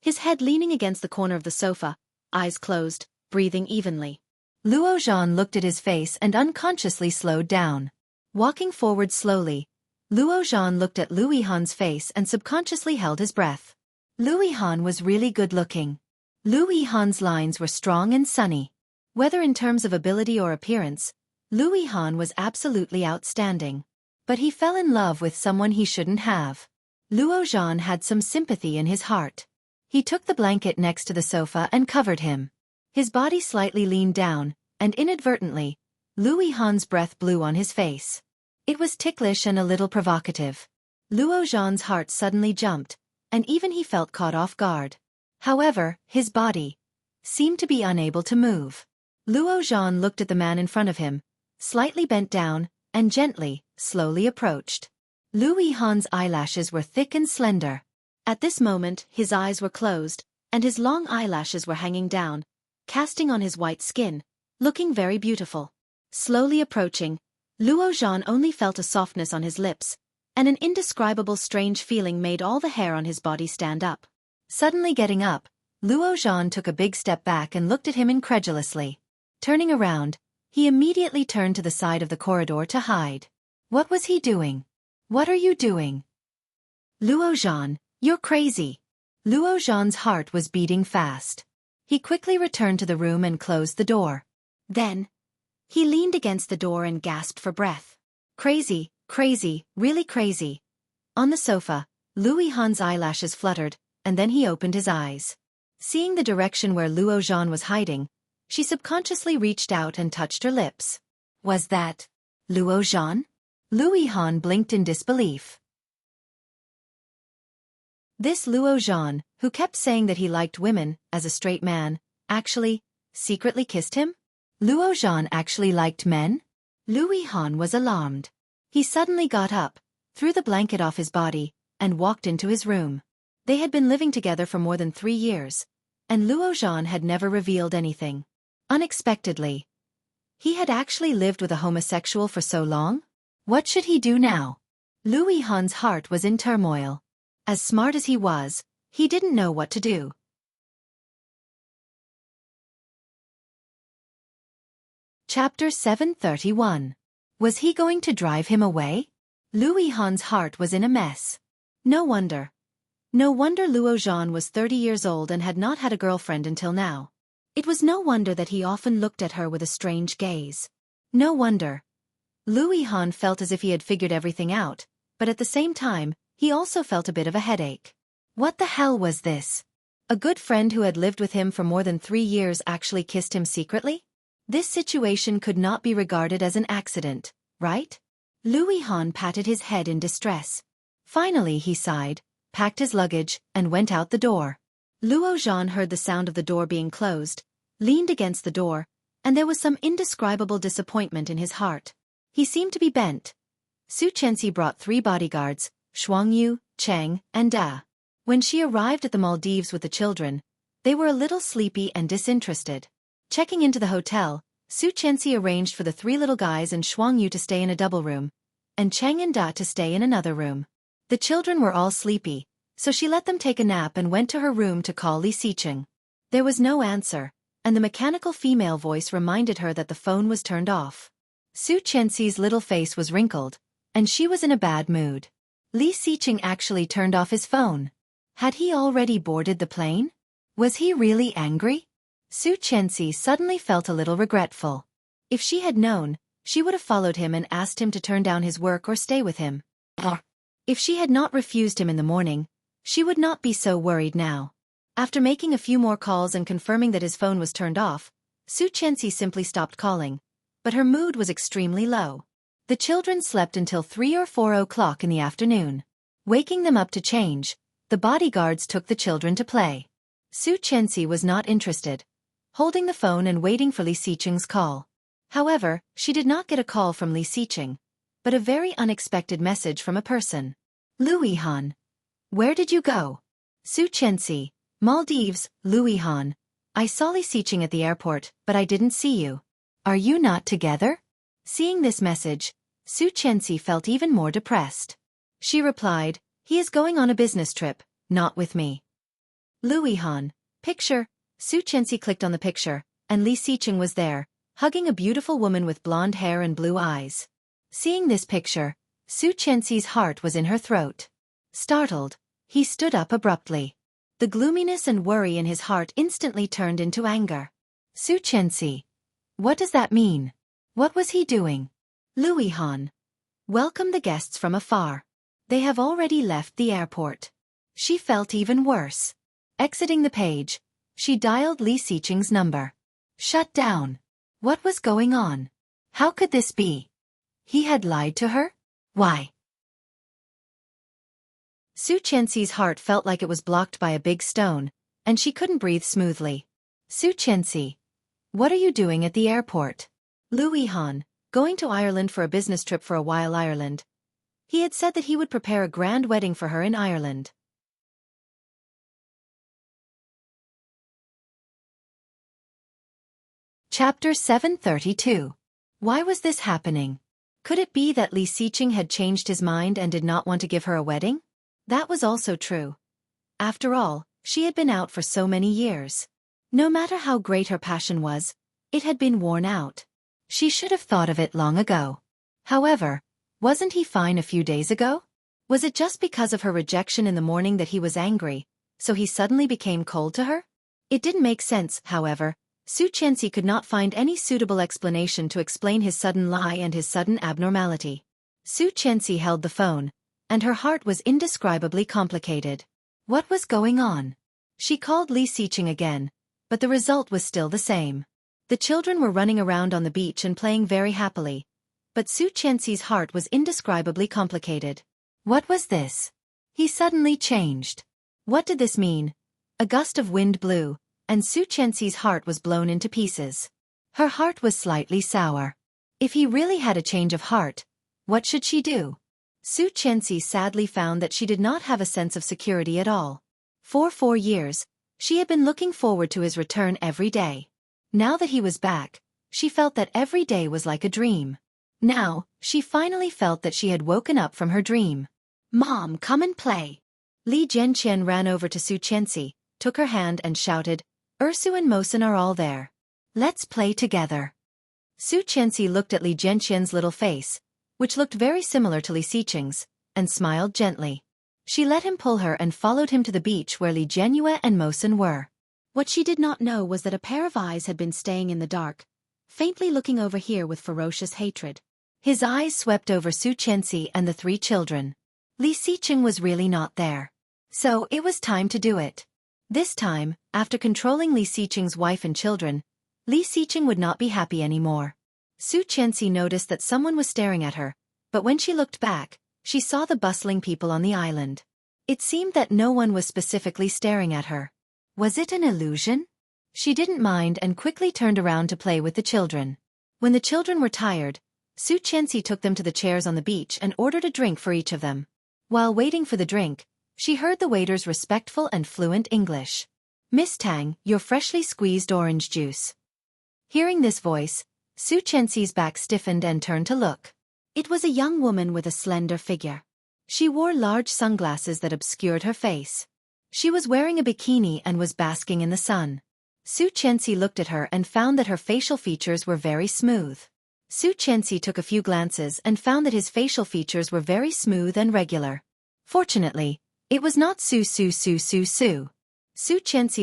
His head leaning against the corner of the sofa, eyes closed, breathing evenly. Luo Zhan looked at his face and unconsciously slowed down. Walking forward slowly, Luo Zhan looked at Lu Yihan's face and subconsciously held his breath. Lu Yihan was really good-looking. Lu Yihan's lines were strong and sunny. Whether in terms of ability or appearance, Lu Yihan was absolutely outstanding. But he fell in love with someone he shouldn't have. Luo Zhan had some sympathy in his heart. He took the blanket next to the sofa and covered him. His body slightly leaned down, and inadvertently, Lu Yihan's breath blew on his face. It was ticklish and a little provocative. Luo Zhan's heart suddenly jumped, and even he felt caught off guard. However, his body seemed to be unable to move. Luo Zhan looked at the man in front of him, slightly bent down, and gently, slowly approached. Lu Yihan's eyelashes were thick and slender. At this moment, his eyes were closed, and his long eyelashes were hanging down, casting on his white skin, looking very beautiful. Slowly approaching, Luo Zhan only felt a softness on his lips, and an indescribable strange feeling made all the hair on his body stand up. Suddenly getting up, Luo Zhan took a big step back and looked at him incredulously. Turning around, he immediately turned to the side of the corridor to hide. What was he doing? What are you doing? Luo Zhan, you're crazy. Luo Zhan's heart was beating fast. He quickly returned to the room and closed the door. Then, he leaned against the door and gasped for breath. Crazy, crazy, really crazy. On the sofa, Lu Yihan's eyelashes fluttered, and then he opened his eyes. Seeing the direction where Luo Zhan was hiding, she subconsciously reached out and touched her lips. Was that Luo Zhan? Lu Yihan blinked in disbelief. This Luo Zhan, who kept saying that he liked women, as a straight man, actually, secretly kissed him? Luo Zhan actually liked men? Lu Yihan was alarmed. He suddenly got up, threw the blanket off his body, and walked into his room. They had been living together for more than 3 years, and Luo Zhan had never revealed anything. Unexpectedly, he had actually lived with a homosexual for so long? What should he do now? Lu Yihan's heart was in turmoil. As smart as he was, he didn't know what to do. Chapter 731. Was he going to drive him away? Lu Yihan's heart was in a mess. No wonder. No wonder Luo Zhan was 30 years old and had not had a girlfriend until now. It was no wonder that he often looked at her with a strange gaze. No wonder. Lu Yihan felt as if he had figured everything out, but at the same time, he also felt a bit of a headache. What the hell was this? A good friend who had lived with him for more than 3 years actually kissed him secretly? This situation could not be regarded as an accident, right? Lu Yihan patted his head in distress. Finally he sighed, packed his luggage, and went out the door. Luo Zhan heard the sound of the door being closed, leaned against the door, and there was some indescribable disappointment in his heart. He seemed to be bent. Xueqi brought 3 bodyguards, Xuangyu, Cheng, and Da. When she arrived at the Maldives with the children, they were a little sleepy and disinterested. Checking into the hotel, Xueqi arranged for the 3 little guys and Xuangyu to stay in a double room, and Cheng and Da to stay in another room. The children were all sleepy, so she let them take a nap and went to her room to call Li Xiqing. There was no answer, and the mechanical female voice reminded her that the phone was turned off. Xueqi's little face was wrinkled, and she was in a bad mood. Li Xiqing actually turned off his phone. Had he already boarded the plane? Was he really angry? Xueqi suddenly felt a little regretful. If she had known, she would have followed him and asked him to turn down his work or stay with him. If she had not refused him in the morning, she would not be so worried now. After making a few more calls and confirming that his phone was turned off, Xueqi simply stopped calling, but her mood was extremely low. The children slept until 3 or 4 o'clock in the afternoon. Waking them up to change, the bodyguards took the children to play. Xueqi was not interested, holding the phone and waiting for Li Xiqing's call. However, she did not get a call from Li Xiqing, but a very unexpected message from a person. Luihan. Where did you go? Xueqi, Maldives, Luihan. I saw Li Xiqing at the airport, but I didn't see you. Are you not together? Seeing this message, Xueqi felt even more depressed. She replied, he is going on a business trip, not with me. Luihan. Picture. Xueqi clicked on the picture, and Li Xiqing was there, hugging a beautiful woman with blonde hair and blue eyes. Seeing this picture, Xueqi's heart was in her throat. Startled, he stood up abruptly. The gloominess and worry in his heart instantly turned into anger. Xueqi. What does that mean? What was he doing? Luihan. Welcome the guests from afar. They have already left the airport. She felt even worse. Exiting the page, she dialed Li Xiqing's number. Shut down. What was going on? How could this be? He had lied to her? Why? Xueqi's heart felt like it was blocked by a big stone, and she couldn't breathe smoothly. Xueqi. What are you doing at the airport? Luihan. Going to Ireland for a business trip for a while. Ireland. He had said that he would prepare a grand wedding for her in Ireland. Chapter 732. Why was this happening? Could it be that Li Xiqing had changed his mind and did not want to give her a wedding? That was also true. After all, she had been out for so many years. No matter how great her passion was, it had been worn out. She should have thought of it long ago. However, wasn't he fine a few days ago? Was it just because of her rejection in the morning that he was angry, so he suddenly became cold to her? It didn't make sense, however. Xueqi could not find any suitable explanation to explain his sudden lie and his sudden abnormality. Xueqi held the phone, and her heart was indescribably complicated. What was going on? She called Li Xiqing again, but the result was still the same. The children were running around on the beach and playing very happily, but Xueqi's heart was indescribably complicated. What was this? He suddenly changed. What did this mean? A gust of wind blew, and Xueqi's heart was blown into pieces. Her heart was slightly sour. If he really had a change of heart, what should she do? Xueqi sadly found that she did not have a sense of security at all. For 4 years, she had been looking forward to his return every day. Now that he was back, she felt that every day was like a dream. Now, she finally felt that she had woken up from her dream. Mom, come and play. Li Jianqian ran over to Xueqi, took her hand and shouted, Ursu and Mosen are all there. Let's play together. Xueqi looked at Li Jianqian's little face, which looked very similar to Li Xiqing's, and smiled gently. She let him pull her and followed him to the beach where Li Jianyue and Mosen were. What she did not know was that a pair of eyes had been staying in the dark, faintly looking over here with ferocious hatred. His eyes swept over Xueqi and the 3 children. Li Xiqing was really not there. So it was time to do it. This time, after controlling Li Xiqing's wife and children, Li Xiqing would not be happy anymore. Xueqi noticed that someone was staring at her, but when she looked back, she saw the bustling people on the island. It seemed that no one was specifically staring at her. Was it an illusion? She didn't mind and quickly turned around to play with the children. When the children were tired, Xueqi took them to the chairs on the beach and ordered a drink for each of them. While waiting for the drink, she heard the waiter's respectful and fluent English. "Miss Tang, your freshly squeezed orange juice." Hearing this voice, Xueqi's back stiffened and turned to look. It was a young woman with a slender figure. She wore large sunglasses that obscured her face. She was wearing a bikini and was basking in the sun. Xueqi looked at her and found that her facial features were very smooth. Xueqi took a few glances and found that his facial features were very smooth and regular. Fortunately, it was not Su. Xueqi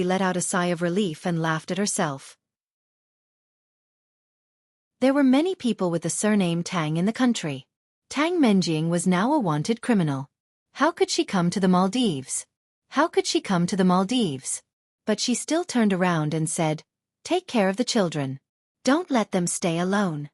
let out a sigh of relief and laughed at herself. There were many people with the surname Tang in the country. Tang Menjing was now a wanted criminal. How could she come to the Maldives? How could she come to the Maldives? But she still turned around and said, "Take care of the children. Don't let them stay alone."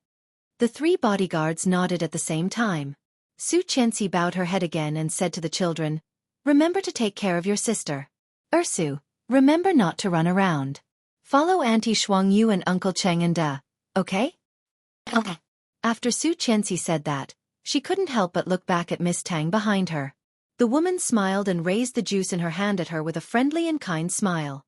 The 3 bodyguards nodded at the same time. Xueqi bowed her head again and said to the children, "Remember to take care of your sister. Ursu, remember not to run around. Follow Auntie Xuangyu and Uncle Cheng and Da, okay?" Okay. After Xueqi said that, she couldn't help but look back at Miss Tang behind her. The woman smiled and raised the juice in her hand at her with a friendly and kind smile.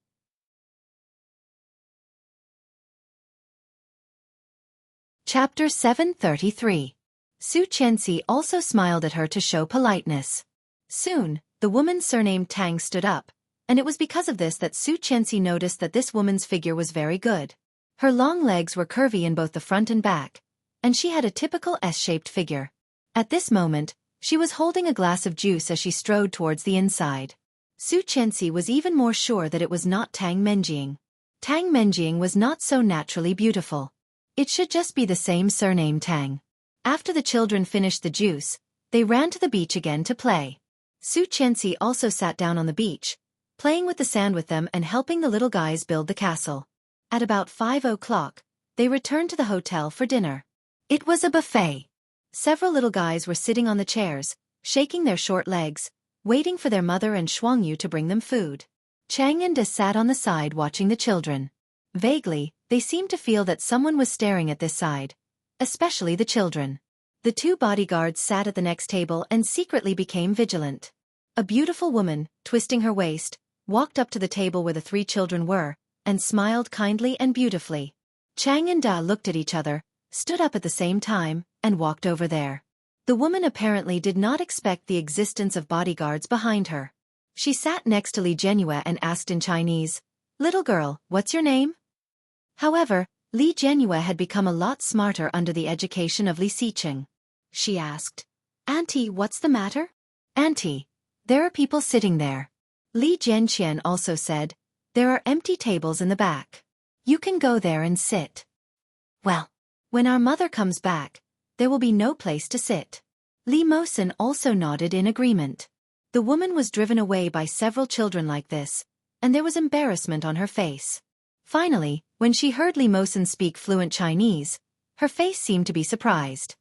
Chapter 733. Xueqi also smiled at her to show politeness. Soon, the woman surnamed Tang stood up, and it was because of this that Xueqi noticed that this woman's figure was very good. Her long legs were curvy in both the front and back, and she had a typical S-shaped figure. At this moment, she was holding a glass of juice as she strode towards the inside. Xueqi was even more sure that it was not Tang Menjing. Tang Menjing was not so naturally beautiful. It should just be the same surname Tang. After the children finished the juice, they ran to the beach again to play. Xueqi also sat down on the beach, playing with the sand with them and helping the little guys build the castle. At about 5 o'clock, they returned to the hotel for dinner. It was a buffet. Several little guys were sitting on the chairs, shaking their short legs, waiting for their mother and Xuangyu to bring them food. Chang and Da sat on the side watching the children. Vaguely, they seemed to feel that someone was staring at this side, especially the children. The 2 bodyguards sat at the next table and secretly became vigilant. A beautiful woman, twisting her waist, walked up to the table where the 3 children were, and smiled kindly and beautifully. Chang and Da looked at each other, stood up at the same time, and walked over there. The woman apparently did not expect the existence of bodyguards behind her. She sat next to Li Jianyue and asked in Chinese, "Little girl, what's your name?" However, Li Jianyue had become a lot smarter under the education of Li Xiqing. She asked, "Auntie, what's the matter?" "Auntie, there are people sitting there." Li Jianqian also said, "There are empty tables in the back. You can go there and sit." "Well, when our mother comes back, there will be no place to sit." Li Mosin also nodded in agreement. The woman was driven away by several children like this, and there was embarrassment on her face. Finally, when she heard Li Mosin speak fluent Chinese, her face seemed to be surprised.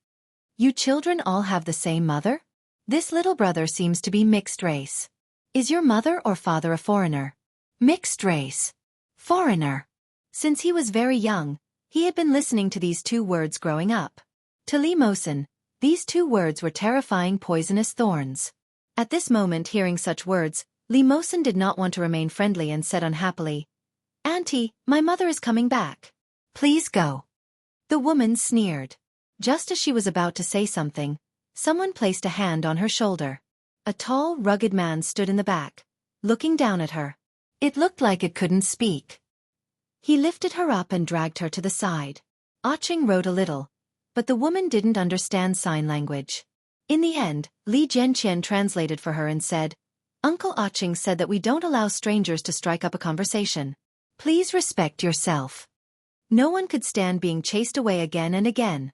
"You children all have the same mother? This little brother seems to be mixed race. Is your mother or father a foreigner?" "Mixed race. Foreigner." Since he was very young, he had been listening to these 2 words growing up. To Li Mosin, these 2 words were terrifying poisonous thorns. At this moment, hearing such words, Li Mosin did not want to remain friendly and said unhappily, "Auntie, my mother is coming back. Please go." The woman sneered. Just as she was about to say something, someone placed a hand on her shoulder. A tall, rugged man stood in the back, looking down at her. It looked like it couldn't speak. He lifted her up and dragged her to the side. Ah-Ching wrote a little, but the woman didn't understand sign language. In the end, Li Jianqian translated for her and said, "Uncle Ah-Ching said that we don't allow strangers to strike up a conversation. Please respect yourself." No one could stand being chased away again and again.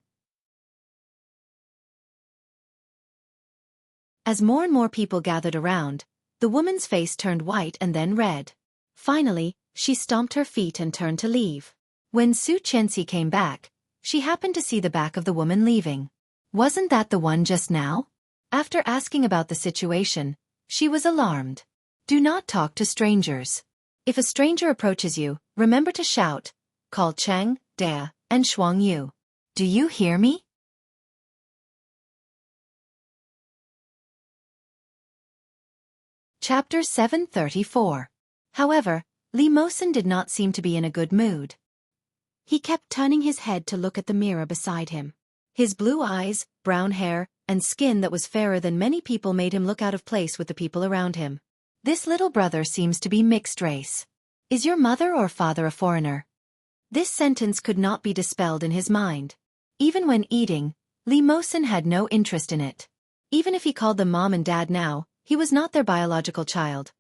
As more and more people gathered around, the woman's face turned white and then red. Finally, she stomped her feet and turned to leave. When Xueqi came back, she happened to see the back of the woman leaving. "Wasn't that the one just now?" After asking about the situation, She was alarmed. Do not talk to strangers. If a stranger approaches you, remember to shout, call Chang, Dea, and Shuang Yu. Do you hear me? Chapter 734. However, Li Mosen did not seem to be in a good mood. He kept turning his head to look at the mirror beside him. His blue eyes, brown hair, and skin that was fairer than many people made him look out of place with the people around him. This little brother seems to be mixed race. Is your mother or father a foreigner? This sentence could not be dispelled in his mind. Even when eating, Li Mosen had no interest in it. Even if he called them mom and dad now, he was not their biological child.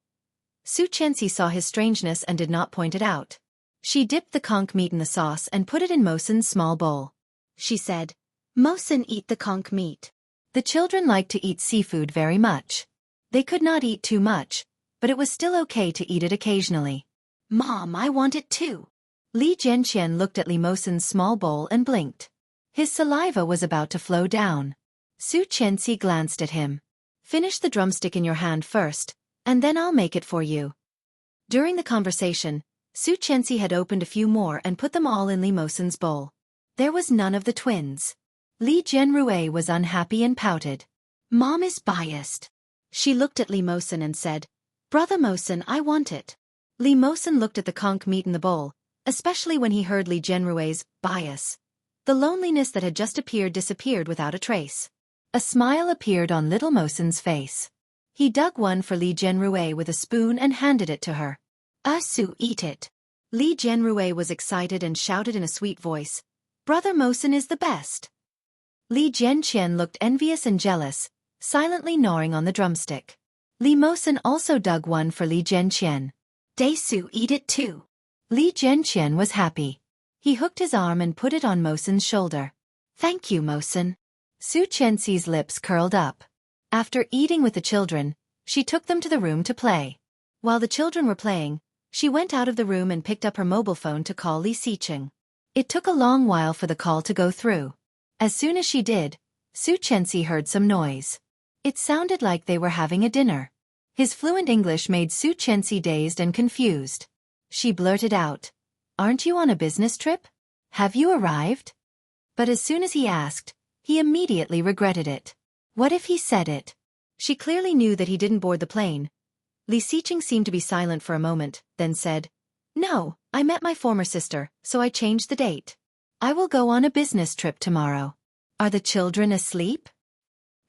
Xueqi saw his strangeness and did not point it out. She dipped the conch meat in the sauce and put it in Mosen's small bowl. She said, "Mosen, eat the conch meat." The children liked to eat seafood very much. They could not eat too much, but it was still okay to eat it occasionally. "Mom, I want it too." Li Jianqian looked at Li Mosen's small bowl and blinked. His saliva was about to flow down. Xueqi glanced at him. "Finish the drumstick in your hand first, and then I'll make it for you." During the conversation, Xueqi had opened a few more and put them all in Li Mosen's bowl. There was none of the twins. Li Jianrui was unhappy and pouted. "Mom is biased." She looked at Li Mosen and said, "Brother Mosen, I want it." Li Mosen looked at the conch meat in the bowl, especially when he heard Li Jianrui's bias. The loneliness that had just appeared disappeared without a trace. A smile appeared on little Mosen's face. He dug one for Li Jianrui with a spoon and handed it to her. "Su, eat it." Li Jianrui was excited and shouted in a sweet voice, "Brother Mosen is the best." Li Jianqian looked envious and jealous, silently gnawing on the drumstick. Li Mosen also dug one for Li Jianqian. "Su, eat it too." Li Jianqian was happy. He hooked his arm and put it on Mosen's shoulder. "Thank you, Mosen." Xueqi's lips curled up. After eating with the children, she took them to the room to play. While the children were playing, she went out of the room and picked up her mobile phone to call Li Xiqing. It took a long while for the call to go through. As soon as she did, Xueqi heard some noise. It sounded like they were having a dinner. His fluent English made Xueqi dazed and confused. She blurted out, "Aren't you on a business trip? Have you arrived?" But as soon as he asked, he immediately regretted it. What if he said it? She clearly knew that he didn't board the plane. Li Xiqing seemed to be silent for a moment, then said, "No, I met my former sister, so I changed the date. I will go on a business trip tomorrow." Are the children asleep?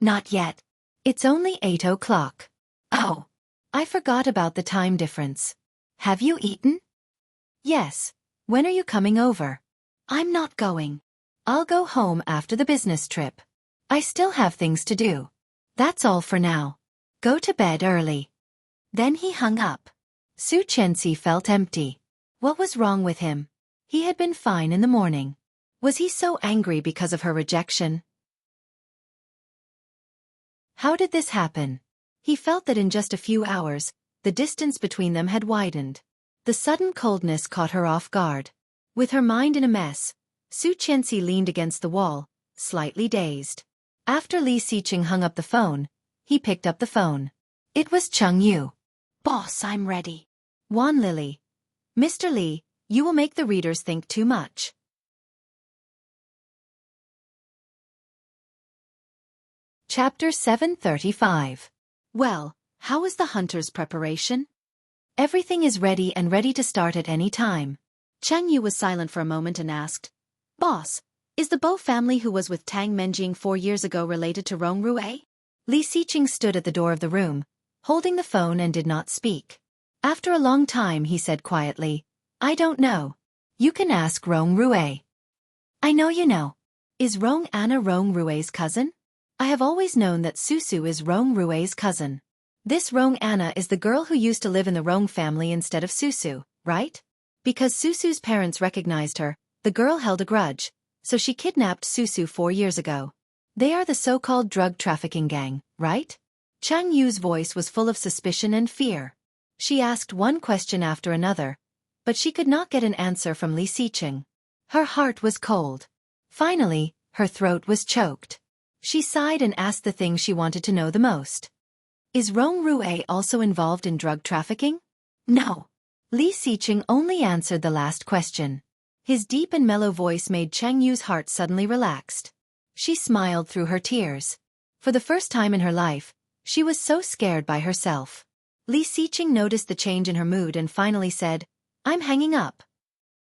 Not yet. It's only 8 o'clock. Oh, I forgot about the time difference. Have you eaten? Yes. When are you coming over? I'm not going. I'll go home after the business trip. I still have things to do. That's all for now. Go to bed early. Then he hung up. Xueqi felt empty. What was wrong with him? He had been fine in the morning. Was he so angry because of her rejection? How did this happen? He felt that in just a few hours, the distance between them had widened. The sudden coldness caught her off guard. With her mind in a mess, Xueqi leaned against the wall, slightly dazed. After Li Xiqing hung up the phone, he picked up the phone. It was Cheng Yu. "Boss, I'm ready." Wan Lily. "Mr. Li, you will make the readers think too much." Chapter 735. Well, how is the hunter's preparation? Everything is ready and ready to start at any time. Cheng Yu was silent for a moment and asked, "Boss, is the Bo family who was with Tang Menjing 4 years ago related to Rong Rue?" Li Xiqing stood at the door of the room, holding the phone and did not speak. After a long time he said quietly, "I don't know. You can ask Rong Rue." "I know you know. Is Rong Anna Rong Rue's cousin? I have always known that Susu is Rong Rue's cousin. This Rong Anna is the girl who used to live in the Rong family instead of Susu, right? Because Susu's parents recognized her, the girl held a grudge, so she kidnapped Susu 4 years ago. They are the so-called drug trafficking gang, right?" Cheng Yu's voice was full of suspicion and fear. She asked one question after another, but she could not get an answer from Li Xiqing. Her heart was cold. Finally, her throat was choked. She sighed and asked the thing she wanted to know the most. Is Rong Rue also involved in drug trafficking? No. Li Xiqing only answered the last question. His deep and mellow voice made Cheng Yu's heart suddenly relaxed. She smiled through her tears. For the first time in her life, she was so scared by herself. Li Xiqing noticed the change in her mood and finally said, "I'm hanging up."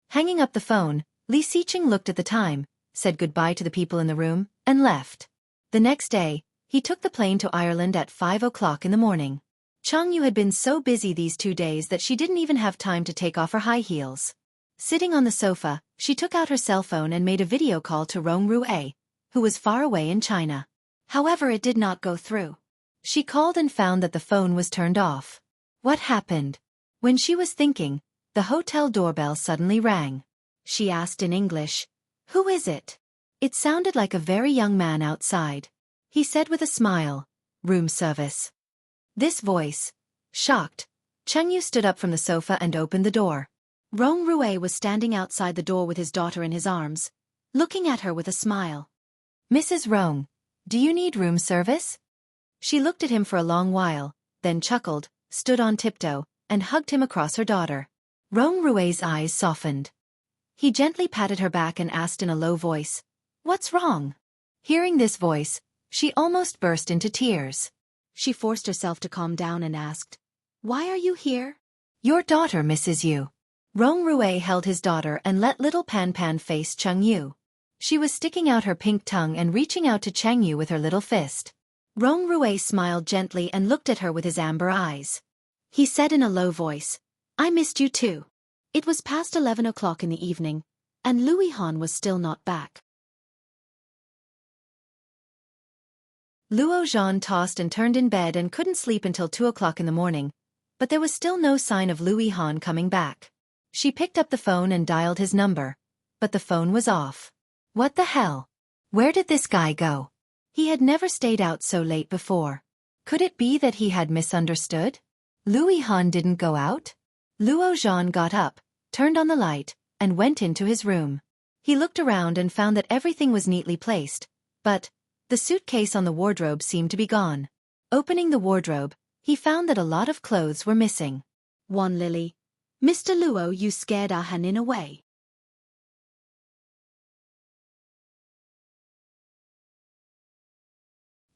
Hanging up the phone, Li Xiqing looked at the time, said goodbye to the people in the room, and left. The next day, he took the plane to Ireland at 5 o'clock in the morning. Cheng Yu had been so busy these 2 days that she didn't even have time to take off her high heels. Sitting on the sofa, she took out her cell phone and made a video call to Rong Rue, who was far away in China. However, it did not go through. She called and found that the phone was turned off. What happened? When she was thinking, the hotel doorbell suddenly rang. She asked in English, "Who is it?" It sounded like a very young man outside. He said with a smile, "Room service." This voice. Shocked, Cheng Yu stood up from the sofa and opened the door. Rong Rue was standing outside the door with his daughter in his arms, looking at her with a smile. "Mrs. Rong, do you need room service?" She looked at him for a long while, then chuckled, stood on tiptoe, and hugged him across her daughter. Rong Rue's eyes softened. He gently patted her back and asked in a low voice, "What's wrong?" Hearing this voice, she almost burst into tears. She forced herself to calm down and asked, "Why are you here?" "Your daughter misses you." Rong Rue held his daughter and let little Pan Pan face Cheng Yu. She was sticking out her pink tongue and reaching out to Cheng Yu with her little fist. Rong Rue smiled gently and looked at her with his amber eyes. He said in a low voice, "I missed you too." It was past 11 o'clock in the evening, and Louis Han was still not back. Luo Zhan tossed and turned in bed and couldn't sleep until 2 o'clock in the morning, but there was still no sign of Louis Han coming back. She picked up the phone and dialed his number, but the phone was off. What the hell? Where did this guy go? He had never stayed out so late before. Could it be that he had misunderstood? Louis Han didn't go out? Luo Zhan got up, turned on the light, and went into his room. He looked around and found that everything was neatly placed, but the suitcase on the wardrobe seemed to be gone. Opening the wardrobe, he found that a lot of clothes were missing. Wan Lily, "Mr. Luo, you scared our Hanin away."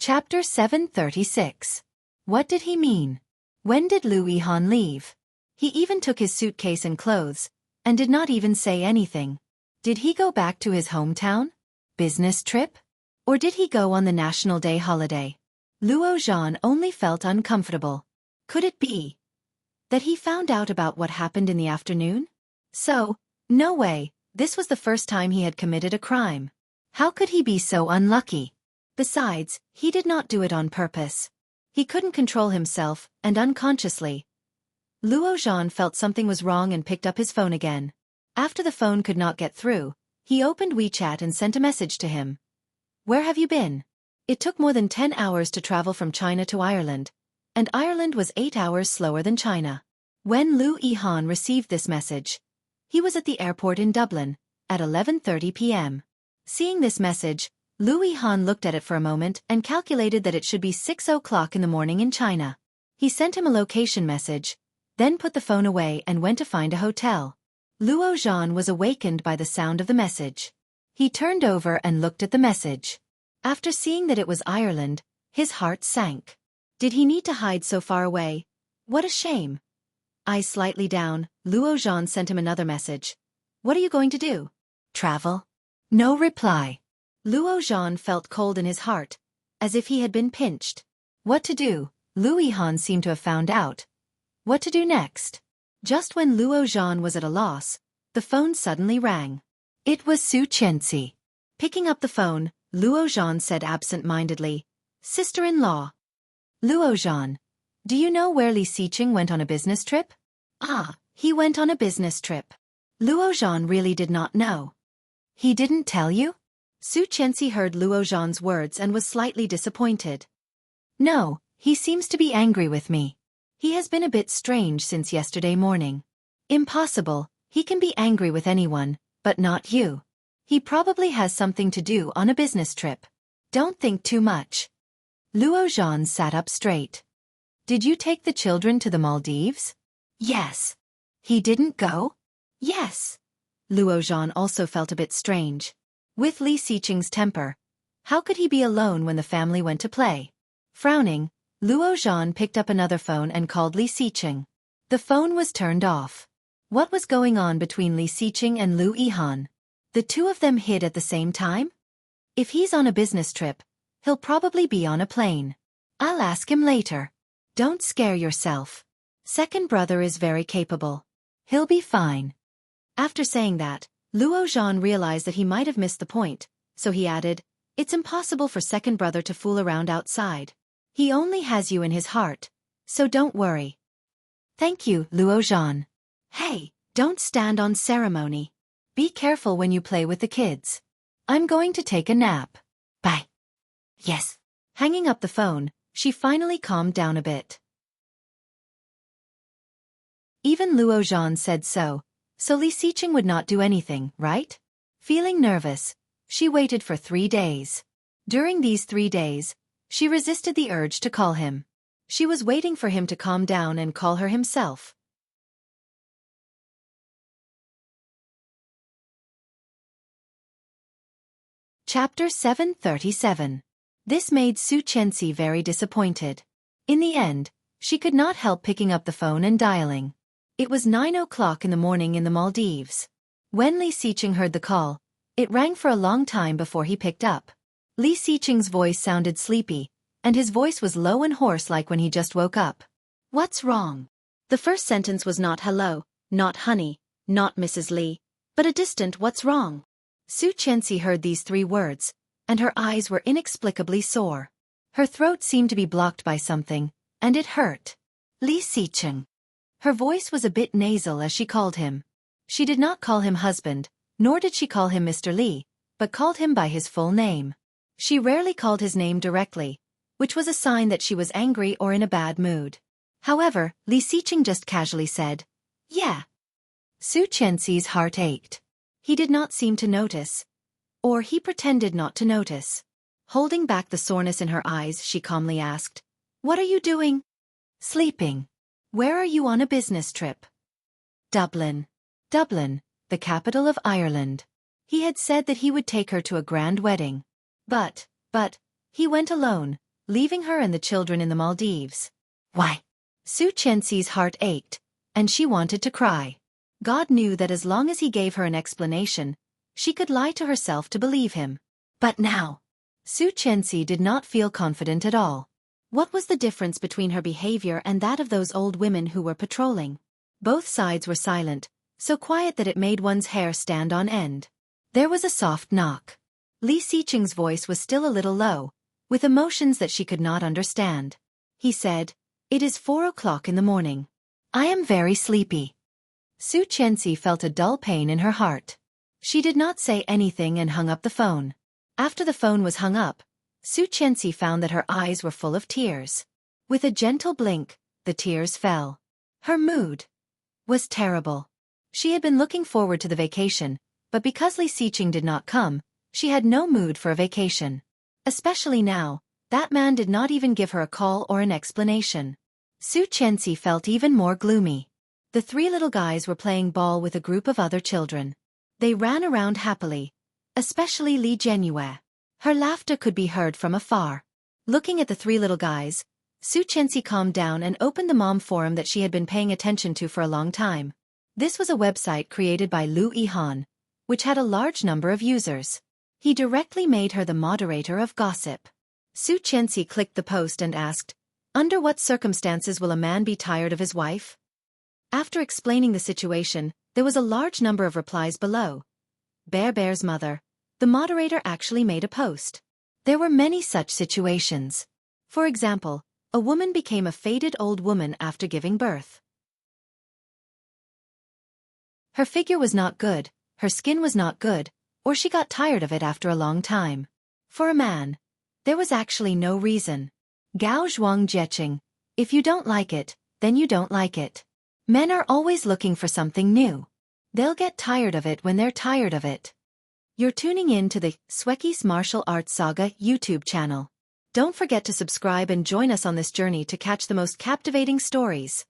Chapter 736. What did he mean? When did Louis Han leave? He even took his suitcase and clothes, and did not even say anything. Did he go back to his hometown? Business trip? Or did he go on the National Day holiday? Luo Zhan only felt uncomfortable. Could it be that he found out about what happened in the afternoon? So, no way, this was the first time he had committed a crime. How could he be so unlucky? Besides, he did not do it on purpose. He couldn't control himself, and unconsciously, Luo Zhan felt something was wrong and picked up his phone again. After the phone could not get through, he opened WeChat and sent a message to him. "Where have you been?" It took more than 10 hours to travel from China to Ireland, and Ireland was 8 hours slower than China. When Louis Han received this message, he was at the airport in Dublin, at 11:30 p.m. Seeing this message, Louis Han looked at it for a moment and calculated that it should be 6 o'clock in the morning in China. He sent him a location message, then put the phone away and went to find a hotel. Luo Zhan was awakened by the sound of the message. He turned over and looked at the message. After seeing that it was Ireland, his heart sank. Did he need to hide so far away? What a shame. Eyes slightly down, Luo Zhan sent him another message. "What are you going to do? Travel?" No reply. Luo Zhan felt cold in his heart, as if he had been pinched. What to do? Louis Han seemed to have found out. What to do next? Just when Luo Zhan was at a loss, the phone suddenly rang. It was Xueqi. Picking up the phone, Luo Zhan said absent-mindedly, "Sister-in-law." "Luo Zhan, do you know where Li Xiqing went on a business trip?" "Ah, he went on a business trip." Luo Zhan really did not know. "He didn't tell you?" Xueqi heard Luo Zhan's words and was slightly disappointed. "No, he seems to be angry with me. He has been a bit strange since yesterday morning." "Impossible, he can be angry with anyone, but not you. He probably has something to do on a business trip. Don't think too much." Luo Zhan sat up straight. Did you take the children to the Maldives? Yes. He didn't go? Yes. Luo Zhan also felt a bit strange. With Li Xiqing's temper, how could he be alone when the family went to play? Frowning, Luo Zhan picked up another phone and called Li Xiqing. The phone was turned off. What was going on between Li Xiqing and Lu Yihan? The two of them hid at the same time? If he's on a business trip, he'll probably be on a plane. I'll ask him later. Don't scare yourself. Second brother is very capable. He'll be fine. After saying that, Luo Zhan realized that he might have missed the point, so he added, it's impossible for second brother to fool around outside. He only has you in his heart, so don't worry. Thank you, Luo Zhan. Hey, don't stand on ceremony. Be careful when you play with the kids. I'm going to take a nap. Bye. Yes. Hanging up the phone, she finally calmed down a bit. Even Luo Zhan said so Li Xiqing would not do anything, right? Feeling nervous, she waited for 3 days. During these 3 days, she resisted the urge to call him. She was waiting for him to calm down and call her himself. Chapter 737. This made Su Qianxi very disappointed. In the end, she could not help picking up the phone and dialing. It was 9 o'clock in the morning in the Maldives. When Li Xiqing heard the call, it rang for a long time before he picked up. Li Xiqing's voice sounded sleepy, and his voice was low and hoarse like when he just woke up. What's wrong? The first sentence was not hello, not honey, not Mrs. Li, but a distant what's wrong. Su Qianxi heard these 3 words, and her eyes were inexplicably sore. Her throat seemed to be blocked by something, and it hurt. Li Xiqing. Her voice was a bit nasal as she called him. She did not call him husband, nor did she call him Mr. Li, but called him by his full name. She rarely called his name directly, which was a sign that she was angry or in a bad mood. However, Li Xiqing just casually said, yeah. Su Qianxi's heart ached. He did not seem to notice. Or he pretended not to notice. Holding back the soreness in her eyes, she calmly asked, what are you doing? Sleeping. Where are you on a business trip? Dublin. Dublin, the capital of Ireland. He had said that he would take her to a grand wedding. But, he went alone, leaving her and the children in the Maldives. Why? Su Qianxi's heart ached, and she wanted to cry. God knew that as long as he gave her an explanation, she could lie to herself to believe him. But now, Su Qianxi did not feel confident at all. What was the difference between her behavior and that of those old women who were patrolling? Both sides were silent, so quiet that it made one's hair stand on end. There was a soft knock. Li Xiqing's voice was still a little low, with emotions that she could not understand. He said, it is 4 o'clock in the morning. I am very sleepy. Su Qianxi felt a dull pain in her heart. She did not say anything and hung up the phone. After the phone was hung up, Su Qianxi found that her eyes were full of tears. With a gentle blink, the tears fell. Her mood was terrible. She had been looking forward to the vacation, but because Li Xiqing did not come, she had no mood for a vacation. Especially now, that man did not even give her a call or an explanation. Su Qianxi felt even more gloomy. The 3 little guys were playing ball with a group of other children. They ran around happily, especially Li Jianyue. Her laughter could be heard from afar. Looking at the 3 little guys, Su Qianxi calmed down and opened the mom forum that she had been paying attention to for a long time. This was a website created by Lu Yihan, which had a large number of users. He directly made her the moderator of gossip. Su Qianxi clicked the post and asked, under what circumstances will a man be tired of his wife? After explaining the situation, there was a large number of replies below. Bear's mother. The moderator actually made a post. There were many such situations. For example, a woman became a faded old woman after giving birth. Her figure was not good, her skin was not good, or she got tired of it after a long time. For a man, there was actually no reason. Gao Zhuang Jieqing. If you don't like it, then you don't like it. Men are always looking for something new. They'll get tired of it when they're tired of it. You're tuning in to the Xueqi's Martial Arts Saga YouTube channel. Don't forget to subscribe and join us on this journey to catch the most captivating stories.